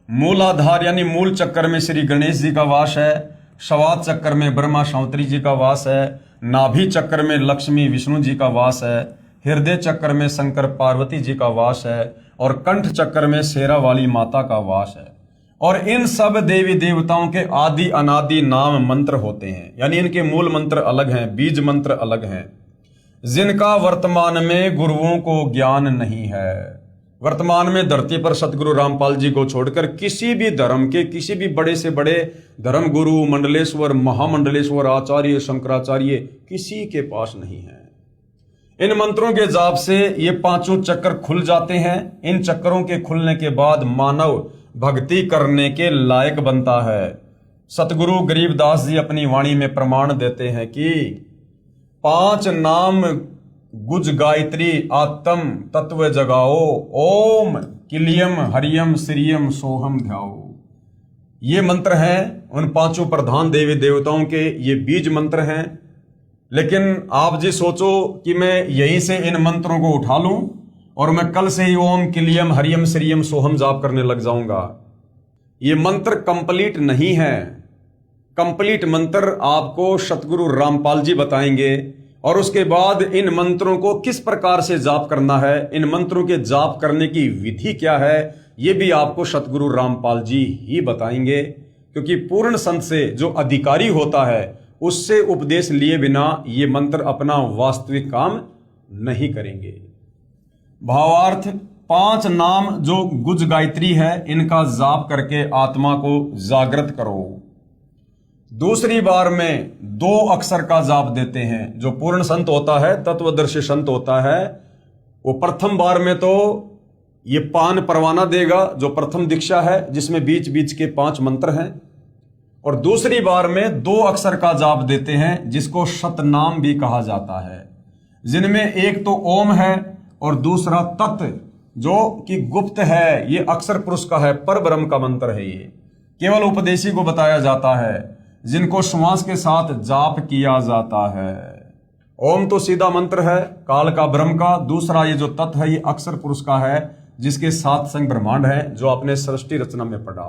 मूल आधार यानी मूल चक्कर में श्री गणेश जी का वास है, शवात चक्कर में ब्रह्मा शांवत्री जी का वास है, नाभि चक्कर में लक्ष्मी विष्णु जी का वास है, हृदय चक्कर में शंकर पार्वती जी का वास है, और कंठ चक्कर में शेरा वाली माता का वास है। और इन सब देवी देवताओं के आदि अनादि नाम मंत्र होते हैं, यानी इनके मूल मंत्र अलग हैं, बीज मंत्र अलग हैं, जिनका वर्तमान में गुरुओं को ज्ञान नहीं है। वर्तमान में धरती पर सतगुरु रामपाल जी को छोड़कर किसी भी धर्म के किसी भी बड़े से बड़े धर्म गुरु, मंडलेश्वर, महामंडलेश्वर, आचार्य, शंकराचार्य किसी के पास नहीं है। इन मंत्रों के जाप से ये पांचों चक्र खुल जाते हैं। इन चक्रों के खुलने के बाद मानव भक्ति करने के लायक बनता है। सतगुरु गरीबदास जी अपनी वाणी में प्रमाण देते हैं कि 5 नाम गुज गायत्री आत्म तत्व जगाओ, ओम किलियम हरियम श्रियम सोहम ध्याओ। ये मंत्र हैं उन 5 प्रधान देवी देवताओं के, ये बीज मंत्र हैं। लेकिन आप जी सोचो कि मैं यहीं से इन मंत्रों को उठा लूं और मैं कल से ही ओम किलियम हरियम श्रियम सोहम जाप करने लग जाऊंगा। ये मंत्र कंप्लीट नहीं है। कंप्लीट मंत्र आपको सतगुरु रामपाल जी बताएंगे और उसके बाद इन मंत्रों को किस प्रकार से जाप करना है, इन मंत्रों के जाप करने की विधि क्या है, ये भी आपको सतगुरु रामपाल जी ही बताएंगे। क्योंकि पूर्ण संत से जो अधिकारी होता है उससे उपदेश लिए बिना ये मंत्र अपना वास्तविक काम नहीं करेंगे। भावार्थ, 5 नाम जो गुज गायत्री है इनका जाप करके आत्मा को जागृत करो। दूसरी बार में 2 अक्षर का जाप देते हैं। जो पूर्ण संत होता है, तत्वदर्शी संत होता है, वो प्रथम बार में तो ये पान परवाना देगा जो प्रथम दीक्षा है, जिसमें बीच बीच के 5 मंत्र हैं। और दूसरी बार में 2 अक्षर का जाप देते हैं जिसको शतनाम भी कहा जाता है, जिनमें एक तो ओम है और दूसरा तत् जो कि गुप्त है, ये अक्षर पुरुष का है, पर ब्रह्म का मंत्र है। ये केवल उपदेशी को बताया जाता है, जिनको श्वास के साथ जाप किया जाता है। ओम तो सीधा मंत्र है काल का, ब्रह्म का। दूसरा ये जो तत् है ये अक्षर पुरुष का है, जिसके 7 संग ब्रह्मांड है, जो आपने सृष्टि रचना में पढ़ा।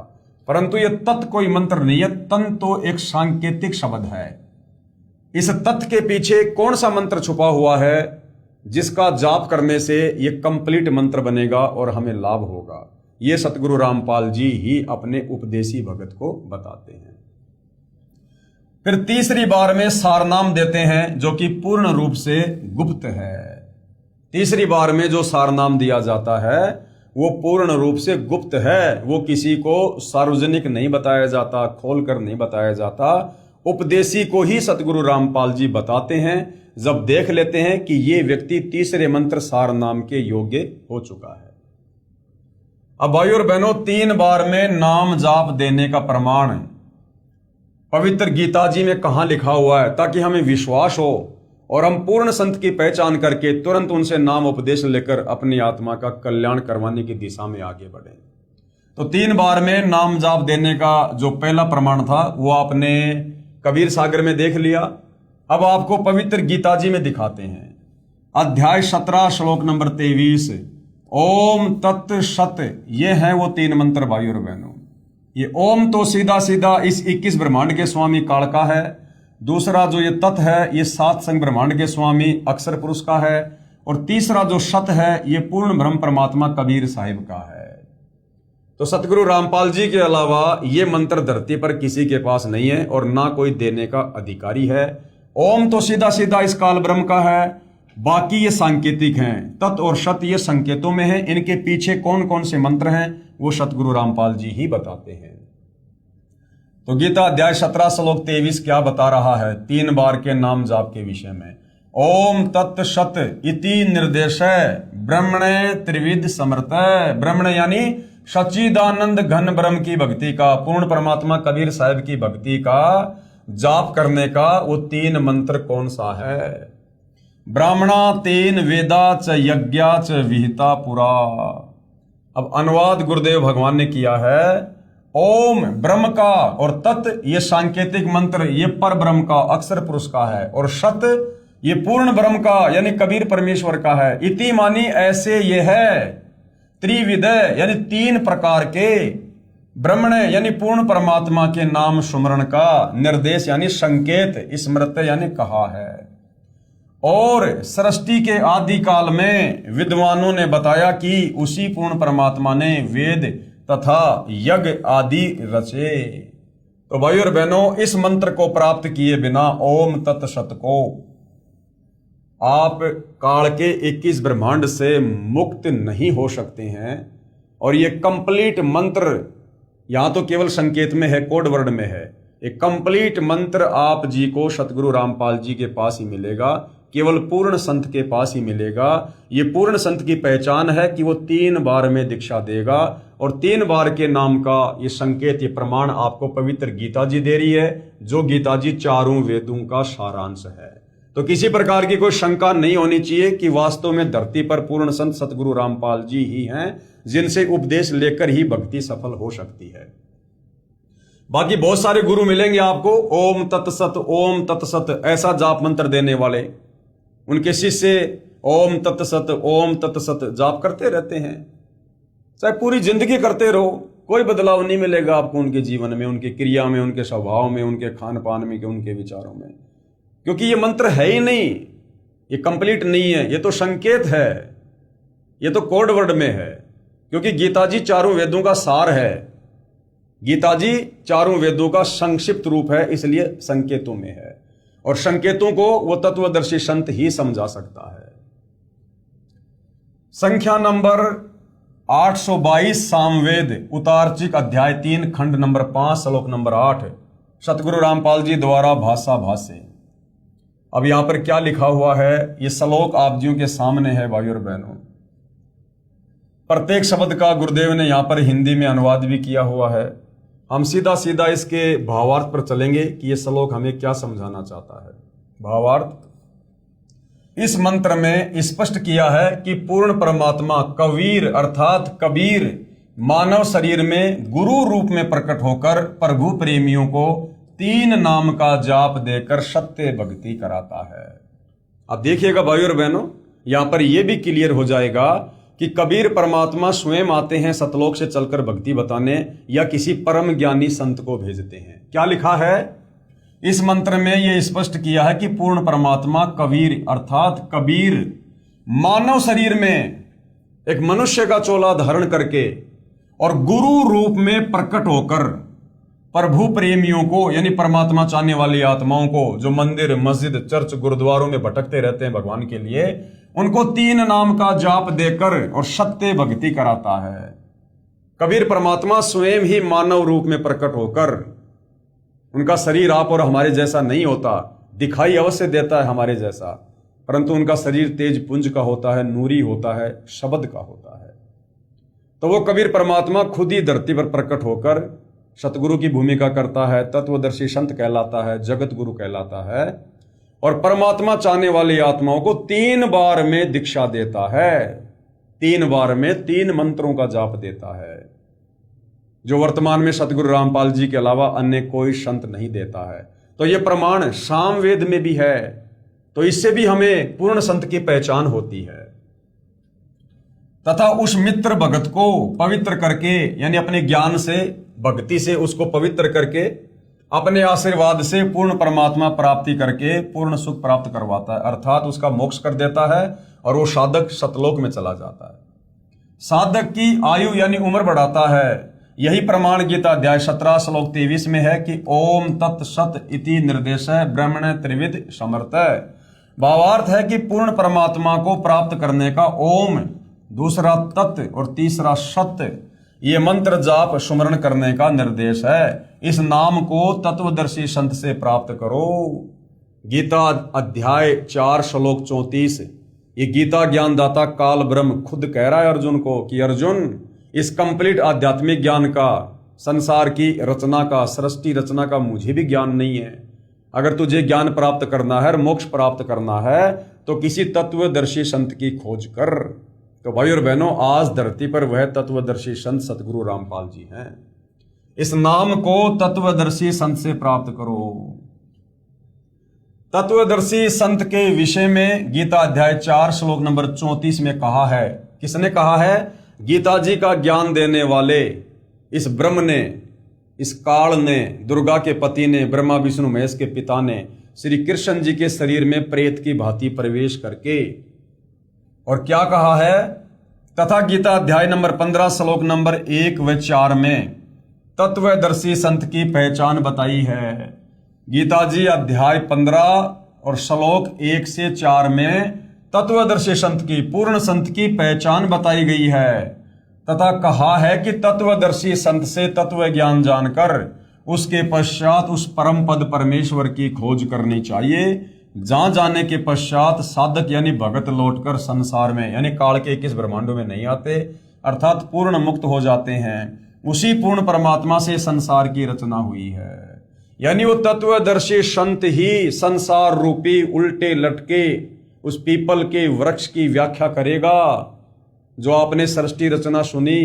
परंतु ये तत् कोई मंत्र नहीं है, तन तो एक सांकेतिक शब्द है। इस तत् के पीछे कौन सा मंत्र छुपा हुआ है जिसका जाप करने से ये कंप्लीट मंत्र बनेगा और हमें लाभ होगा, ये सतगुरु रामपाल जी ही अपने उपदेशी भगत को बताते हैं। फिर तीसरी बार में सारनाम देते हैं जो कि पूर्ण रूप से गुप्त है। तीसरी बार में जो सारनाम दिया जाता है वो पूर्ण रूप से गुप्त है, वो किसी को सार्वजनिक नहीं बताया जाता, खोलकर नहीं बताया जाता। उपदेशी को ही सतगुरु रामपाल जी बताते हैं जब देख लेते हैं कि ये व्यक्ति तीसरे मंत्र सारनाम के योग्य हो चुका है। अब भाई और बहनों, 3 बार में नाम जाप देने का प्रमाण पवित्र गीता जी में कहां लिखा हुआ है, ताकि हमें विश्वास हो और हम पूर्ण संत की पहचान करके तुरंत उनसे नाम उपदेश लेकर अपनी आत्मा का कल्याण करवाने की दिशा में आगे बढ़े। तो 3 बार में नाम जाप देने का जो पहला प्रमाण था वो आपने कबीर सागर में देख लिया। अब आपको पवित्र गीता जी में दिखाते हैं। अध्याय 17 श्लोक नंबर 23, ओम तत् सत, ये है वो 3 मंत्र भाई और बहनों। ये ओम तो सीधा सीधा इस 21 ब्रह्मांड के स्वामी काल का है। दूसरा जो ये तत् है ये 7 संग ब्रह्मांड के स्वामी अक्षर पुरुष का है। और तीसरा जो सत है ये पूर्ण ब्रह्म परमात्मा कबीर साहिब का है। तो सतगुरु रामपाल जी के अलावा ये मंत्र धरती पर किसी के पास नहीं है और ना कोई देने का अधिकारी है। ओम तो सीधा सीधा इस काल ब्रह्म का है, बाकी ये सांकेतिक हैं। तत् और सत ये संकेतों में है। इनके पीछे कौन कौन से मंत्र हैं वो सतगुरु रामपाल जी ही बताते हैं। तो गीता अध्याय 17 श्लोक 23 क्या बता रहा है 3 बार के नाम जाप के विषय में। ओम तत् सत इति निर्देश ब्रह्मणे त्रिविध समर्थ। ब्रह्मण यानी सच्चिदानंद घन ब्रह्म की भक्ति का, पूर्ण परमात्मा कबीर साहिब की भक्ति का जाप करने का वो 3 मंत्र कौन सा है। ब्राह्मणा 3 वेदा च यज्ञा च विहिता पुरा। अब अनुवाद गुरुदेव भगवान ने किया है। ओम ब्रह्म का और तत् ये सांकेतिक मंत्र ये पर ब्रह्म का अक्षर पुरुष का है, और सत ये पूर्ण ब्रह्म का यानी कबीर परमेश्वर का है। इति मानी ऐसे ये है। त्रिविध यानी 3 प्रकार के, ब्रह्मण यानी पूर्ण परमात्मा के नाम सुमरण का, निर्देश यानी संकेत, स्मृत यानी कहा है। और सृष्टि के आदि काल में विद्वानों ने बताया कि उसी पूर्ण परमात्मा ने वेद तथा यज्ञ आदि रचे। तो भाई और बहनों, इस मंत्र को प्राप्त किए बिना ओम तत् सत को आप काल के 21 ब्रह्मांड से मुक्त नहीं हो सकते हैं। और ये कंप्लीट मंत्र यहां तो केवल संकेत में है, कोड वर्ड में है। एक कंप्लीट मंत्र आप जी को सतगुरु रामपाल जी के पास ही मिलेगा, केवल पूर्ण संत के पास ही मिलेगा। ये पूर्ण संत की पहचान है कि वो 3 बार में दीक्षा देगा, और 3 बार के नाम का ये संकेत, ये प्रमाण आपको पवित्र गीता जी दे रही है, जो गीता जी चारों वेदों का सारांश है। तो किसी प्रकार की कोई शंका नहीं होनी चाहिए कि वास्तव में धरती पर पूर्ण संत सतगुरु रामपाल जी ही हैं, जिनसे उपदेश लेकर ही भक्ति सफल हो सकती है। बाकी बहुत सारे गुरु मिलेंगे आपको, ओम तत्सत ऐसा जाप मंत्र देने वाले। उनके शिष्य ओम तत्सत जाप करते रहते हैं, चाहे पूरी जिंदगी करते रहो, कोई बदलाव नहीं मिलेगा आपको उनके जीवन में, उनकी क्रिया में, उनके स्वभाव में, उनके खान पान में, उनके विचारों में। क्योंकि ये मंत्र है ही नहीं, ये कंप्लीट नहीं है, ये तो संकेत है, ये तो कोड वर्ड में है। क्योंकि गीता जी चारों वेदों का सार है, गीता जी चारों वेदों का संक्षिप्त रूप है, इसलिए संकेतों में है। और संकेतों को वो तत्वदर्शी संत ही समझा सकता है। संख्या नंबर 822 सामवेद उतार्चिक अध्याय 3 खंड नंबर 5 श्लोक नंबर 8 सतगुरु रामपाल जी द्वारा भाषा भाष्य। अब यहां पर क्या लिखा हुआ है, ये श्लोक आप जियों के सामने है भाइयों और बहनों। प्रत्येक शब्द का गुरुदेव ने यहां पर हिंदी में अनुवाद भी किया हुआ है। हम सीधा सीधा इसके भावार्थ पर चलेंगे कि यह श्लोक हमें क्या समझाना चाहता है। भावार्थ इस मंत्र में स्पष्ट किया है कि पूर्ण परमात्मा कबीर अर्थात कबीर मानव शरीर में गुरु रूप में प्रकट होकर प्रभु प्रेमियों को 3 नाम का जाप देकर सत्य भक्ति कराता है। अब देखिएगा भाइयों और बहनों, यहां पर यह भी क्लियर हो जाएगा कि कबीर परमात्मा स्वयं आते हैं सतलोक से चलकर भक्ति बताने, या किसी परम ज्ञानी संत को भेजते हैं। क्या लिखा है इस मंत्र में, यह स्पष्ट किया है कि पूर्ण परमात्मा कबीर अर्थात कबीर मानव शरीर में एक मनुष्य का चोला धारण करके और गुरु रूप में प्रकट होकर प्रभु प्रेमियों को, यानी परमात्मा चाहने वाली आत्माओं को, जो मंदिर मस्जिद चर्च गुरुद्वारों में भटकते रहते हैं भगवान के लिए, उनको 3 नाम का जाप देकर और सत्य भक्ति कराता है। कबीर परमात्मा स्वयं ही मानव रूप में प्रकट होकर, उनका शरीर आप और हमारे जैसा नहीं होता, दिखाई अवश्य देता है हमारे जैसा, परंतु उनका शरीर तेज पुंज का होता है, नूरी होता है, शब्द का होता है। तो वो कबीर परमात्मा खुद ही धरती पर प्रकट होकर सतगुरु की भूमिका करता है, तत्वदर्शी संत कहलाता है, जगत गुरु कहलाता है, और परमात्मा चाहने वाली आत्माओं को 3 बार में दीक्षा देता है। 3 बार में 3 मंत्रों का जाप देता है, जो वर्तमान में सतगुरु रामपाल जी के अलावा अन्य कोई संत नहीं देता है। तो यह प्रमाण सामवेद में भी है, तो इससे भी हमें पूर्ण संत की पहचान होती है। तथा उस मित्र भगत को पवित्र करके, यानी अपने ज्ञान से, भक्ति से उसको पवित्र करके, अपने आशीर्वाद से पूर्ण परमात्मा प्राप्ति करके पूर्ण सुख प्राप्त करवाता है, अर्थात उसका मोक्ष कर देता है और वो साधक सतलोक में चला जाता है। साधक की आयु यानी उम्र बढ़ाता है। यही प्रमाण गीता अध्याय 17 श्लोक 23 में है कि ओम तत्सत इति निर्देश ब्रह्मण त्रिविध समर्थ। भावार्थ है कि पूर्ण परमात्मा को प्राप्त करने का ओम, दूसरा तत् और तीसरा सत्य, ये मंत्र जाप सुमरण करने का निर्देश है। इस नाम को तत्वदर्शी संत से प्राप्त करो। गीता अध्याय 4 श्लोक 34, ये गीता ज्ञानदाता काल ब्रह्म खुद कह रहा है अर्जुन को कि अर्जुन, इस कंप्लीट आध्यात्मिक ज्ञान का, संसार की रचना का, सृष्टि रचना का मुझे भी ज्ञान नहीं है। अगर तुझे ज्ञान प्राप्त करना है, मोक्ष प्राप्त करना है, तो किसी तत्वदर्शी संत की खोज कर। तो भाई और बहनों, आज धरती पर वह तत्वदर्शी संत सतगुरु रामपाल जी हैं। इस नाम को तत्वदर्शी संत से प्राप्त करो। तत्वदर्शी संत के विषय में गीता अध्याय 4 श्लोक नंबर 34 में कहा है। किसने कहा है? गीता जी का ज्ञान देने वाले इस ब्रह्म ने, इस काल ने, दुर्गा के पति ने, ब्रह्मा विष्णु महेश के पिता ने श्री कृष्ण जी के शरीर में प्रेत की भांति प्रवेश करके, और क्या कहा है? तथा गीता अध्याय नंबर 15 श्लोक नंबर 1 व 4 में तत्वदर्शी संत की पहचान बताई है। गीता जी अध्याय 15 और श्लोक 1 से 4 में तत्वदर्शी संत की, पूर्ण संत की पहचान बताई गई है तथा कहा है कि तत्वदर्शी संत से तत्व ज्ञान जानकर उसके पश्चात उस परम पद परमेश्वर की खोज करनी चाहिए। जहां जाने के पश्चात साधक यानी भगत लौटकर संसार में यानी काल के 21 ब्रह्मांडों में नहीं आते, अर्थात पूर्ण मुक्त हो जाते हैं। उसी पूर्ण परमात्मा से संसार की रचना हुई है। यानी वो तत्वदर्शी संत ही संसार रूपी उल्टे लटके उस पीपल के वृक्ष की व्याख्या करेगा जो आपने सृष्टि रचना सुनी,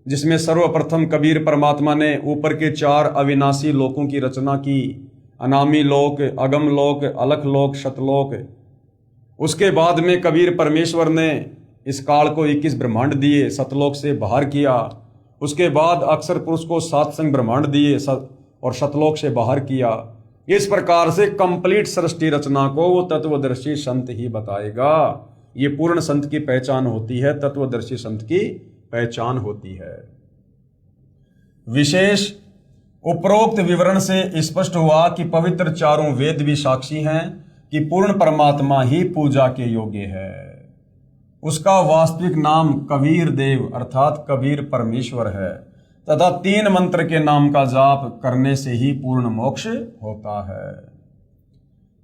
जिसमें सर्वप्रथम कबीर परमात्मा ने ऊपर के 4 अविनाशी लोकों की रचना की, अनामी लोक, अगम लोक, अलख लोक, शतलोक। उसके बाद में कबीर परमेश्वर ने इस काल को 21 ब्रह्मांड दिए, सतलोक से बाहर किया। उसके बाद अक्षर पुरुष को 7 संग ब्रह्मांड दिए और शतलोक से बाहर किया। इस प्रकार से कंप्लीट सृष्टि रचना को वो तत्वदर्शी संत ही बताएगा। ये पूर्ण संत की पहचान होती है, तत्वदर्शी संत की पहचान होती है। विशेष उपरोक्त विवरण से स्पष्ट हुआ कि पवित्र चारों वेद भी साक्षी हैं कि पूर्ण परमात्मा ही पूजा के योग्य है। उसका वास्तविक नाम कबीर देव अर्थात कबीर परमेश्वर है तथा 3 मंत्र के नाम का जाप करने से ही पूर्ण मोक्ष होता है।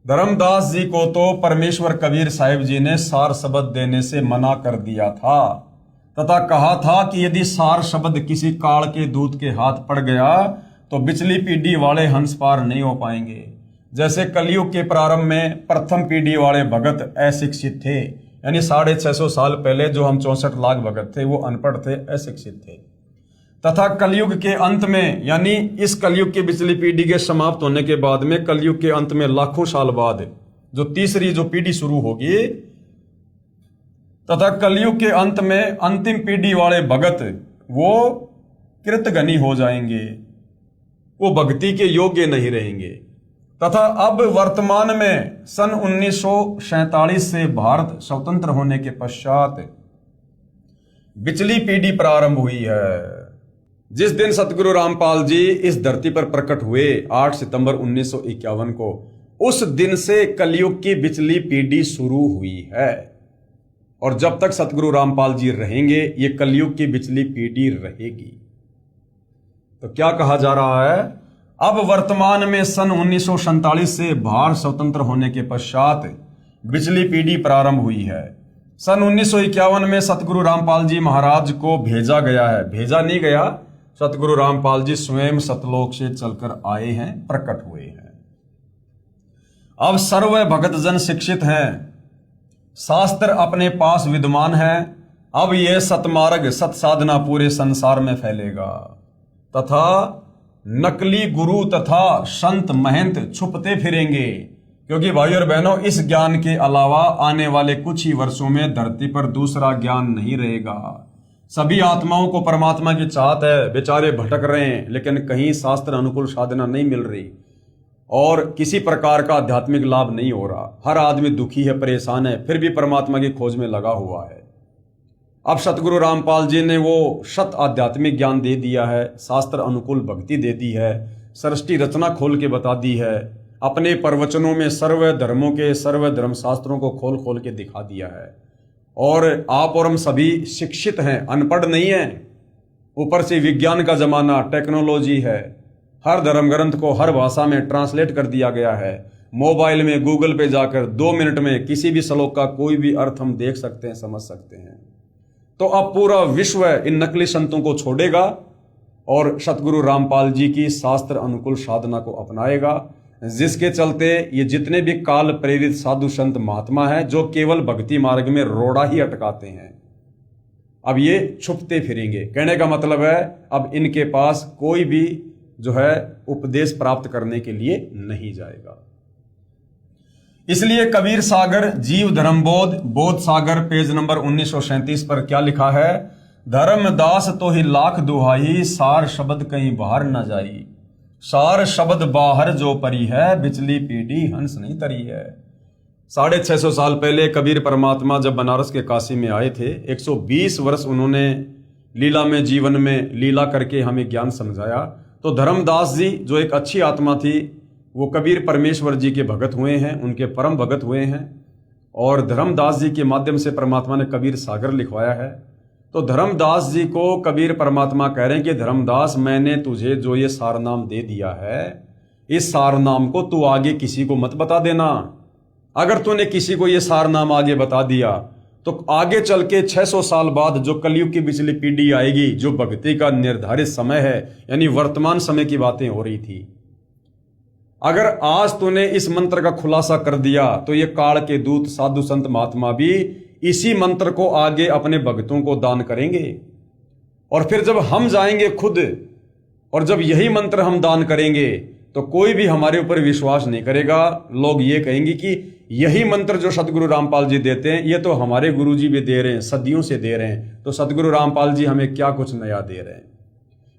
धर्मदास जी को तो परमेश्वर कबीर साहिब जी ने सार शब्द देने से मना कर दिया था तथा कहा था कि यदि सार शब्द किसी काल के दूत के हाथ पड़ गया तो बिचली पीढ़ी वाले हंस पार नहीं हो पाएंगे। जैसे कलयुग के प्रारंभ में प्रथम पीढ़ी वाले भगत अशिक्षित थे, यानी 650 साल पहले जो हम 64 लाख भगत थे वो अनपढ़ थे, अशिक्षित थे। तथा कलयुग के अंत में यानी इस कलयुग की बिचली पीढ़ी के समाप्त होने के बाद में कलयुग के अंत में लाखों साल बाद जो तीसरी जो पीढ़ी शुरू होगी तथा कलयुग के अंत में अंतिम पीढ़ी वाले भगत वो कृतघ्नी हो जाएंगे, वो भक्ति के योग्य नहीं रहेंगे। तथा अब वर्तमान में सन 1947 से भारत स्वतंत्र होने के पश्चात बिचली पीढ़ी प्रारंभ हुई है। जिस दिन सतगुरु रामपाल जी इस धरती पर प्रकट हुए 8 सितंबर 1951 को, उस दिन से कलयुग की बिचली पीढ़ी शुरू हुई है और जब तक सतगुरु रामपाल जी रहेंगे ये कलयुग की बिचली पीढ़ी रहेगी। तो क्या कहा जा रहा है, अब वर्तमान में सन 1947 से भारत स्वतंत्र होने के पश्चात बिचली पीढ़ी प्रारंभ हुई है। सन 1951 में सतगुरु रामपाल जी महाराज को भेजा गया है, भेजा नहीं गया, सतगुरु रामपाल जी स्वयं सतलोक से चलकर आए हैं, प्रकट हुए हैं। अब सर्व भगत जन शिक्षित हैं, शास्त्र अपने पास विद्यमान है। अब यह सतमार्ग सत साधना पूरे संसार में फैलेगा तथा नकली गुरु तथा संत महंत छुपते फिरेंगे, क्योंकि भाई और बहनों इस ज्ञान के अलावा आने वाले कुछ ही वर्षों में धरती पर दूसरा ज्ञान नहीं रहेगा। सभी आत्माओं को परमात्मा की चाहत है, बेचारे भटक रहे हैं लेकिन कहीं शास्त्र अनुकूल साधना नहीं मिल रही और किसी प्रकार का आध्यात्मिक लाभ नहीं हो रहा। हर आदमी दुखी है, परेशान है, फिर भी परमात्मा की खोज में लगा हुआ है। अब सतगुरु रामपाल जी ने वो शत आध्यात्मिक ज्ञान दे दिया है, शास्त्र अनुकूल भक्ति दे दी है, सृष्टि रचना खोल के बता दी है, अपने प्रवचनों में सर्व धर्मों के सर्व धर्म शास्त्रों को खोल खोल के दिखा दिया है। और आप और हम सभी शिक्षित हैं, अनपढ़ नहीं हैं। ऊपर से विज्ञान का जमाना, टेक्नोलॉजी है, हर धर्म ग्रंथ को हर भाषा में ट्रांसलेट कर दिया गया है। मोबाइल में गूगल पे जाकर 2 मिनट में किसी भी श्लोक का कोई भी अर्थ हम देख सकते हैं, समझ सकते हैं। तो अब पूरा विश्व इन नकली संतों को छोड़ेगा और सतगुरु रामपाल जी की शास्त्र अनुकूल साधना को अपनाएगा, जिसके चलते ये जितने भी काल प्रेरित साधु संत महात्मा हैं जो केवल भक्ति मार्ग में रोड़ा ही अटकाते हैं, अब ये छुपते फिरेंगे। कहने का मतलब है अब इनके पास कोई भी जो है उपदेश प्राप्त करने के लिए नहीं जाएगा। इसलिए कबीर सागर जीव धर्मबोध बोध सागर पेज नंबर 1937 पर क्या लिखा है, धर्मदास तो ही लाख दुहाई, सार शब्द कहीं बाहर न जाई। सार शब्द बाहर जो परी है, बिचली पीढ़ी हंस नहीं तरी है। 650 साल पहले कबीर परमात्मा जब बनारस के काशी में आए थे, 120 वर्ष उन्होंने लीला में जीवन में लीला करके हमें ज्ञान समझाया। तो धर्मदास जी जो एक अच्छी आत्मा थी, वो कबीर परमेश्वर जी के भगत हुए हैं, उनके परम भगत हुए हैं, और धर्मदास जी के माध्यम से परमात्मा ने कबीर सागर लिखवाया है। तो धर्मदास जी को कबीर परमात्मा कह रहे हैं कि धर्मदास, मैंने तुझे जो ये सारनाम दे दिया है, इस सारनाम को तू आगे किसी को मत बता देना। अगर तूने किसी को ये सारनाम आगे बता दिया तो आगे चल के 600 साल बाद जो कलयुग की पिछली पीढ़ी आएगी, जो भक्ति का निर्धारित समय है, यानी वर्तमान समय की बातें हो रही थी, अगर आज तूने इस मंत्र का खुलासा कर दिया तो ये काल के दूत साधु संत महात्मा भी इसी मंत्र को आगे अपने भक्तों को दान करेंगे। और फिर जब हम जाएंगे खुद और जब यही मंत्र हम दान करेंगे तो कोई भी हमारे ऊपर विश्वास नहीं करेगा। लोग ये कहेंगे कि यही मंत्र जो सतगुरु रामपाल जी देते हैं ये तो हमारे गुरु जी भी दे रहे हैं, सदियों से दे रहे हैं, तो सतगुरु रामपाल जी हमें क्या कुछ नया दे रहे हैं।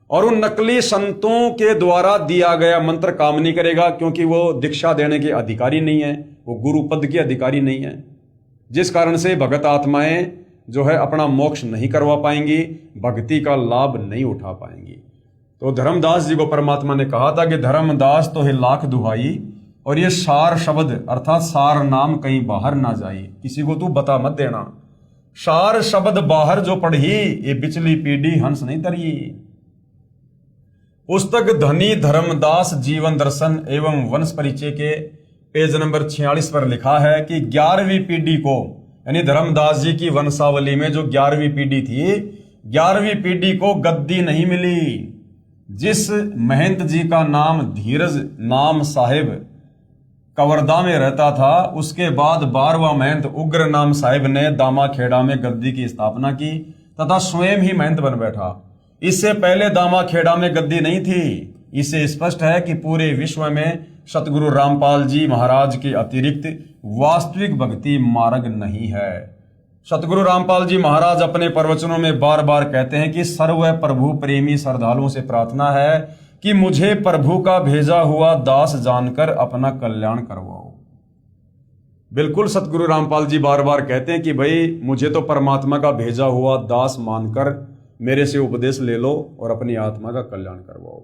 और उन नकली संतों के द्वारा दिया गया मंत्र काम नहीं करेगा, क्योंकि वो दीक्षा देने के अधिकारी नहीं है, वो गुरु पद के अधिकारी नहीं है, जिस कारण से भगत आत्माएं जो है अपना मोक्ष नहीं करवा पाएंगी, भक्ति का लाभ नहीं उठा पाएंगी। तो धर्मदास जी को परमात्मा ने कहा था कि धर्मदास तो है लाख दुहाई, और ये सार शब्द अर्थात सार नाम कहीं बाहर ना जाए, किसी को तू बता मत देना। सार शब्द बाहर जो पढ़ी ये बिचली पीढ़ी हंस नहीं तरी। पुस्तक धनी धर्मदास जीवन दर्शन एवं वंश परिचय के पेज नंबर 46 पर लिखा है कि 11वीं पीढ़ी को, यानी धर्मदास जी की वंशावली में जो 11वीं पीढ़ी थी, 11वीं पीढ़ी को गद्दी नहीं मिली। जिस महंत जी का नाम धीरज नाम साहिब कवर्धा में रहता था, उसके बाद 12वां महंत उग्र नाम साहिब ने दामा खेड़ा में गद्दी की स्थापना की तथा स्वयं ही महंत बन बैठा। इससे पहले दामा खेड़ा में गद्दी नहीं थी। इससे स्पष्ट है कि पूरे विश्व में सतगुरु रामपाल जी महाराज के अतिरिक्त वास्तविक भक्ति मार्ग नहीं है। सतगुरु रामपाल जी महाराज अपने प्रवचनों में बार बार कहते हैं कि सर्व प्रभु प्रेमी श्रद्धालुओं से प्रार्थना है कि मुझे प्रभु का भेजा हुआ दास जानकर अपना कल्याण करवाओ। बिल्कुल सतगुरु रामपाल जी बार बार कहते हैं कि भाई मुझे तो परमात्मा का भेजा हुआ दास मानकर मेरे से उपदेश ले लो और अपनी आत्मा का कल्याण करवाओ।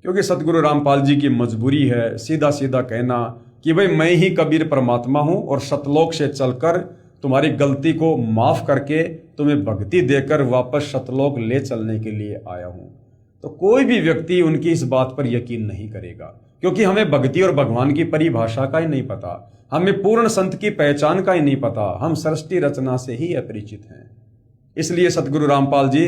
क्योंकि सतगुरु रामपाल जी की मजबूरी है सीधा सीधा कहना कि भाई मैं ही कबीर परमात्मा हूं और सतलोक से चलकर तुम्हारी गलती को माफ करके तुम्हें भक्ति देकर वापस सतलोक ले चलने के लिए आया हूं। तो कोई भी व्यक्ति उनकी इस बात पर यकीन नहीं करेगा, क्योंकि हमें भक्ति और भगवान की परिभाषा का ही नहीं पता, हमें पूर्ण संत की पहचान का ही नहीं पता, हम सृष्टि रचना से ही अपरिचित हैं। इसलिए सतगुरु रामपाल जी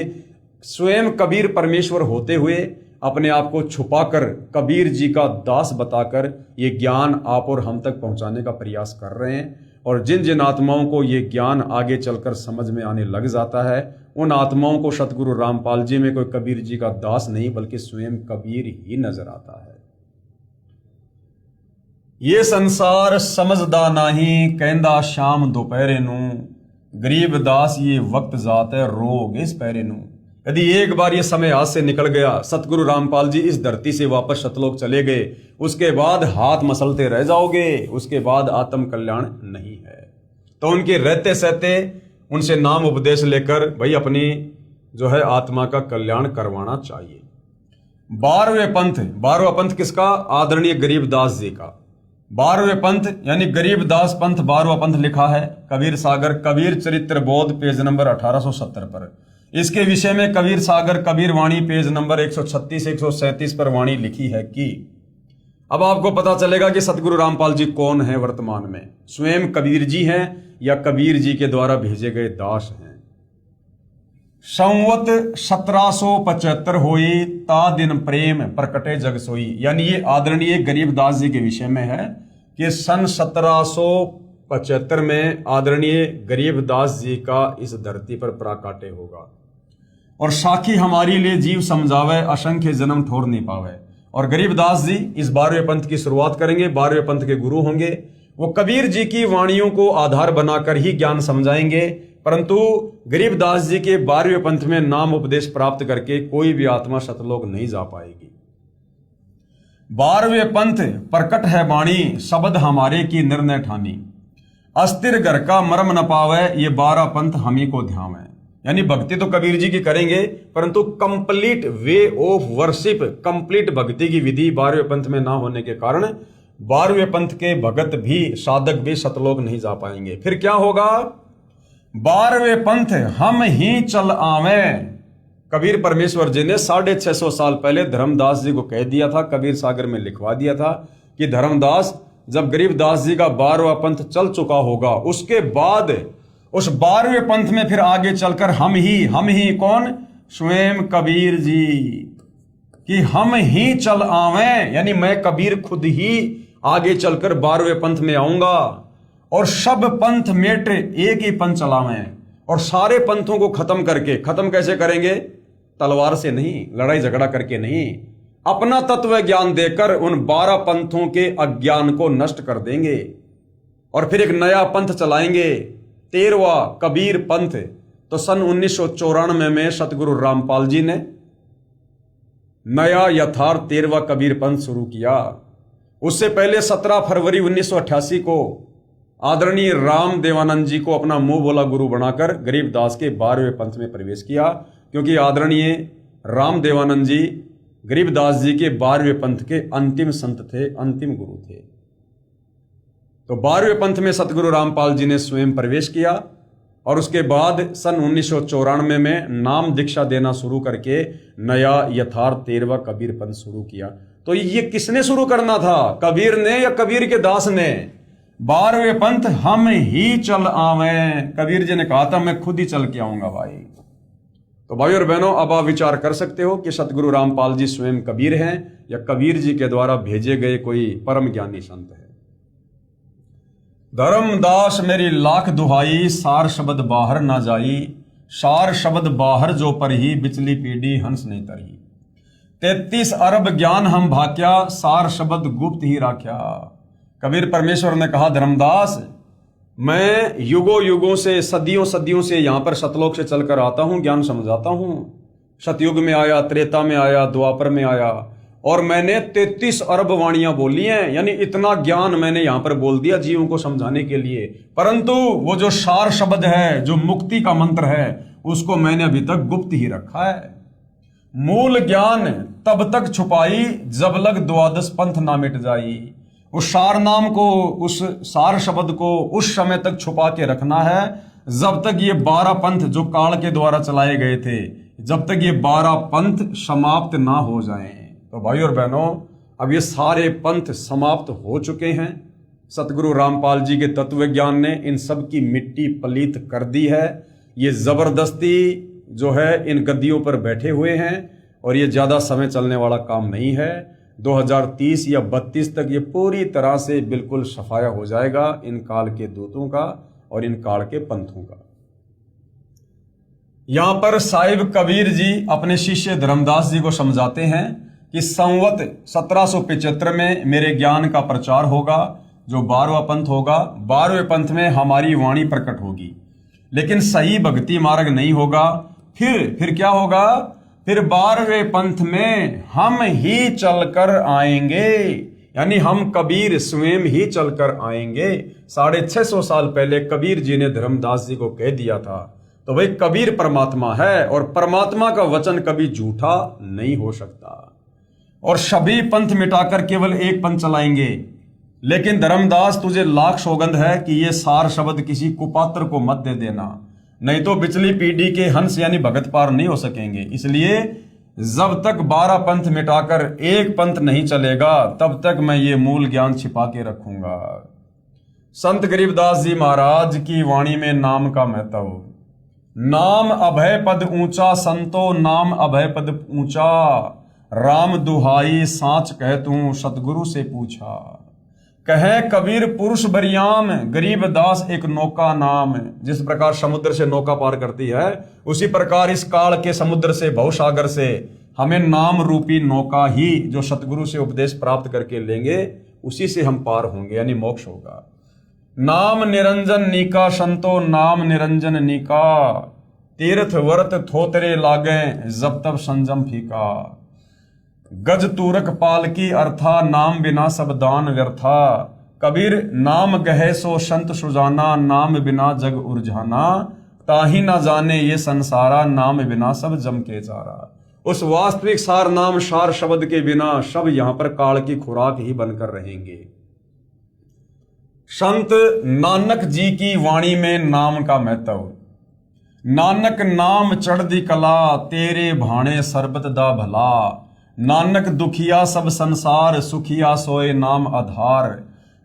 स्वयं कबीर परमेश्वर होते हुए अपने आप को छुपाकर कबीर जी का दास बताकर ये ज्ञान आप और हम तक पहुंचाने का प्रयास कर रहे हैं। और जिन जिन आत्माओं को ये ज्ञान आगे चलकर समझ में आने लग जाता है, उन आत्माओं को सतगुरु रामपाल जी में कोई कबीर जी का दास नहीं बल्कि स्वयं कबीर ही नजर आता है। ये संसार समझदा नाही कहंदा शाम दोपहरे नू, गरीब दास ये वक्त जात है रोग इस पैरे नू। यदि एक बार ये समय हाथ से निकल गया, सतगुरु रामपाल जी इस धरती से वापस सतलोक चले गए, उसके बाद हाथ मसलते रह जाओगे, उसके बाद आत्म कल्याण नहीं है। तो उनके रहते सहते उनसे नाम उपदेश लेकर भाई अपनी जो है आत्मा का कल्याण करवाना चाहिए। 12वां पंथ किसका? आदरणीय गरीबदास जी का 12वें पंथ यानी गरीबदास पंथ 12वां पंथ लिखा है कबीर सागर कबीर चरित्र बोध पेज नंबर 1870 पर। इसके विषय में कबीर सागर कबीर वाणी पेज नंबर 136-137 पर वाणी लिखी है कि अब आपको पता चलेगा कि सतगुरु रामपाल जी कौन है वर्तमान में, स्वयं कबीर जी हैं या कबीर जी के द्वारा भेजे गए दास हैं। संवत 1775 होई ता दिन प्रेम प्रकटे जग सोई, यानी ये आदरणीय गरीबदास जी के विषय में है कि सन 1775 में आदरणीय गरीबदास जी का इस धरती पर प्राकाटे होगा। और साखी हमारी लिए जीव समझावे असंख्य जन्म ठोर नहीं पावे। और गरीबदास जी इस 12वें पंथ की शुरुआत करेंगे, 12वें पंथ के गुरु होंगे। वो कबीर जी की वाणियों को आधार बनाकर ही ज्ञान समझाएंगे, परंतु गरीबदास जी के 12वें पंथ में नाम उपदेश प्राप्त करके कोई भी आत्मा सतलोक नहीं जा पाएगी। 12वें पंथ प्रकट है वाणी शब्द हमारे की निर्णय ठानी, अस्थिर घर का मर्म न पावे ये 12 पंथ हम ही को ध्यावे। यानी भक्ति तो कबीर जी की करेंगे, परंतु complete way of worship, complete भक्ति की विधि 12वें पंथ में ना होने के कारण 12वें पंथ के भगत भी, साधक भी सतलोक नहीं जा पाएंगे। फिर क्या होगा? 12वें पंथ हम ही चल आवे। कबीर परमेश्वर जी ने 650 साल पहले धर्मदास जी को कह दिया था, कबीर सागर में लिखवा दिया था कि धर्मदास, जब गरीबदास जी का 12वां पंथ चल चुका होगा, उसके बाद उस 12वें पंथ में फिर आगे चलकर हम ही कौन? स्वयं कबीर जी, कि हम ही चल आवे, यानी मैं कबीर खुद ही आगे चलकर 12वें पंथ में आऊंगा और सब पंथ मेट एक ही पंथ चलावें और सारे पंथों को खत्म करके, खत्म कैसे करेंगे? तलवार से नहीं, लड़ाई झगड़ा करके नहीं, अपना तत्व ज्ञान देकर उन 12 पंथों के अज्ञान को नष्ट कर देंगे और फिर एक नया पंथ चलाएंगे, 13वां कबीर पंथ। तो सन 1994 में सतगुरु रामपाल जी ने नया यथार्थ 13वां कबीर पंथ शुरू किया। उससे पहले 17 फरवरी 1988 को आदरणीय राम देवानंद जी को अपना मुंह बोला गुरु बनाकर गरीबदास के 12वें पंथ में प्रवेश किया, क्योंकि आदरणीय राम देवानंद जी गरीबदास जी के 12वें पंथ के अंतिम संत थे, अंतिम गुरु थे। तो 12वें पंथ में सतगुरु रामपाल जी ने स्वयं प्रवेश किया और उसके बाद सन 1994 में नाम दीक्षा देना शुरू करके नया यथार्थ 13वां कबीर पंथ शुरू किया। तो ये किसने शुरू करना था? कबीर ने या कबीर के दास ने? 12वें पंथ हम ही चल आवे। कबीर जी ने कहा था मैं खुद ही चल के आऊंगा भाई। तो भाई और बहनों, अब आप विचार कर सकते हो कि सतगुरु रामपाल जी स्वयं कबीर हैं या कबीर जी के द्वारा भेजे गए कोई परम ज्ञानी संत है। धर्मदास मेरी लाख दुहाई, सार शब्द बाहर ना जाई, सार शब्द बाहर जो पर ही, बिचली पीढ़ी हंस नहीं तरही। 33 अरब ज्ञान हम भाक्या, सार शब्द गुप्त ही राख्या। कबीर परमेश्वर ने कहा, धर्मदास मैं युगों युगों से, सदियों सदियों से यहां पर सतलोक से चलकर आता हूं, ज्ञान समझाता हूं। सतयुग में आया, त्रेता में आया, द्वापर में आया और मैंने 33 अरब वाणियां बोली हैं, यानी इतना ज्ञान मैंने यहां पर बोल दिया जीवों को समझाने के लिए। परंतु वो जो सार शब्द है, जो मुक्ति का मंत्र है, उसको मैंने अभी तक गुप्त ही रखा है। मूल ज्ञान तब तक छुपाई, जब लग 12 पंथ ना मिट जाई। उस सार नाम को, उस सार शब्द को उस समय तक छुपा के रखना है जब तक ये 12 पंथ जो काल के द्वारा चलाए गए थे, जब तक ये 12 पंथ समाप्त ना हो जाएं। तो भाई और बहनों, अब ये सारे पंथ समाप्त हो चुके हैं। सतगुरु रामपाल जी के तत्व ज्ञान ने इन सब की मिट्टी पलीत कर दी है। ये जबरदस्ती जो है इन गद्दियों पर बैठे हुए हैं और ये ज्यादा समय चलने वाला काम नहीं है। 2030 या 32 तक ये पूरी तरह से बिल्कुल सफाया हो जाएगा इन काल के दूतों का और इन काल के पंथों का। यहां पर साहिब कबीर जी अपने शिष्य धर्मदास जी को समझाते हैं कि संवत 1775 में मेरे ज्ञान का प्रचार होगा, जो 12वां पंथ होगा। 12वें पंथ में हमारी वाणी प्रकट होगी, लेकिन सही भक्ति मार्ग नहीं होगा। फिर क्या होगा? फिर 12वें पंथ में हम ही चलकर आएंगे, यानी हम कबीर स्वयं ही चलकर आएंगे। 650 साल पहले कबीर जी ने धर्मदास जी को कह दिया था। तो भाई कबीर परमात्मा है और परमात्मा का वचन कभी झूठा नहीं हो सकता। और सभी पंथ मिटाकर केवल एक पंथ चलाएंगे। लेकिन धर्मदास तुझे लाख सौगंध है कि ये सार शब्द किसी कुपात्र को मत दे देना, नहीं तो बिचली पीढ़ी के हंस यानी भगत पार नहीं हो सकेंगे। इसलिए जब तक 12 पंथ मिटाकर एक पंथ नहीं चलेगा, तब तक मैं ये मूल ज्ञान छिपा के रखूंगा। संत गरीबदास जी महाराज की वाणी में नाम का महत्व। नाम अभय पद ऊंचा, संतो नाम अभय पद ऊंचा, राम दुहाई साच कह तू सतगुरु से पूछा। कहे कबीर पुरुष बरियाम, गरीबदास एक नौका नाम। जिस प्रकार समुद्र से नौका पार करती है, उसी प्रकार इस काल के समुद्र से, भवसागर से हमें नाम रूपी नौका ही जो सतगुरु से उपदेश प्राप्त करके लेंगे, उसी से हम पार होंगे, यानी मोक्ष होगा। नाम निरंजन नीका, संतो नाम निरंजन नीका, तीर्थ व्रत थोतरे लागे, जब तब संजम फीका। गज तूरक पाल की अर्था, नाम बिना सब दान व्यर्था। कबीर नाम गहे सो संत सुजाना, नाम बिना जग उर्जाना, ताही ना जाने ये संसारा, नाम बिना सब जम के चारा। उस वास्तविक सार नाम सार शब्द के बिना सब यहां पर काल की खुराक ही बनकर रहेंगे। संत नानक जी की वाणी में नाम का महत्व। नानक नाम चढ़दी कला, तेरे भाणे सरबत दा भला। नानक दुखिया सब संसार, सुखिया सोए नाम आधार।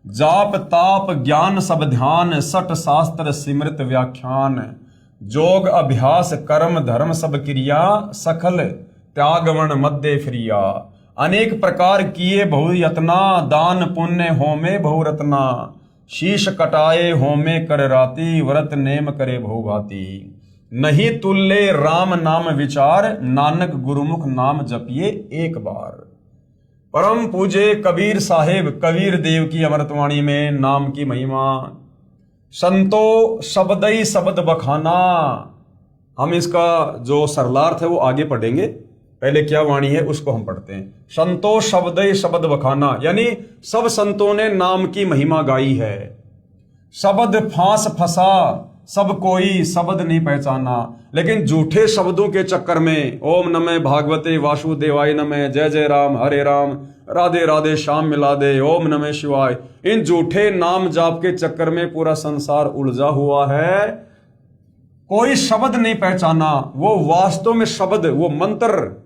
जाप ताप ज्ञान सब ध्यान, सठ शास्त्र सिमृत व्याख्यान। जोग अभ्यास कर्म धर्म सब क्रिया, सकल त्यागवण मध्य फ्रिया। अनेक प्रकार किए बहु यतना, दान पुण्य होमे बहु रत्ना। शीश कटाए होमे कर राती, व्रत नेम करे बहु भांति। नहीं तुल्य राम नाम विचार, नानक गुरुमुख नाम जपिए एक बार। परम पूजे कबीर साहेब कबीर देव की अमृतवाणी में नाम की महिमा। संतो शब्दई शब्द बखाना। हम इसका जो सरलार्थ है वो आगे पढ़ेंगे, पहले क्या वाणी है उसको हम पढ़ते हैं। संतो शब्दई शब्द बखाना, यानी सब संतों ने नाम की महिमा गाई है। शब्द फांस फंसा, सब कोई शब्द नहीं पहचाना। लेकिन झूठे शब्दों के चक्कर में ओम नमः भागवते वासुदेवाय नमः, जय जय राम हरे राम, राधे राधे श्याम मिला दे, ओम नमः शिवाय, इन झूठे नाम जाप के चक्कर में पूरा संसार उलझा हुआ है। कोई शब्द नहीं पहचाना। वो वास्तव में शब्द, वो मंत्र,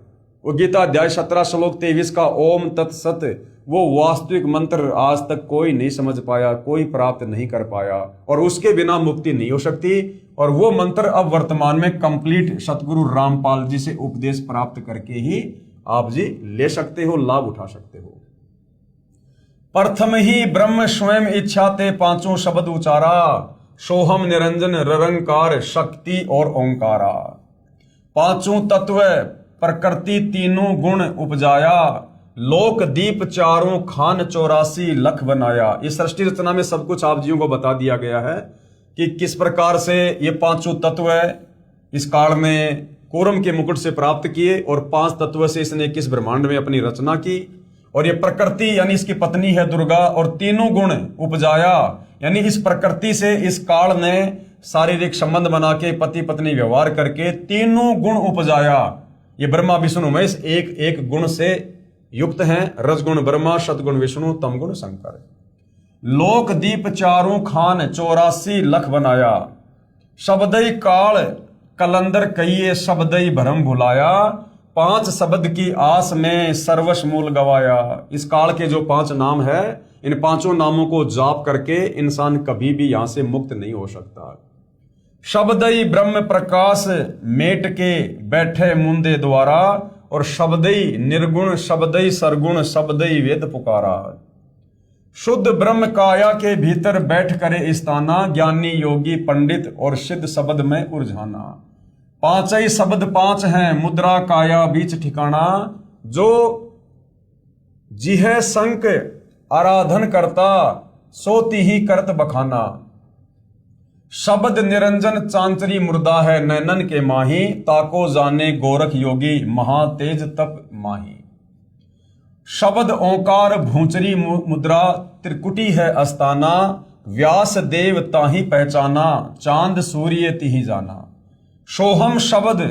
वो गीता अध्याय 17 श्लोक 23 का ओम तत्सत, वो वास्तविक मंत्र आज तक कोई नहीं समझ पाया, कोई प्राप्त नहीं कर पाया, और उसके बिना मुक्ति नहीं हो सकती। और वो मंत्र अब वर्तमान में कंप्लीट सतगुरु रामपाल जी से उपदेश प्राप्त करके ही आप जी ले सकते हो, लाभ उठा सकते हो। प्रथम ही ब्रह्म स्वयं इच्छा ते पांचों शब्द उचारा, सोहम निरंजन निरंकार शक्ति और ओंकारा। पांचों तत्व प्रकृति तीनों गुण उपजाया, लोक दीप चारों खान 84 लख बनाया। इस सृष्टि रचना में सब कुछ आप जियों को बता दिया गया है कि किस प्रकार से ये पांचों तत्व इस काल में कूर्म के मुकुट से प्राप्त किए, और 5 तत्व से इसने किस ब्रह्मांड में अपनी रचना की। और ये प्रकृति यानी इसकी पत्नी है दुर्गा, और तीनों गुण उपजाया, यानी इस प्रकृति से इस काल ने शारीरिक संबंध बना के पति पत्नी व्यवहार करके तीनों गुण उपजाया। ये ब्रह्मा विष्णु महेश एक एक गुण से युक्त हैं। रजगुण ब्रह्मा, सतगुण विष्णु, तमगुण शंकर। लोक दीप चारों खान 84 लख बनाया, शब्दई काल कलंदर कहिए शब्दई भरम भुलाया। 5 शब्द की आस में सर्वस्व मूल गवाया। इस काल के जो 5 नाम है, इन 5 नामों को जाप करके इंसान कभी भी यहां से मुक्त नहीं हो सकता। शब्दई ब्रह्म प्रकाश मेट के बैठे मुंदे द्वारा, और शब्दई निर्गुण शब्दई सरगुण शब्दई वेद पुकारा। शुद्ध ब्रह्म काया के भीतर बैठ करे स्थाना, ज्ञानी योगी पंडित और सिद्ध शब्द में उलझाना। 5 ही शब्द 5 हैं, मुद्रा काया बीच ठिकाना। जो जिह संक आराधन करता, सोती ही करत बखाना। शब्द निरंजन चांचरी मुर्दा है, नैनन के माही। ताको जाने गोरख योगी, महातेज तप माही। शब्द ओंकार भूंचरी मुद्रा, त्रिकुटी है अस्ताना। व्यास देव ताही पहचाना, चांद सूर्य तिही जाना। सोहम शब्द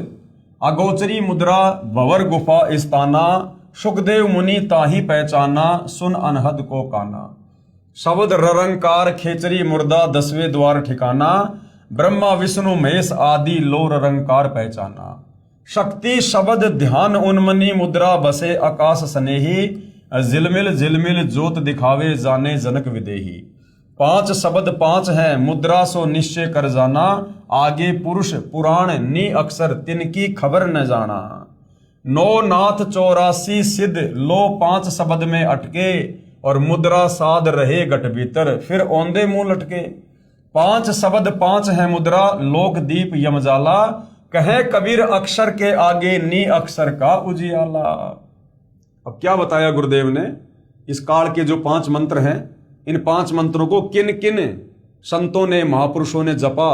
अगोचरी मुद्रा, भवर गुफा स्थाना। सुखदेव मुनि ताही पहचाना, सुन अनहद को काना। शब्द ररंकार खेचरी मुर्दा, 10वें द्वार ठिकाना। ब्रह्मा विष्णु महेश आदि लो ररंकार पहचाना। शक्ति शब्द ध्यान उन्मनी मुद्रा, बसे आकाश स्नेही। झिलमिल झिलमिल जोत दिखावे, जाने जनक विदेही। 5 शब्द 5 हैं, मुद्रा सो निश्चय कर जाना। आगे पुरुष पुराण नी अक्षर, तिनकी खबर न जाना। 9 नाथ 84 सिद्ध, लो 5 शब्द में अटके। और मुद्रा साध रहे गट भीतर, फिर औंधे मुंह लटके। 5 शब्द 5 है मुद्रा, लोक दीप यमजाला। कहे कबीर अक्षर के आगे नी अक्षर का उजियाला। अब क्या बताया गुरुदेव ने, इस काल के जो 5 मंत्र हैं, इन 5 मंत्रों को किन किन संतों ने महापुरुषों ने जपा,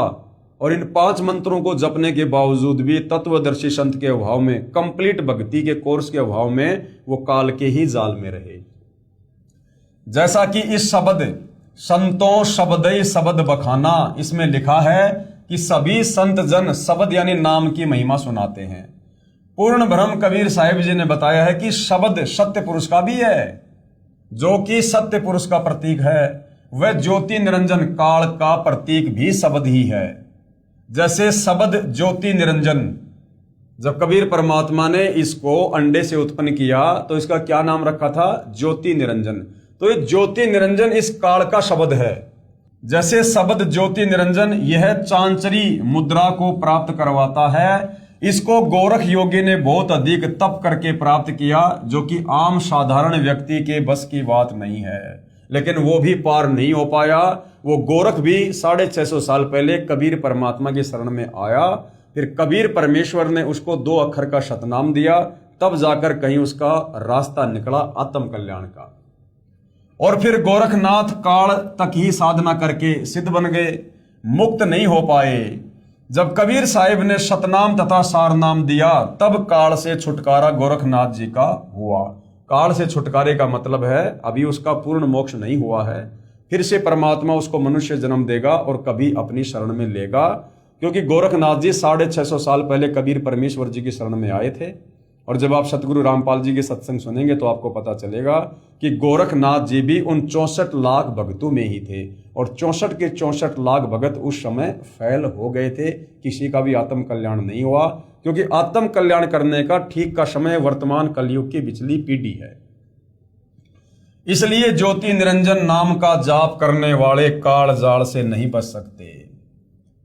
और इन 5 मंत्रों को जपने के बावजूद भी तत्वदर्शी संत के अभाव में, कंप्लीट भक्ति के कोर्स के अभाव में वो काल के ही जाल में रहे। जैसा कि इस शब्द संतों शब्दई शब्द बखाना, इसमें लिखा है कि सभी संत जन शब्द यानी नाम की महिमा सुनाते हैं। पूर्ण ब्रह्म कबीर साहिब जी ने बताया है कि शब्द सत्य पुरुष का भी है, जो कि सत्य पुरुष का प्रतीक है। वह ज्योति निरंजन काल का प्रतीक भी शब्द ही है। जैसे शब्द ज्योति निरंजन, जब कबीर परमात्मा ने इसको अंडे से उत्पन्न किया तो इसका क्या नाम रखा था? ज्योति निरंजन। तो ये ज्योति निरंजन इस काल का शब्द है। जैसे शब्द ज्योति निरंजन यह चांचरी मुद्रा को प्राप्त करवाता है, इसको गोरख योगी ने बहुत अधिक तप करके प्राप्त किया, जो कि आम साधारण व्यक्ति के बस की बात नहीं है, लेकिन वो भी पार नहीं हो पाया। वो गोरख भी 650 साल पहले कबीर परमात्मा की शरण में आया, फिर कबीर परमेश्वर ने उसको 2 अक्षर का सतनाम दिया, तब जाकर कहीं उसका रास्ता निकला आत्म कल्याण का। और फिर गोरखनाथ काल तक ही साधना करके सिद्ध बन गए, मुक्त नहीं हो पाए। जब कबीर साहिब ने सतनाम तथा सारनाम दिया, तब काल से छुटकारा गोरखनाथ जी का हुआ। काल से छुटकारे का मतलब है अभी उसका पूर्ण मोक्ष नहीं हुआ है, फिर से परमात्मा उसको मनुष्य जन्म देगा और कभी अपनी शरण में लेगा। क्योंकि गोरखनाथ जी 650 साल पहले कबीर परमेश्वर जी की शरण में आए थे। और जब आप सतगुरु रामपाल जी के सत्संग सुनेंगे तो आपको पता चलेगा कि गोरखनाथ जी भी उन 64 लाख भक्तों में ही थे, और 64 के 64 लाख भगत उस समय फैल हो गए थे। किसी का भी आत्म कल्याण नहीं हुआ, क्योंकि आत्म कल्याण करने का ठीक का समय वर्तमान कलयुग की पिछली पीढ़ी है। इसलिए ज्योति निरंजन नाम का जाप करने वाले काल जाल से नहीं बच सकते,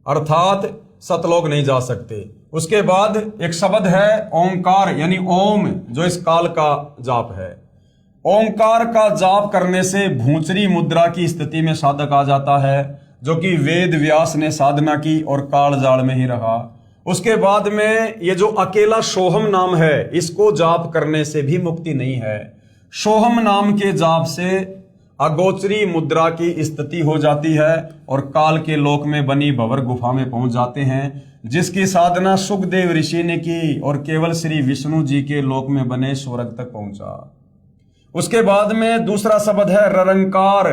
अर्थात सतलोक नहीं जा सकते। उसके बाद एक शब्द है ओंकार, यानी ओम, जो इस काल का जाप है। ओंकार का जाप करने से भूचरी मुद्रा की स्थिति में साधक आ जाता है, जो कि वेद व्यास ने साधना की और काल जाल में ही रहा। उसके बाद में ये जो अकेला सोहम नाम है, इसको जाप करने से भी मुक्ति नहीं है। सोहम नाम के जाप से अगोचरी मुद्रा की स्थिति हो जाती है और काल के लोक में बनी भंवर गुफा में पहुंच जाते हैं, जिसकी साधना सुखदेव ऋषि ने की और केवल श्री विष्णु जी के लोक में बने स्वर्ग तक पहुंचा। उसके बाद में दूसरा शब्द है ररंकार।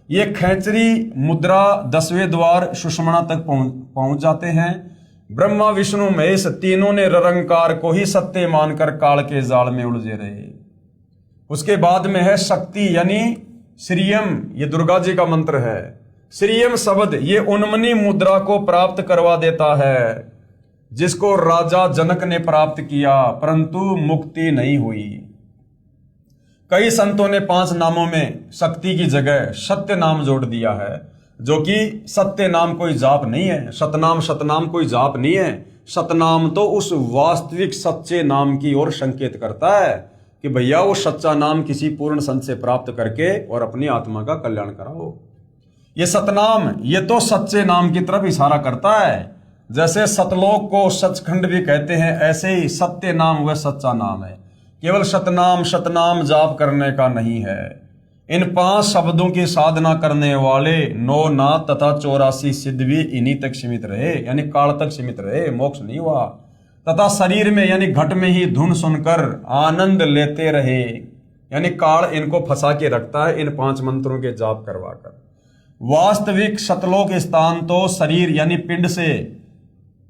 ये खैचरी मुद्रा 10वें द्वार सुषमणा तक पहुंच जाते हैं। ब्रह्मा विष्णु महेश तीनों ने ररंकार को ही सत्य मानकर काल के जाल में उलझे रहे। उसके बाद में है शक्ति, यानी श्रीयम, ये दुर्गा जी का मंत्र है। श्रीयम शब्द ये उन्मनी मुद्रा को प्राप्त करवा देता है, जिसको राजा जनक ने प्राप्त किया, परंतु मुक्ति नहीं हुई। कई संतों ने 5 नामों में शक्ति की जगह सत्य नाम जोड़ दिया है, जो कि सत्य नाम कोई जाप नहीं है। सतनाम कोई जाप नहीं है। सतनाम तो उस वास्तविक सच्चे नाम की ओर संकेत करता है कि भैया वो सच्चा नाम किसी पूर्ण संत से प्राप्त करके और अपनी आत्मा का कल्याण कराओ। ये सतनाम ये तो सच्चे नाम की तरफ इशारा करता है। जैसे सतलोक को सचखंड भी कहते हैं, ऐसे ही सत्य नाम वह सच्चा नाम है। केवल सतनाम जाप करने का नहीं है। इन 5 शब्दों की साधना करने वाले 9 नाथ तथा 84 सिद्ध भी इन्हीं तक सीमित रहे, यानी काल तक सीमित रहे, मोक्ष नहीं हुआ। तथा शरीर में यानी घट में ही धुन सुनकर आनंद लेते रहे, यानी काल इनको फंसा के रखता है इन 5 मंत्रों के जाप करवाकर। वास्तविक सतलोक स्थान तो शरीर यानी पिंड से,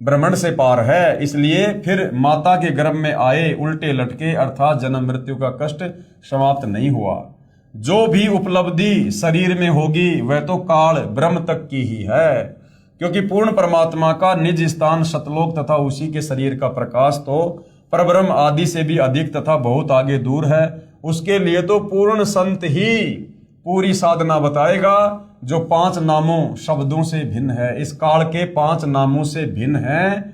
ब्रह्मांड से पार है। इसलिए फिर माता के गर्भ में आए उल्टे लटके, अर्थात जन्म मृत्यु का कष्ट समाप्त नहीं हुआ। जो भी उपलब्धि शरीर में होगी वह तो काल ब्रह्म तक की ही है, क्योंकि पूर्ण परमात्मा का निज स्थान सतलोक तथा उसी के शरीर का प्रकाश तो परब्रह्म आदि से भी अधिक तथा बहुत आगे दूर है। उसके लिए तो पूर्ण संत ही पूरी साधना बताएगा, जो 5 नामों शब्दों से भिन्न है। इस काल के 5 नामों से भिन्न है,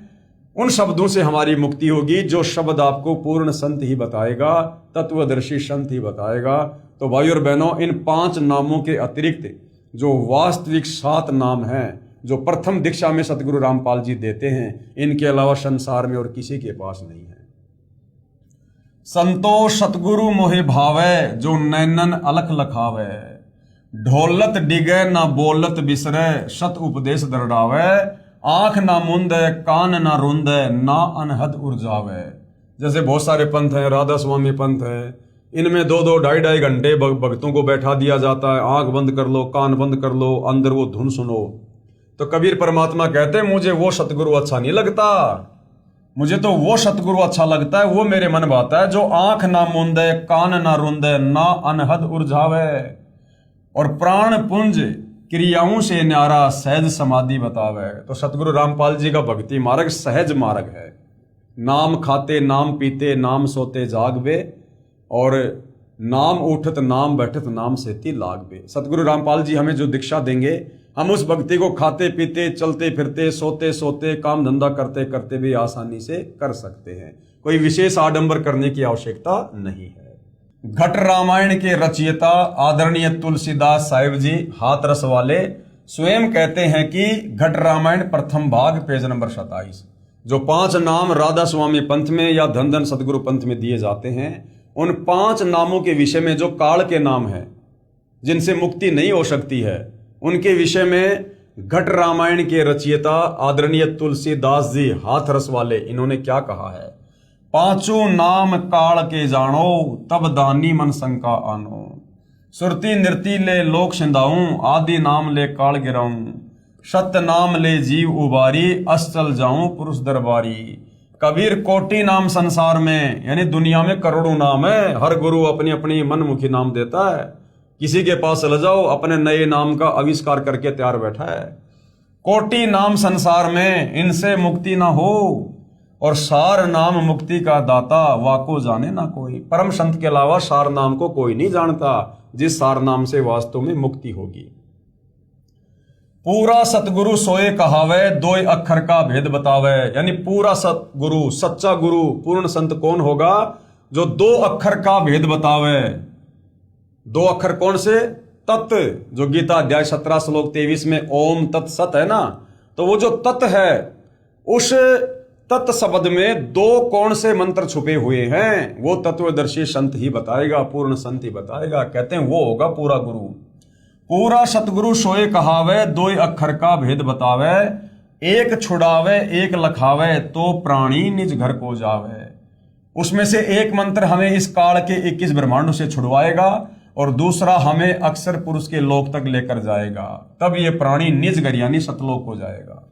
उन शब्दों से हमारी मुक्ति होगी, जो शब्द आपको पूर्ण संत ही बताएगा, तत्वदर्शी संत ही बताएगा। तो भाई और बहनों, इन 5 नामों के अतिरिक्त जो वास्तविक 7 नाम हैं, जो प्रथम दीक्षा में सतगुरु रामपाल जी देते हैं, इनके अलावा संसार में और किसी के पास नहीं है। संतो सतगुरु मोहे भावे, जो नैनन अलख लखावे, ढोलत डिगे ना बोलत बिसरे, सत उपदेश दरड़ावे, आंख ना मुंदे कान ना रुंदे, ना अनहद उर्जावे। जैसे बहुत सारे पंथ हैं, राधा स्वामी पंथ है, इनमें 2-2, 2.5 घंटे भक्तों को बैठा दिया जाता है। आंख बंद कर लो, कान बंद कर लो, अंदर वो धुन सुनो। तो कबीर परमात्मा कहते हैं मुझे वो सतगुरु अच्छा नहीं लगता, मुझे तो वो सतगुरु अच्छा लगता है, वो मेरे मन भाता है जो आंख ना मूंदे, कान ना रुंदे, ना अनहद उर्झावे, और प्राण पुंज क्रियाओं से न्यारा सहज समाधि बतावे। तो सतगुरु रामपाल जी का भक्ति मार्ग सहज मार्ग है। नाम खाते नाम पीते नाम सोते जागवे, और नाम उठत नाम बैठत नाम सेती लागवे। सतगुरु रामपाल जी हमें जो दीक्षा देंगे, हम उस भक्ति को खाते पीते चलते फिरते सोते सोते काम धंधा करते करते भी आसानी से कर सकते हैं। कोई विशेष आडंबर करने की आवश्यकता नहीं है। घट रामायण के रचयिता आदरणीय तुलसीदास साहिब जी हाथरस वाले स्वयं कहते हैं कि घट रामायण प्रथम भाग पेज नंबर 27, जो 5 नाम राधा स्वामी पंथ में या धन धन सतगुरु पंथ में दिए जाते हैं, उन 5 नामों के विषय में जो काल के नाम हैं जिनसे मुक्ति नहीं हो सकती है, उनके विषय में घट रामायण के रचयिता आदरणीय तुलसीदास जी हाथरस वाले इन्होंने क्या कहा है। 5 नाम काल के जानो, तब दानी मन शंका आनो, सुरती नृति ले लोक सिंधाऊं, आदि नाम ले काल गिराऊं, सत्य नाम ले जीव उबारी, अस्तल जाऊं पुरुष दरबारी। कबीर कोटि नाम संसार में, यानी दुनिया में करोड़ों नाम है, हर गुरु अपनी अपनी मनमुखी नाम देता है। किसी के पास चले जाओ, अपने नए नाम का आविष्कार करके तैयार बैठा है। कोटि नाम संसार में, इनसे मुक्ति ना हो, और सार नाम मुक्ति का दाता, वाको जाने ना कोई। परम संत के अलावा सार नाम को कोई नहीं जानता, जिस सार नाम से वास्तव में मुक्ति होगी। पूरा सतगुरु सोए कहावे, 2 अक्षर का भेद बतावे। यानी पूरा सतगुरु, सच्चा गुरु, पूर्ण संत कौन होगा? जो 2 अक्षर का भेद बतावे। 2 अक्षर कौन से? तत्, जो गीता अध्याय 17 श्लोक 23 में ओम तत्सत है ना, तो वो जो तत् है, उस तत् शब्द में 2 कौन से मंत्र छुपे हुए हैं, वो तत्वदर्शी संत ही बताएगा, पूर्ण संत ही बताएगा। कहते हैं वो होगा पूरा गुरु। पूरा सतगुरु सोए कहावे, 2 अक्षर का भेद बतावे, एक छुड़ावे एक लखावे, तो प्राणी निज घर को जावे। उसमें से एक मंत्र हमें इस काल के 21 ब्रह्मांडों से छुड़वाएगा, और दूसरा हमें अक्षर पुरुष के लोक तक लेकर जाएगा, तब ये प्राणी निज घर यानी सतलोक हो जाएगा।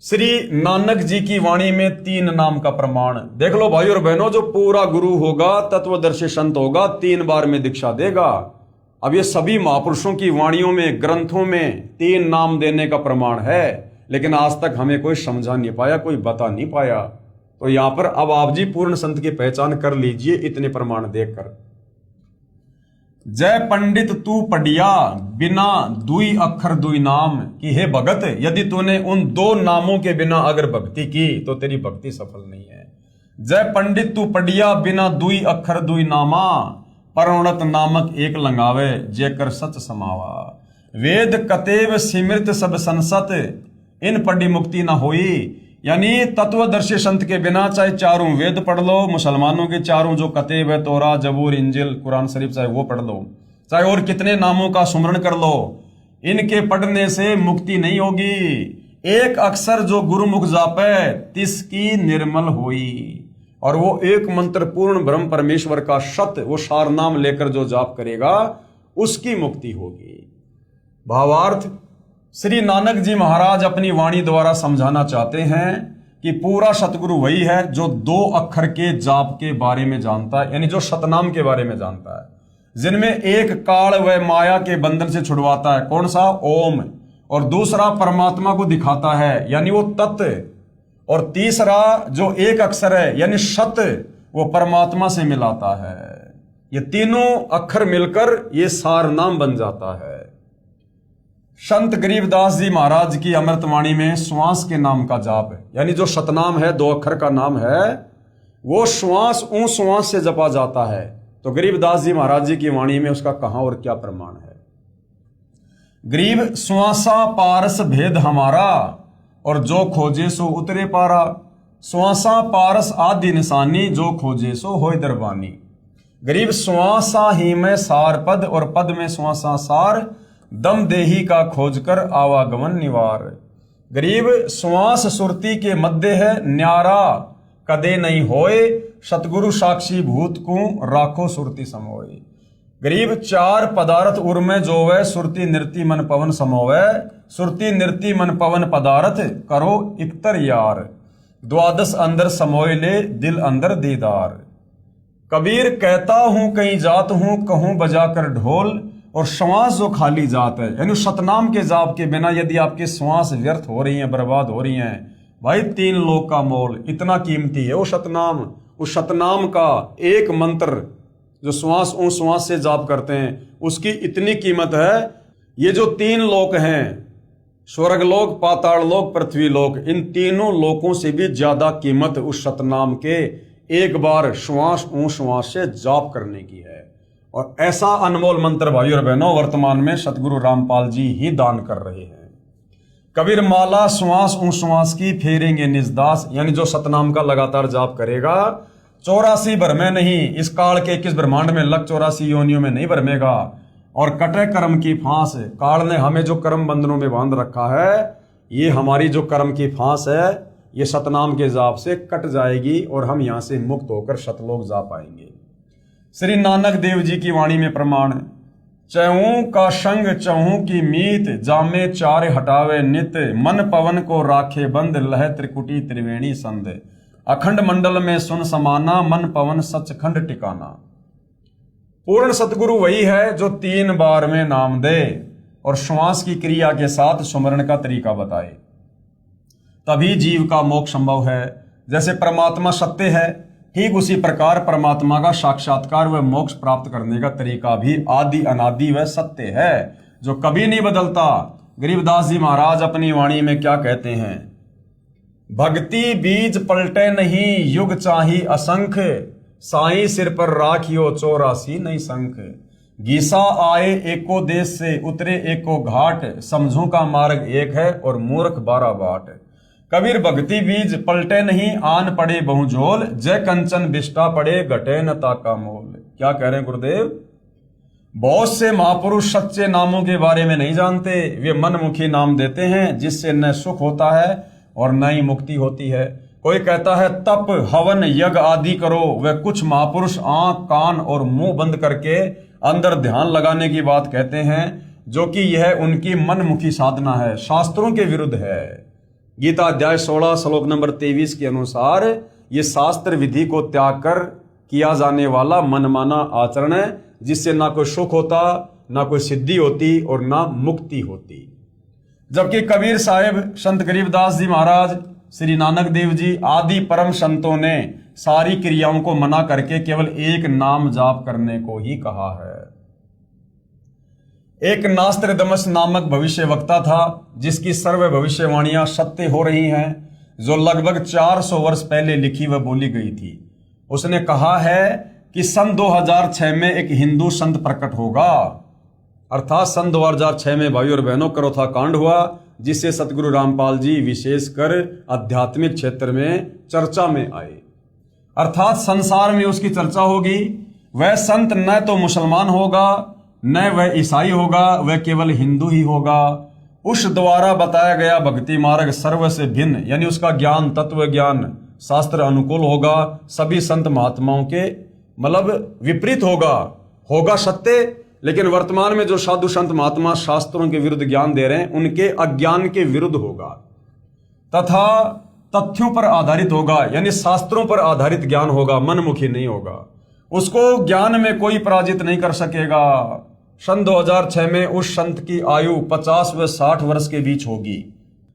श्री नानक जी की वाणी में 3 नाम का प्रमाण देख लो भाई और बहनों। जो पूरा गुरु होगा, तत्वदर्शी संत होगा, 3 बार में दीक्षा देगा। अब ये सभी महापुरुषों की वाणियों में, ग्रंथों में 3 नाम देने का प्रमाण है, लेकिन आज तक हमें कोई समझा नहीं पाया, कोई बता नहीं पाया। तो यहां पर अब आप जी पूर्ण संत की पहचान कर लीजिए इतने प्रमाण देखकर। जय पंडित तू पढ़िया, बिना 2 अक्षर 2 नाम की, हे भगत यदि तूने उन 2 नामों के बिना अगर भक्ति की तो तेरी भक्ति सफल नहीं है। जय पंडित तू पढ़िया, बिना 2 अक्षर 2 नामा, परोणत नामक एक लंगावे, जेकर सच समावा। वेद कतेव सिमृत सब संसत, इन पढ़ी मुक्ति न होई। यानी तत्वदर्शी संत के बिना चाहे 4 वेद पढ़ लो, मुसलमानों के 4 जो कतेब है, तोरा जबूर इंजिल कुरान शरीफ, चाहे वो पढ़ लो, चाहे और कितने नामों का सुमरण कर लो, इनके पढ़ने से मुक्ति नहीं होगी। एक अक्षर जो गुरुमुख जापे, तिसकी निर्मल होई। और वो एक मंत्र पूर्ण ब्रह्म परमेश्वर का सत्य, वो सार नाम लेकर जो जाप करेगा, उसकी मुक्ति होगी। भावार्थ, श्री नानक जी महाराज अपनी वाणी द्वारा समझाना चाहते हैं कि पूरा सतगुरु वही है जो 2 अक्षर के जाप के बारे में जानता है, यानी जो सतनाम के बारे में जानता है, जिनमें एक काल व माया के बंधन से छुड़वाता है, कौन सा? ओम। और दूसरा परमात्मा को दिखाता है, यानी वो तत्व। और तीसरा जो एक अक्षर है यानी सत्य, वो परमात्मा से मिलाता है। ये तीनों अक्षर मिलकर ये सार नाम बन जाता है। संत गरीबदास जी महाराज की अमृतवाणी में श्वास के नाम का जाप है, यानी जो सतनाम है, 2 अक्षर का नाम है, वो श्वास श्वास से जपा जाता है। तो गरीबदास जी महाराज जी की वाणी में उसका कहां और क्या प्रमाण है? गरीब श्वासा पारस भेद हमारा, और जो खोजे सो उतरे पारा। श्वासा पारस आदि निशानी, जो खोजे सो होय दरबानी। गरीब श्वासा ही में सार पद, और पद में श्वासा सार, दम देही का खोजकर आवागमन निवार। गरीब श्वास सुरती के मध्य है, न्यारा कदे नहीं होए, सतगुरु साक्षी भूत को राखो सुरती समोए। गरीब चार पदार्थ उर्मे जोवे, सुरती नृति मन पवन समोवे, सुरती नृति मन पवन पदार्थ करो इकतर यार, द्वादश अंदर समोय ले दिल अंदर दीदार। कबीर कहता हूं कहीं जात हूं, कहूं बजा कर ढोल, और श्वास जो खाली जात है, यानी सतनाम के जाप के बिना यदि आपकी श्वास व्यर्थ हो रही है, बर्बाद हो रही हैं, भाई 3 लोक का मोल इतना कीमती है वो सतनाम। उस सतनाम का एक मंत्र जो श्वास उस श्वास से जाप करते हैं उसकी इतनी कीमत है। ये जो 3 लोक हैं, स्वर्गलोक, पाताल लोक, पृथ्वी लोक, इन तीनों लोकों से भी ज्यादा कीमत उस सतनाम के एक बार श्वास उस श्वास से जाप करने की है। और ऐसा अनमोल मंत्र भाइयों और बहनों वर्तमान में सतगुरु रामपाल जी ही दान कर रहे हैं। कबीर माला श्वास उस श्वास की फेरेंगे निजदास, यानी जो सतनाम का लगातार जाप करेगा 84 भरमे नहीं, इस काल के 21 ब्रह्मांड में लग 84 योनियों में नहीं भरमेगा। और कटे कर्म की फांस, काल ने हमें जो कर्म बंधनों में बांध रखा है, ये हमारी जो कर्म की फांस है ये सतनाम के जाप से कट जाएगी और हम यहां से मुक्त होकर सतलोक जा पाएंगे। श्री नानक देव जी की वाणी में प्रमाण, चहूं का संग चहूं की मीत, जामे चार हटावे नित, मन पवन को राखे बंद, लह त्रिकुटी त्रिवेणी संध, अखंड मंडल में सुन समाना, मन पवन सचखंड टिकाना। पूर्ण सतगुरु वही है जो 3 बार में नाम दे और श्वास की क्रिया के साथ सुमरण का तरीका बताए, तभी जीव का मोक्ष संभव है। जैसे परमात्मा सत्य है, ठीक उसी प्रकार परमात्मा का साक्षात्कार व मोक्ष प्राप्त करने का तरीका भी आदि अनादि व सत्य है, जो कभी नहीं बदलता। गरीबदास जी महाराज अपनी वाणी में क्या कहते हैं, भक्ति बीज पलटे नहीं, युग चाही असंख्य, साई सिर पर राखियो 84 नहीं संख, गीसा आए एको देश से, उतरे एको घाट, समझों का मार्ग एक है और मूर्ख 12 बाट। कबीर भक्ति बीज पलटे नहीं, आन पड़े बहुझोल, जय कंचन बिष्टा पड़े, घटे न ताका मोल। क्या कह रहे हैं गुरुदेव, बहुत से महापुरुष सच्चे नामों के बारे में नहीं जानते, वे मनमुखी नाम देते हैं जिससे न सुख होता है और न ही मुक्ति होती है। कोई कहता है तप हवन यज्ञ आदि करो, वे कुछ महापुरुष आंख कान और मुंह बंद करके अंदर ध्यान लगाने की बात कहते हैं, जो कि यह उनकी मनमुखी साधना है, शास्त्रों के विरुद्ध है। गीता अध्याय 16 श्लोक नंबर 23 के अनुसार ये शास्त्र विधि को त्याग कर किया जाने वाला मनमाना आचरण है, जिससे ना कोई सुख होता, ना कोई सिद्धि होती और ना मुक्ति होती। जबकि कबीर साहिब, संत गरीबदास जी महाराज, श्री नानक देव जी आदि परम संतों ने सारी क्रियाओं को मना करके केवल एक नाम जाप करने को ही कहा है। एक नास्त्रदमस नामक भविष्य वक्ता था, जिसकी सर्व भविष्यवाणियां सत्य हो रही हैं, जो लगभग 400 वर्ष पहले लिखी व बोली गई थी। उसने कहा है कि सन 2006 में एक हिंदू संत प्रकट होगा, अर्थात सन 2006 में भाइयों और बहनों करोथा कांड हुआ, जिससे सतगुरु रामपाल जी विशेषकर आध्यात्मिक क्षेत्र में चर्चा में आए, अर्थात संसार में उसकी चर्चा होगी। वह संत न तो मुसलमान होगा, न वह ईसाई होगा, वह केवल हिंदू ही होगा। उस द्वारा बताया गया भक्ति मार्ग सर्व से भिन्न, यानी उसका ज्ञान तत्व ज्ञान शास्त्र अनुकूल होगा, सभी संत महात्माओं के मतलब विपरीत होगा सत्य। लेकिन वर्तमान में जो साधु संत महात्मा शास्त्रों के विरुद्ध ज्ञान दे रहे हैं, उनके अज्ञान के विरुद्ध होगा, तथा तथ्यों पर आधारित होगा, यानी शास्त्रों पर आधारित ज्ञान होगा, मनमुखी नहीं होगा। उसको ज्ञान में कोई पराजित नहीं कर सकेगा। सन 2006 में उस संत की आयु 50 व 60 वर्ष के बीच होगी।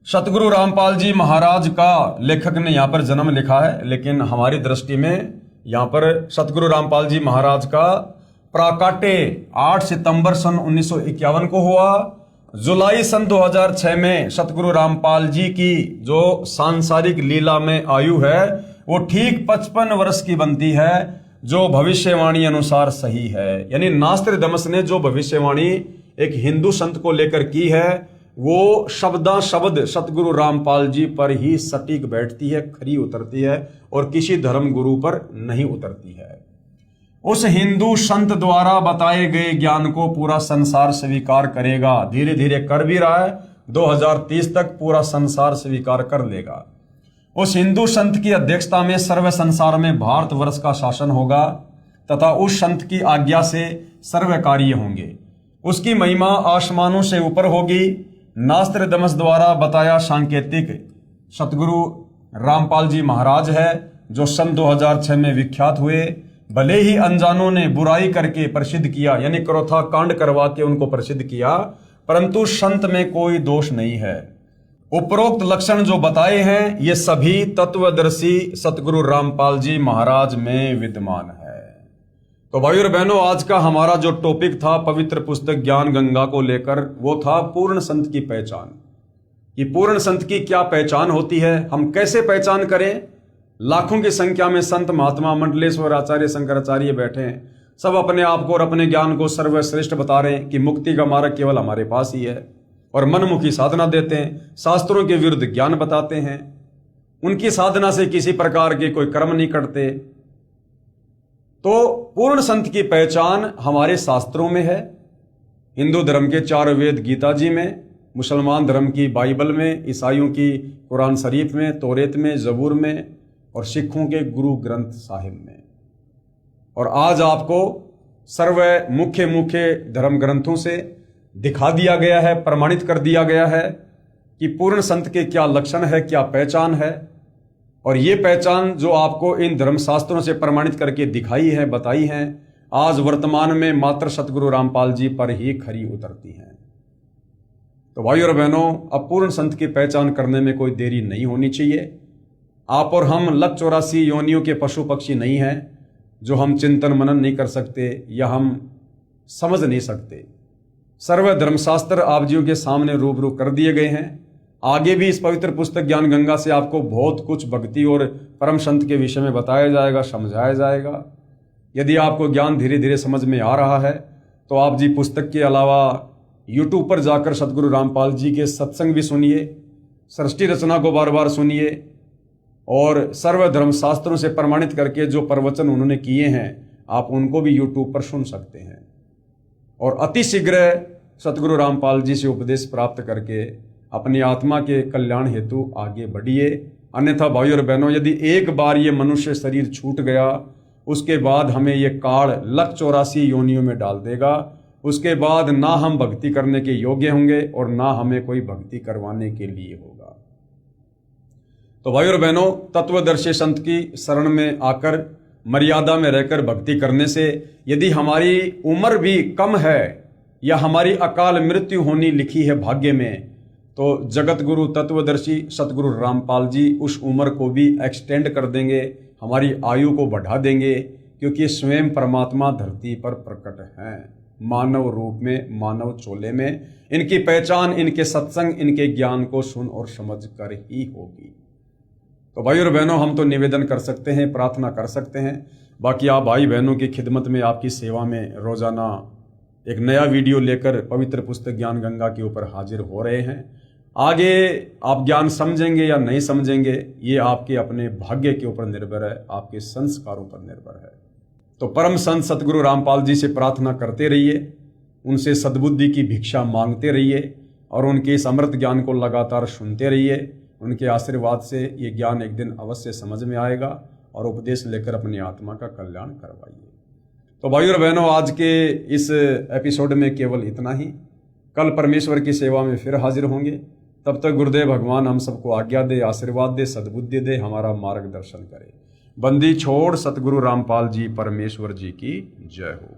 सतगुरु रामपाल जी महाराज का लेखक ने यहाँ पर जन्म लिखा है, लेकिन हमारी दृष्टि में यहाँ पर सतगुरु रामपाल जी महाराज का प्राकाट्य 8 सितंबर सन 1951 को हुआ। जुलाई सन 2006 में सतगुरु रामपाल जी की जो सांसारिक लीला में आयु है वो ठीक 55 वर्ष की बनती है, जो भविष्यवाणी अनुसार सही है। यानी नास्त्रदमस ने जो भविष्यवाणी एक हिंदू संत को लेकर की है, वो शब्दा शब्द सतगुरु रामपाल जी पर ही सटीक बैठती है, खरी उतरती है और किसी धर्म गुरु पर नहीं उतरती है। उस हिंदू संत द्वारा बताए गए ज्ञान को पूरा संसार स्वीकार करेगा, धीरे धीरे कर भी रहा है, 2030 तक पूरा संसार स्वीकार कर लेगा। उस हिंदू संत की अध्यक्षता में सर्व संसार में भारतवर्ष का शासन होगा तथा उस संत की आज्ञा से सर्व कार्य होंगे। उसकी महिमा आसमानों से ऊपर होगी। नास्त्रदमस द्वारा बताया सांकेतिक सतगुरु रामपाल जी महाराज है, जो सन 2006 में विख्यात हुए। भले ही अनजानों ने बुराई करके प्रसिद्ध किया, यानी क्रोथा कांड करवा के उनको प्रसिद्ध किया, परंतु संत में कोई दोष नहीं है। उपरोक्त लक्षण जो बताए हैं ये सभी तत्वदर्शी सतगुरु रामपाल जी महाराज में विद्यमान है। तो भाई और बहनों, आज का हमारा जो टॉपिक था पवित्र पुस्तक ज्ञान गंगा को लेकर, वो था पूर्ण संत की पहचान। कि पूर्ण संत की क्या पहचान होती है, हम कैसे पहचान करें। लाखों की संख्या में संत महात्मा मंडलेश्वर आचार्य शंकराचार्य बैठे हैं, सब अपने आप को और अपने ज्ञान को सर्वश्रेष्ठ बता रहे हैं कि मुक्ति का मार्ग केवल हमारे पास ही है, और मनमुखी साधना देते हैं, शास्त्रों के विरुद्ध ज्ञान बताते हैं, उनकी साधना से किसी प्रकार के कोई कर्म नहीं करते। तो पूर्ण संत की पहचान हमारे शास्त्रों में है। हिंदू धर्म के 4 वेद गीता जी में, मुसलमान धर्म की बाइबल में, ईसाइयों की कुरान शरीफ में, तौरेत में, जबूर में, और सिखों के गुरु ग्रंथ साहिब में। और आज आपको सर्व मुख्य धर्म ग्रंथों से दिखा दिया गया है, प्रमाणित कर दिया गया है कि पूर्ण संत के क्या लक्षण है, क्या पहचान है। और ये पहचान जो आपको इन धर्मशास्त्रों से प्रमाणित करके दिखाई है, बताई है, आज वर्तमान में मात्र सतगुरु रामपाल जी पर ही खरी उतरती हैं। तो भाई और बहनों, अब पूर्ण संत की पहचान करने में कोई देरी नहीं होनी चाहिए। आप और हम 184 योनियों के पशु पक्षी नहीं हैं जो हम चिंतन मनन नहीं कर सकते या हम समझ नहीं सकते। सर्व धर्मशास्त्र आप जियों के सामने रूबरू कर दिए गए हैं। आगे भी इस पवित्र पुस्तक ज्ञान गंगा से आपको बहुत कुछ भक्ति और परम संत के विषय में बताया जाएगा, समझाया जाएगा। यदि आपको ज्ञान धीरे धीरे समझ में आ रहा है तो आप जी पुस्तक के अलावा यूट्यूब पर जाकर सतगुरु रामपाल जी के सत्संग भी सुनिए, सृष्टि रचना को बार बार सुनिए, और सर्व धर्मशास्त्रों से प्रमाणित करके जो प्रवचन उन्होंने किए हैं आप उनको भी यूट्यूब पर सुन सकते हैं। और अति शीघ्र सतगुरु रामपाल जी से उपदेश प्राप्त करके अपनी आत्मा के कल्याण हेतु आगे बढ़िए। अन्यथा भाई और बहनों, यदि एक बार ये मनुष्य शरीर छूट गया, उसके बाद हमें ये काल 184 योनियों में डाल देगा। उसके बाद ना हम भक्ति करने के योग्य होंगे और ना हमें कोई भक्ति करवाने के लिए होगा। तो भाई और बहनों, तत्वदर्शी संत की शरण में आकर मर्यादा में रहकर भक्ति करने से यदि हमारी उम्र भी कम है या हमारी अकाल मृत्यु होनी लिखी है भाग्य में, तो जगत गुरु तत्वदर्शी सतगुरु रामपाल जी उस उम्र को भी एक्सटेंड कर देंगे, हमारी आयु को बढ़ा देंगे, क्योंकि स्वयं परमात्मा धरती पर प्रकट हैं, मानव रूप में, मानव चोले में। इनकी पहचान इनके सत्संग, इनके ज्ञान को सुन और समझ कर ही होगी। तो भाई और बहनों, हम तो निवेदन कर सकते हैं, प्रार्थना कर सकते हैं। बाकी आप भाई बहनों की खिदमत में, आपकी सेवा में रोजाना एक नया वीडियो लेकर पवित्र पुस्तक ज्ञान गंगा के ऊपर हाजिर हो रहे हैं। आगे आप ज्ञान समझेंगे या नहीं समझेंगे, ये आपके अपने भाग्य के ऊपर निर्भर है, आपके संस्कारों पर निर्भर है। तो परम संत सतगुरु रामपाल जी से प्रार्थना करते रहिए, उनसे सद्बुद्धि की भिक्षा मांगते रहिए और उनके इस अमृत ज्ञान को लगातार सुनते रहिए। उनके आशीर्वाद से ये ज्ञान एक दिन अवश्य समझ में आएगा और उपदेश लेकर अपनी आत्मा का कल्याण करवाइए। तो भाई और बहनों, आज के इस एपिसोड में केवल इतना ही। कल परमेश्वर की सेवा में फिर हाजिर होंगे। तब तक गुरुदेव भगवान हम सबको आज्ञा दे, आशीर्वाद दे, सद्बुद्धि दे, हमारा मार्गदर्शन करे। बंदी छोड़ सतगुरु रामपाल जी परमेश्वर जी की जय हो।